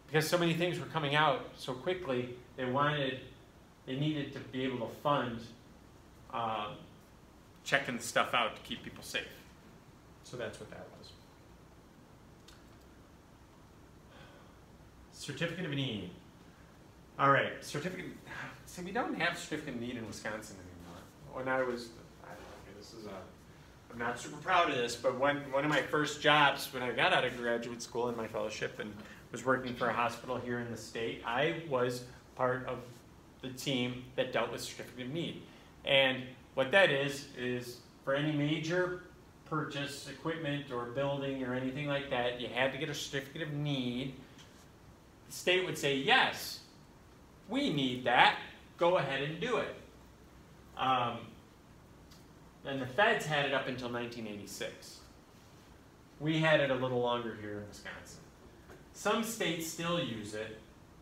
Because so many things were coming out so quickly, they needed to be able to fund checking the stuff out to keep people safe. So that's what that was. Certificate of need. All right, certificate. See, we don't have certificate of need in Wisconsin anymore. When I was, I don't know, this is I'm not super proud of this, but one of my first jobs when I got out of graduate school in my fellowship and was working for a hospital here in the state, I was part of the team that dealt with certificate of need. And what that is for any major purchase, equipment or building or anything like that, you had to get a certificate of need. The state would say, yes, we need that, go ahead and do it. And the feds had it up until 1986. We had it a little longer here in Wisconsin. Some states still use it,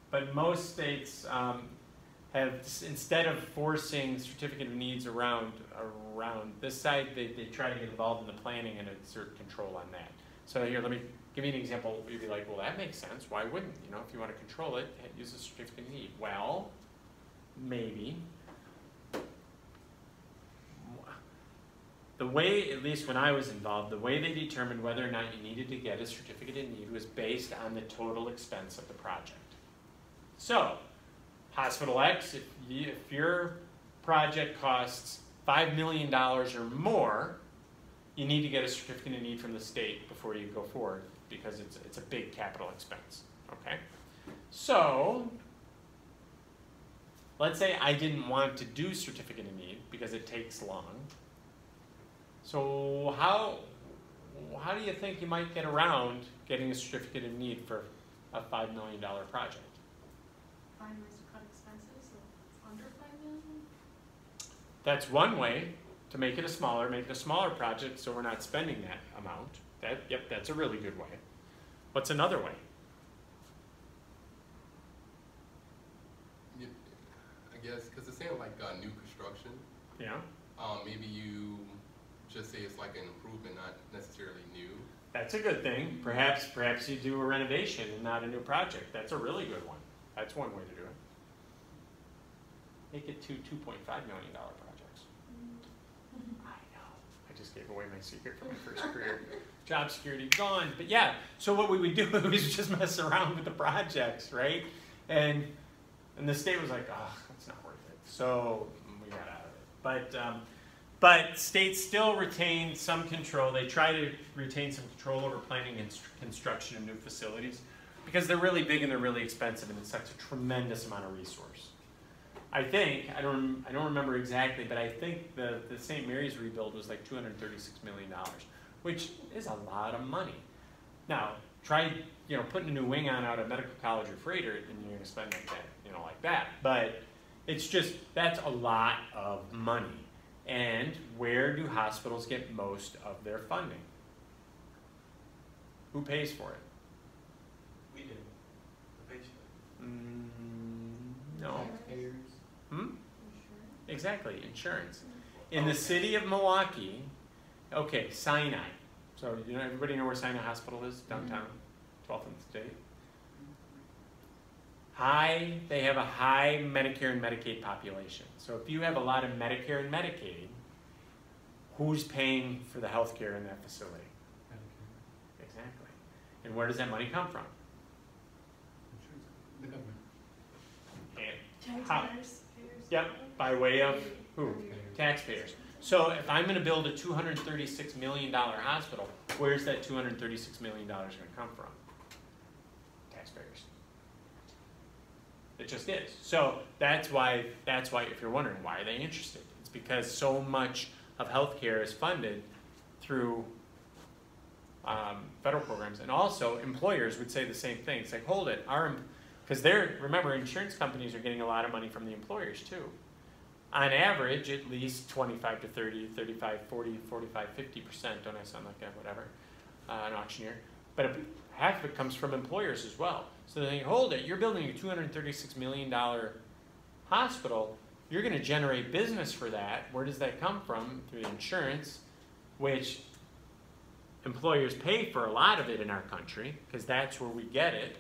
but most states have, instead of forcing certificate of needs around this side, they try to get involved in the planning and exert control on that. So here, let me give you an example. You'd be like, well, that makes sense. Why wouldn't? You know, if you want to control it, use a certificate of need. Well, maybe. The way, at least when I was involved, the way they determined whether or not you needed to get a certificate of need was based on the total expense of the project. So, Hospital X, if your project costs $5 million or more, you need to get a certificate of need from the state before you go forward because it's a big capital expense, okay? So, let's say I didn't want to do certificate of need because it takes long. So how do you think you might get around getting a certificate of need for a $5 million project? Find ways to cut expenses so it's under $5 million. That's one way to make it a smaller project so we're not spending that amount. Yep, that's a really good way. What's another way? Yeah, I guess, because it's saying like new construction. Yeah. Maybe you just say it's like an improvement, not necessarily new. That's a good thing. Perhaps you do a renovation and not a new project. That's a really good one. That's one way to do it. Make it two $2.5 million projects. I know. I just gave away my secret for my first career. Job security gone. But yeah, so what we would do is just mess around with the projects, right? And the state was like, oh, that's not worth it. So we got out of it. But states still retain some control. They try to retain some control over planning and construction of new facilities because they're really big and they're really expensive and it's such a tremendous amount of resource. I think, I don't remember exactly, but I think the St. Mary's rebuild was like $236 million, which is a lot of money. Now, try putting a new wing on out of Medical College or Freighter and you're going to spend like that. But it's just, that's a lot of money. And where do hospitals get most of their funding? Who pays for it? We do. The patient. No. Taxpayers. Exactly, insurance. In the city of Milwaukee, okay, Sinai. So everybody know where Sinai Hospital is downtown, 12th and State. They have a high Medicare and Medicaid population. So if you have a lot of Medicare and Medicaid, who's paying for the health care in that facility? Exactly. And where does that money come from? The government. And how? Taxpayers. Yep, by way of who? Taxpayers. So if I'm going to build a $236 million hospital, where's that $236 million going to come from? Taxpayers. It just is. So that's why if you're wondering why are they interested, it's because so much of healthcare is funded through federal programs, and also employers would say the same thing. It's like, hold it, because remember, insurance companies are getting a lot of money from the employers too. On average, at least 25 to 30, 35, 40, 45, 50%, don't I sound like that, whatever, an auctioneer. But half of it comes from employers as well. So they think, hold it, you're building a $236 million hospital, you're going to generate business for that. Where does that come from? Through insurance, which employers pay for a lot of it in our country, because that's where we get it.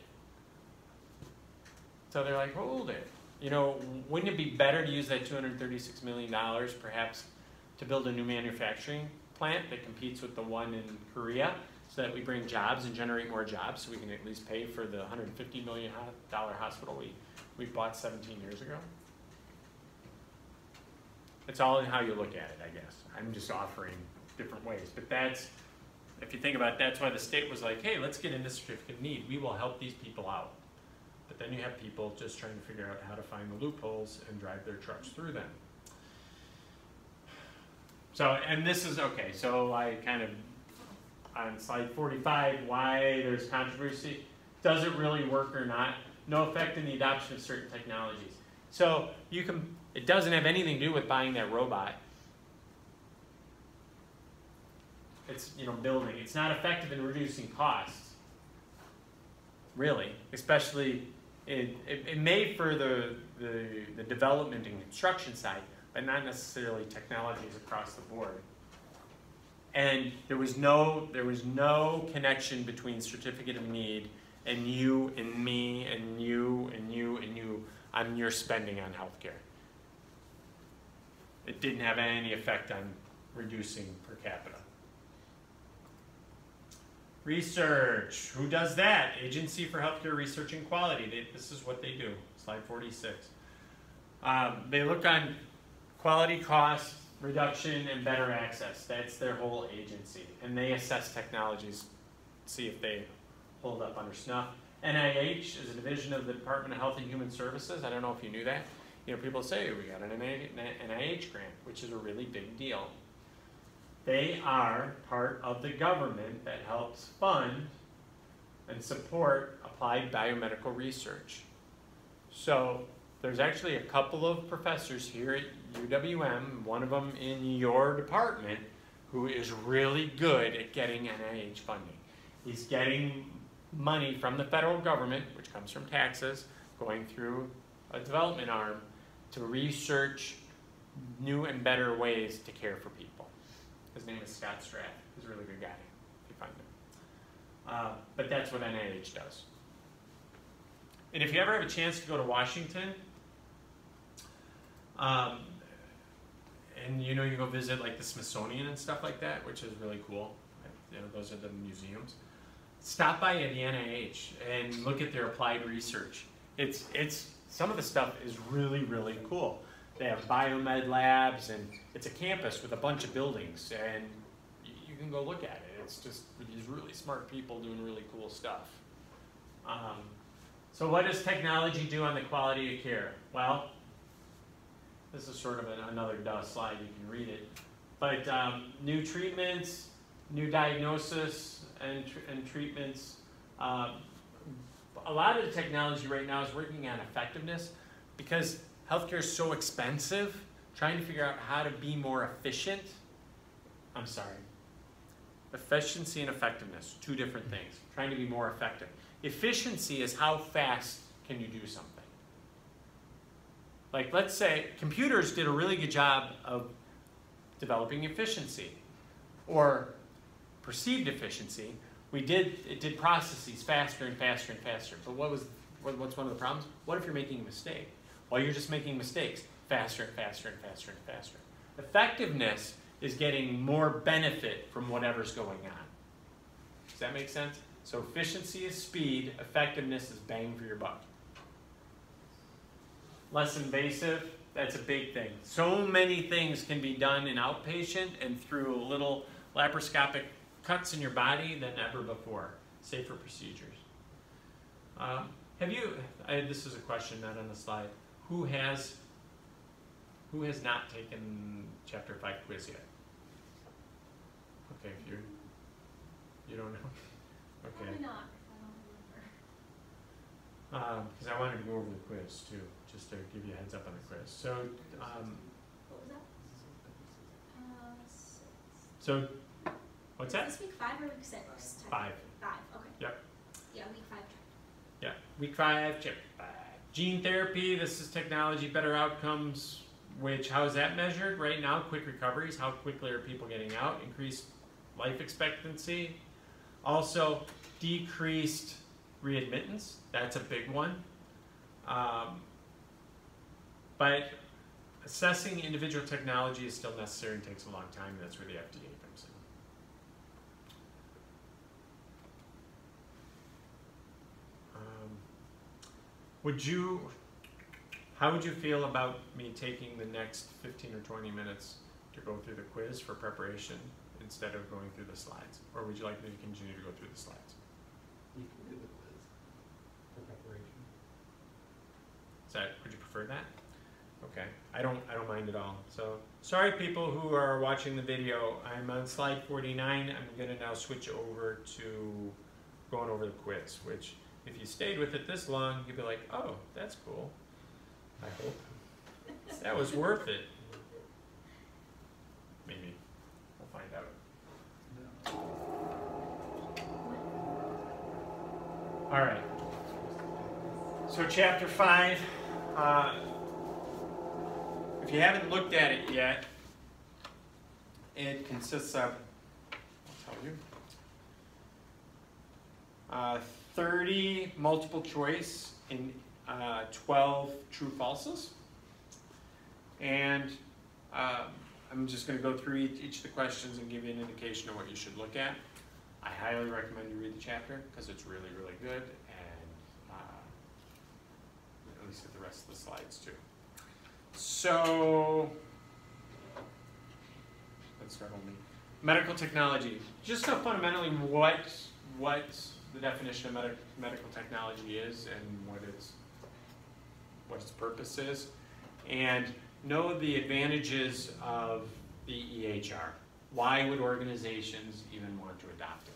So they're like, hold it. You know, wouldn't it be better to use that $236 million perhaps to build a new manufacturing plant that competes with the one in Korea, so that we bring jobs and generate more jobs, so we can at least pay for the $150 million hospital we bought 17 years ago? It's all in how you look at it, I guess. I'm just offering different ways. But that's, if you think about it, that's why the state was like, hey, let's get into certificate of need. We will help these people out. But then you have people just trying to figure out how to find the loopholes and drive their trucks through them. So, and this is, okay, so I kind of, on slide 45, why there's controversy. Does it really work or not? No effect in the adoption of certain technologies. So it doesn't have anything to do with buying that robot. It's, building. It's not effective in reducing costs, really, especially it made for the development and construction side, but not necessarily technologies across the board. And there was no connection between certificate of need and you and me and you and you and you on your spending on healthcare. It didn't have any effect on reducing per capita. Research. Who does that? Agency for Healthcare Research and Quality. This is what they do. Slide 46. They look on quality, cost, reduction, and better access. That's their whole agency. And they assess technologies, see if they hold up under snuff. NIH is a division of the Department of Health and Human Services. I don't know if you knew that. People say we got an NIH grant, which is a really big deal. They are part of the government that helps fund and support applied biomedical research. So there's actually a couple of professors here at UWM, one of them in your department, who is really good at getting NIH funding. He's getting money from the federal government, which comes from taxes, going through a development arm to research new and better ways to care for people. His name is Scott Stratt. He's a really good guy, if you find him. But that's what NIH does. And if you ever have a chance to go to Washington, and you go visit like the Smithsonian and stuff like that, which is really cool. Those are the museums. Stop by at the NIH and look at their applied research. It's some of the stuff is really, really cool. They have biomed labs, and it's a campus with a bunch of buildings, and you can go look at it. It's just these really smart people doing really cool stuff. So what does technology do on the quality of care? Well, this is sort of another duh slide. You can read it. But new treatments, new diagnosis, and treatments. A lot of the technology right now is working on effectiveness, because healthcare is so expensive. Trying to figure out how to be more efficient. I'm sorry. Efficiency and effectiveness, two different things. Trying to be more effective. Efficiency is how fast can you do something. Like, let's say computers did a really good job of developing efficiency or perceived efficiency. It did processes faster and faster and faster. But what's one of the problems? What if you're making a mistake? Well, you're just making mistakes faster and faster and faster and faster. Effectiveness is getting more benefit from whatever's going on. Does that make sense? So efficiency is speed, effectiveness is bang for your buck. Less invasive, that's a big thing. So many things can be done in outpatient and through little laparoscopic cuts in your body than ever before. Safer procedures. This is a question not on the slide. Who has not taken Chapter 5 quiz yet? Okay, if you don't know. Okay. Probably not, 'cause I don't remember. Because I wanted to go over the quiz too, just to give you a heads up on the quiz. So, What was that? 6. so what's Is that? this week 5 or week 6? 5. 5, okay. Yep. Yeah, week 5. Yeah, week 5, chapter 5. Gene therapy, this is technology, better outcomes, which, how is that measured? Right now, quick recoveries, how quickly are people getting out? Increased life expectancy. Also, decreased readmittance, that's a big one. But assessing individual technology is still necessary and takes a long time, and that's where the FDA comes in. How would you feel about me taking the next 15 or 20 minutes to go through the quiz for preparation instead of going through the slides? Or would you like me to continue to go through the slides? You can do the quiz for preparation. Would you prefer that? Okay, I don't mind at all. So, sorry people who are watching the video, I'm on slide 49. I'm gonna now switch over to going over the quiz, which if you stayed with it this long, you'd be like, oh, that's cool. I hope. That was worth it. Maybe. We'll find out. All right. So chapter 5, if you haven't looked at it yet, it consists of, I'll tell you, 30 multiple choice in 12 true falses. And I'm just going to go through each of the questions and give you an indication of what you should look at. I highly recommend you read the chapter because it's really, really good, and at least at the rest of the slides too. So, let's start on medical technology. Just know fundamentally what the definition of medical technology is and what its purpose is, and know the advantages of the EHR. Why would organizations even want to adopt it?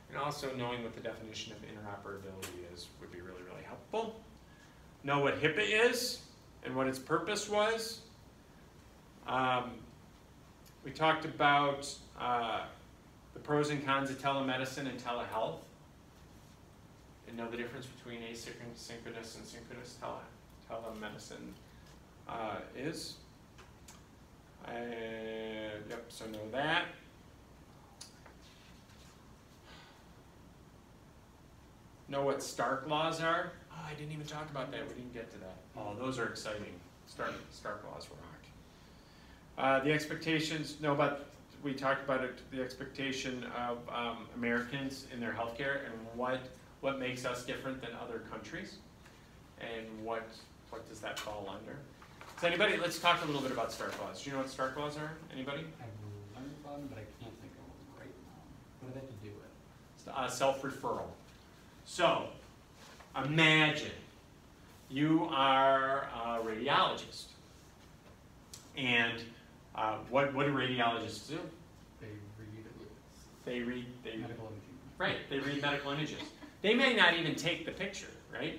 And also knowing what the definition of interoperability is would be really, really helpful. Know what HIPAA is and what its purpose was. We talked about the pros and cons of telemedicine and telehealth, and know the difference between asynchronous and synchronous telemedicine is. Yep, so know that. Know what Stark laws are. Oh, I didn't even talk about that. We didn't get to that. Oh, those are exciting. Stark laws rock. The expectations, know about, we talked about it, the expectation of Americans in their healthcare and what makes us different than other countries, and what does that fall under. So anybody, let's talk a little bit about Stark laws. Do you know what Stark laws are? Anybody? I've learned about them, but I can't think of them right now. What do they have to do with? Self-referral. So, imagine you are a radiologist, and what do radiologists do? They read medical imaging. Right, they read medical images. They may not even take the picture, right?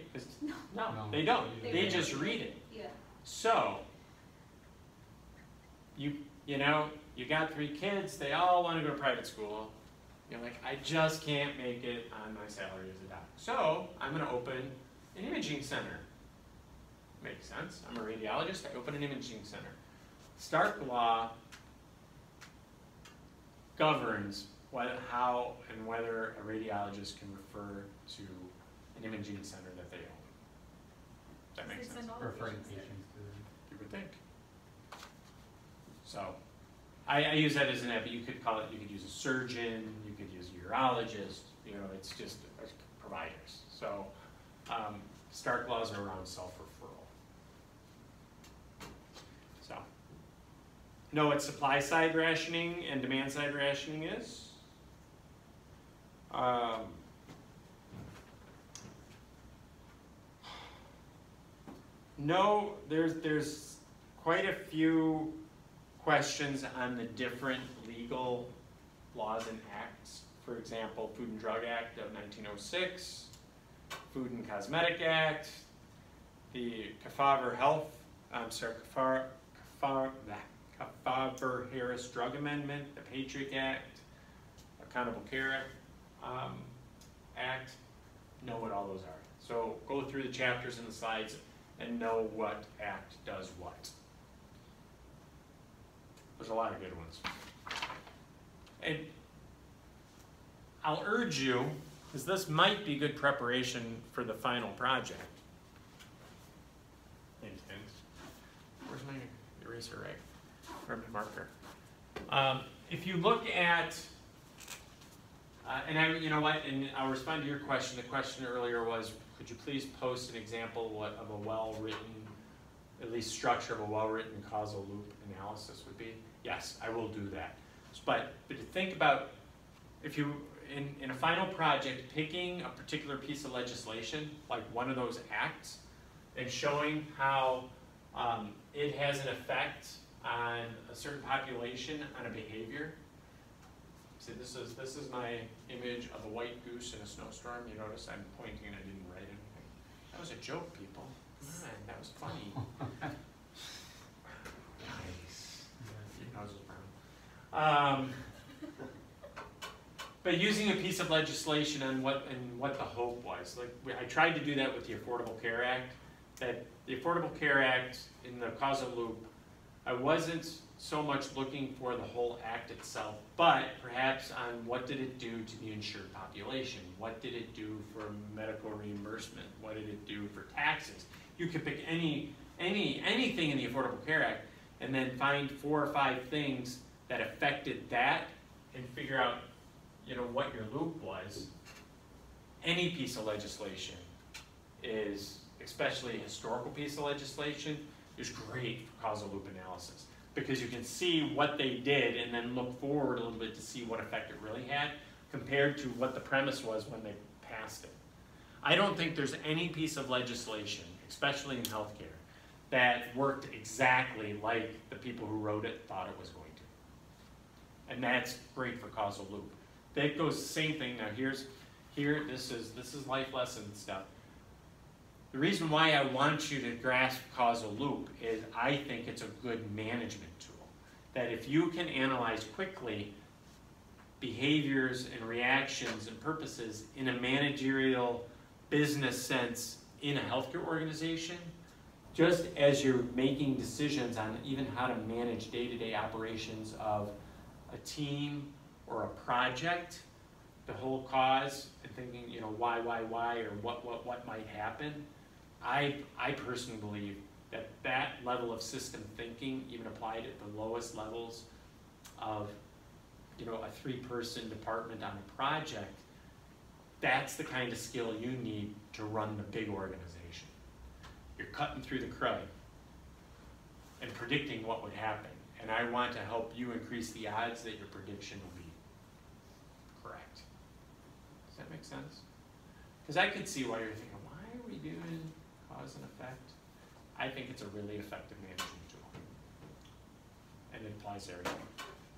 No, they don't. They just read it. Yeah. So, you got 3 kids, they all want to go to private school. You're like, I just can't make it on my salary as a doctor. So, I'm going to open an imaging center. Makes sense. I'm a radiologist, I open an imaging center. Stark law governs how and whether a radiologist can refer to an imaging center that they own. Does that make sense? Referring patients to. You would think. So, I use that as an app, but you could call it, you could use a surgeon, you could use a urologist, you know, it's just providers. So Stark laws are around self-referral. So, know what supply side rationing and demand side rationing is? No, there's quite a few questions on the different legal laws and acts. For example, Food and Drug Act of 1906, Food and Cosmetic Act, the Kefauver-Harris Drug Amendment, the Patriot Act, Accountable Care Act, know what all those are. So go through the chapters and the slides and know what act does what. There's a lot of good ones. And I'll urge you, because this might be good preparation for the final project. Thanks, Dennis. Where's my eraser rag? Or my marker? If you look at, you know what, and I'll respond to your question. The question earlier was, could you please post an example of a well-written, at least structure of a well-written causal loop analysis would be? Yes, I will do that. But to think about, if you, in a final project, picking a particular piece of legislation, like one of those acts, and showing how it has an effect on a certain population, on a behavior. See, this is my image of a white goose in a snowstorm. You notice I'm pointing and I didn't write anything. That was a joke, people. Man, that was funny. Nice. Your nose is brown. But using a piece of legislation on what the hope was. Like I tried to do that with the Affordable Care Act. That the Affordable Care Act, in the causal loop, I wasn't so much looking for the whole act itself, but perhaps on what did it do to the insured population? What did it do for medical reimbursement? What did it do for taxes? You could pick anything in the Affordable Care Act and then find 4 or 5 things that affected that and figure out, you know, what your loop was. Any piece of legislation is, especially a historical piece of legislation, is great for causal loop analysis because you can see what they did and then look forward a little bit to see what effect it really had compared to what the premise was when they passed it. I don't think there's any piece of legislation, especially in healthcare, that worked exactly like the people who wrote it thought it was going to. And that's great for causal loop. That goes the same thing. Now this is life lesson stuff. The reason why I want you to grasp causal loop is I think it's a good management tool. That if you can analyze quickly behaviors and reactions and purposes in a managerial business sense in a healthcare organization, just as you're making decisions on even how to manage day-to-day operations of a team or a project, the whole cause, and thinking, you know, why, or what might happen. I personally believe that level of system thinking, even applied at the lowest levels of, you know, a 3-person department on a project, that's the kind of skill you need to run the big organization. You're cutting through the crud and predicting what would happen. And I want to help you increase the odds that your prediction will be correct. Does that make sense? Because I could see why you're thinking, why are we doing cause and effect? I think it's a really effective management tool. And it applies to everything.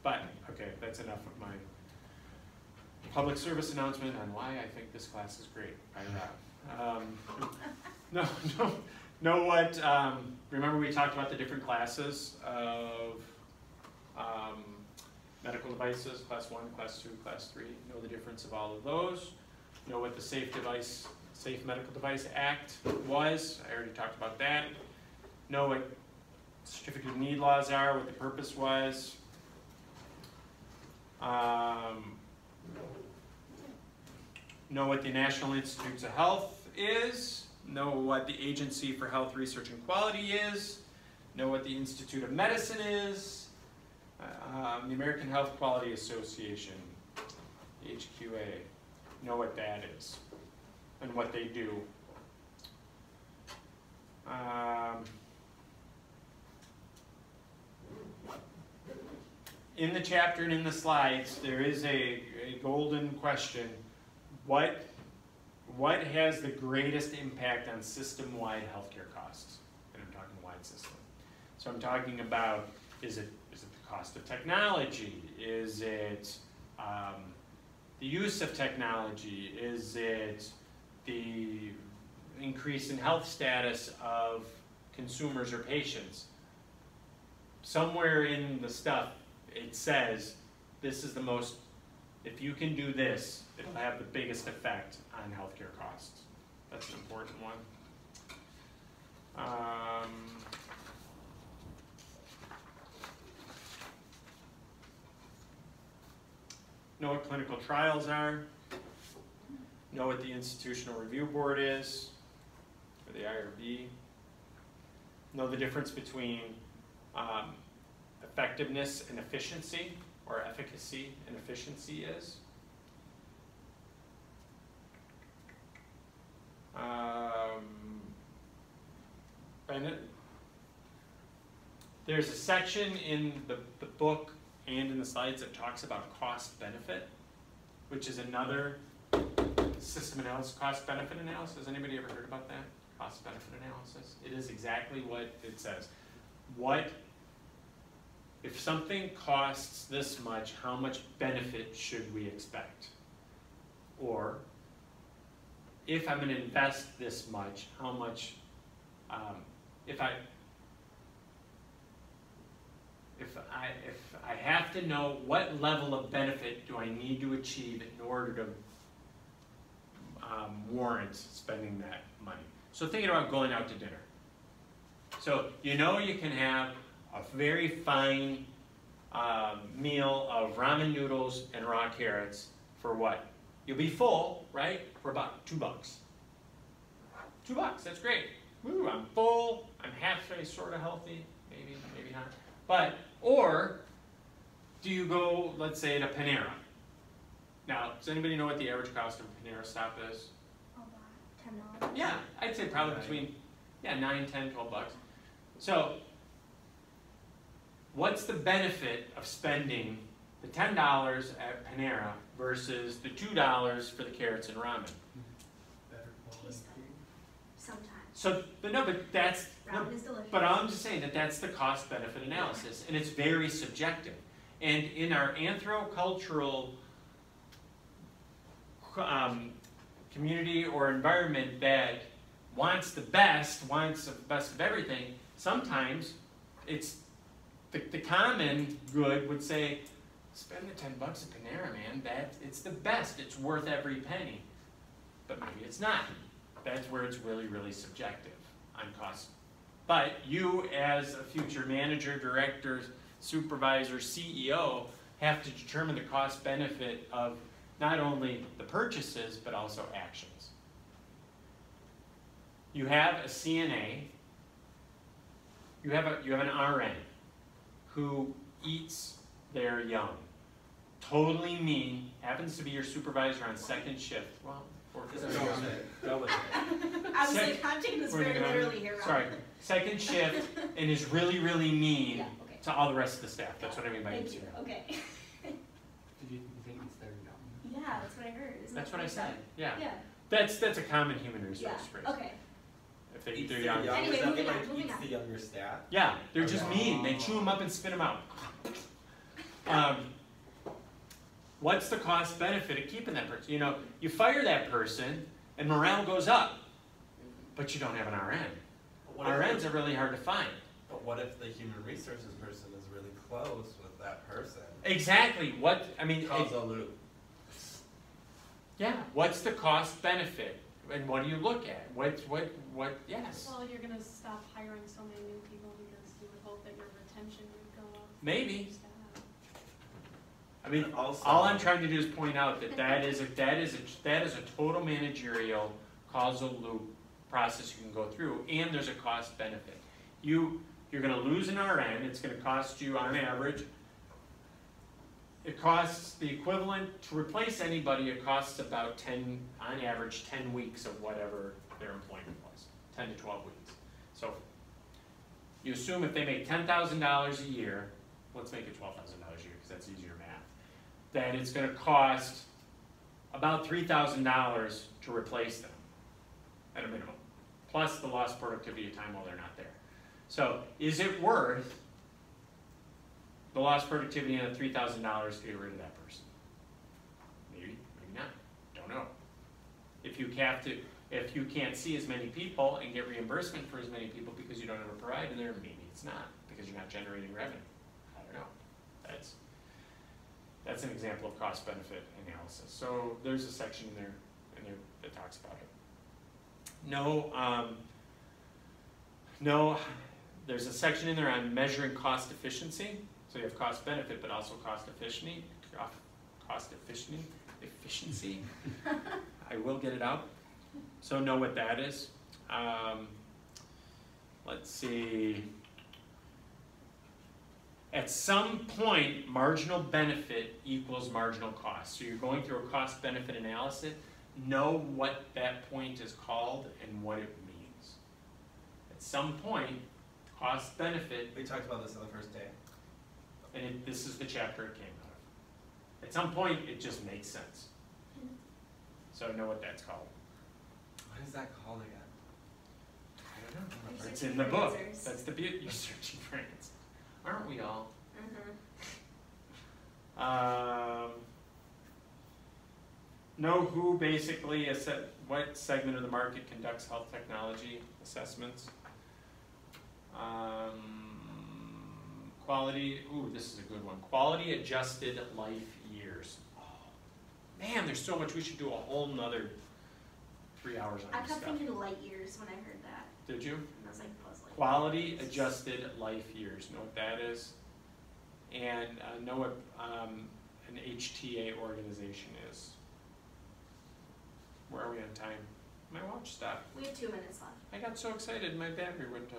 But, okay, that's enough of my public service announcement on why I think this class is great. Remember we talked about the different classes of medical devices, class 1, class 2, class 3. Know the difference of all of those. Know what the Safe Medical Device Act was. I already talked about that. Know what certificate of need laws are, what the purpose was. Know what the National Institutes of Health is. Know what the Agency for Health Research and Quality is. Know what the Institute of Medicine is. American Health Quality Association, the HQA, know what that is and what they do. In the chapter and in the slides, there is a golden question. What has the greatest impact on system-wide healthcare costs? And I'm talking wide system. So I'm talking about, is it the cost of technology? Is it the use of technology? Is it the increase in health status of consumers or patients? Somewhere in the stuff, it says this is the most, if you can do this, it'll have the biggest effect on healthcare costs. That's an important one. Know what clinical trials are. Know what the Institutional Review Board is, or the IRB. Know the difference between effectiveness and efficiency, or efficacy and efficiency is. There's a section in the book and in the slides that talks about cost benefit, which is another system analysis, cost benefit analysis. Has anybody ever heard about that? Cost benefit analysis? It is exactly what it says. If something costs this much, how much benefit should we expect? Or, if I'm going to invest this much, how much, if I have to know what level of benefit do I need to achieve in order to warrant spending that money. So thinking about going out to dinner. So you know you can have a very fine meal of ramen noodles and raw carrots for what? You'll be full, right? For about $2. $2, that's great. Woo, I'm full, I'm halfway sort of healthy, maybe, maybe not. But, or do you go, let's say, to Panera? Now, does anybody know what the average cost of a Panera stop is? $10. Yeah, I'd say probably between, $9, $10, $12. So, what's the benefit of spending the $10 at Panera versus the $2 for the carrots and ramen? Better quality. Taste better. Sometimes. So, but no, but that's, Ramen is delicious. but I'm just saying that that's the cost-benefit analysis, and it's very subjective. And in our anthrocultural community or environment that wants the best of everything, sometimes it's the common good would say, spend the $10 at Panera, man. It's the best. It's worth every penny. But maybe it's not. That's where it's really, really subjective on cost. But you, as a future manager, director, supervisor, CEO, have to determine the cost benefit of not only the purchases, but also actions. You have a CNA, you have an RN who eats their young. Totally mean, happens to be your supervisor on second shift. Well, I was like, I'm taking this very literally here, Rob. Sorry, second shift, and is really, really mean Yeah, okay. to all the rest of the staff. That's what I mean by Thank eats you. your young. Okay. Did you think it's their young? Yeah, that's what I heard. Isn't That's that what I you said. Yeah. Yeah. That's a common human resource Yeah. phrase. Okay. If they eat Eats their the young. young, Anyway, is that moving like on, moving eats on. the younger staff? Yeah, they're just Okay. mean. They chew them up and spit them out. What's the cost benefit of keeping that person? You know, you fire that person and morale goes up, but you don't have an RN. RNs are really hard to find. But what if the human resources person is really close with that person? Exactly. Causal loop. Yeah. What's the cost benefit? And what do you look at? Yes. Well, you're gonna stop hiring so many new people because you would hope that your retention would go up. Maybe. Staff. I mean, Also- all I'm trying to do is point out that that is a total managerial causal loop process you can go through, and there's a cost benefit. You're going to lose an RN. It's going to cost you on average it costs the equivalent, to replace anybody, it costs about 10, on average, 10 weeks of whatever their employment was, 10 to 12 weeks. So you assume if they make $10,000 a year, let's make it $12,000 a year because that's easier math, then it's going to cost about $3,000 to replace them at a minimum, plus the lost productivity of time while they're not there. So is it worth the lost productivity and the $3,000 to get rid of that person? Maybe, maybe not. Don't know. If you can't see as many people and get reimbursement for as many people because you don't have a provider there, maybe it's not because you're not generating revenue. I don't know. That's an example of cost-benefit analysis. So there's a section in there that talks about it. There's a section in there on measuring cost efficiency. So you have cost benefit, but also cost efficiency. I will get it out. So know what that is. Let's see. At some point, marginal benefit equals marginal cost. So you're going through a cost benefit analysis. Know what that point is called and what it means. At some point, cost benefit. We talked about this on the first day. And this is the chapter it came out of. At some point, it just makes sense. So know what that's called. What is that called again? I don't know. You're It's searching in the for book. answers. That's the beauty. You're searching for answers. Aren't we all? Know who basically, what segment of the market conducts health technology assessments. Quality, ooh, this is a good one. Quality adjusted life years. Oh, man, there's so much. We should do a whole nother 3 hours on I this kept stuff. thinking light years when I heard that, Did you? and I was like, puzzling. Quality adjusted life years. Know what that is? And know what an HTA organization is. Where are we on time? My watch stopped. We have 2 minutes left. I got so excited my battery went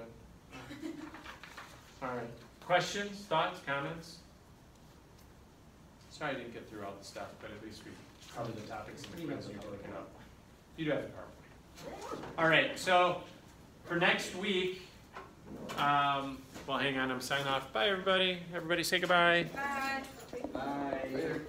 All right. Questions, thoughts, comments? Sorry I didn't get through all the stuff, but at least we covered the topics in the quiz. You can look it up. You do have the PowerPoint. All right, so for next week, well, hang on, I'm signing off. Bye, everybody. Everybody say goodbye. Bye. Bye. Later.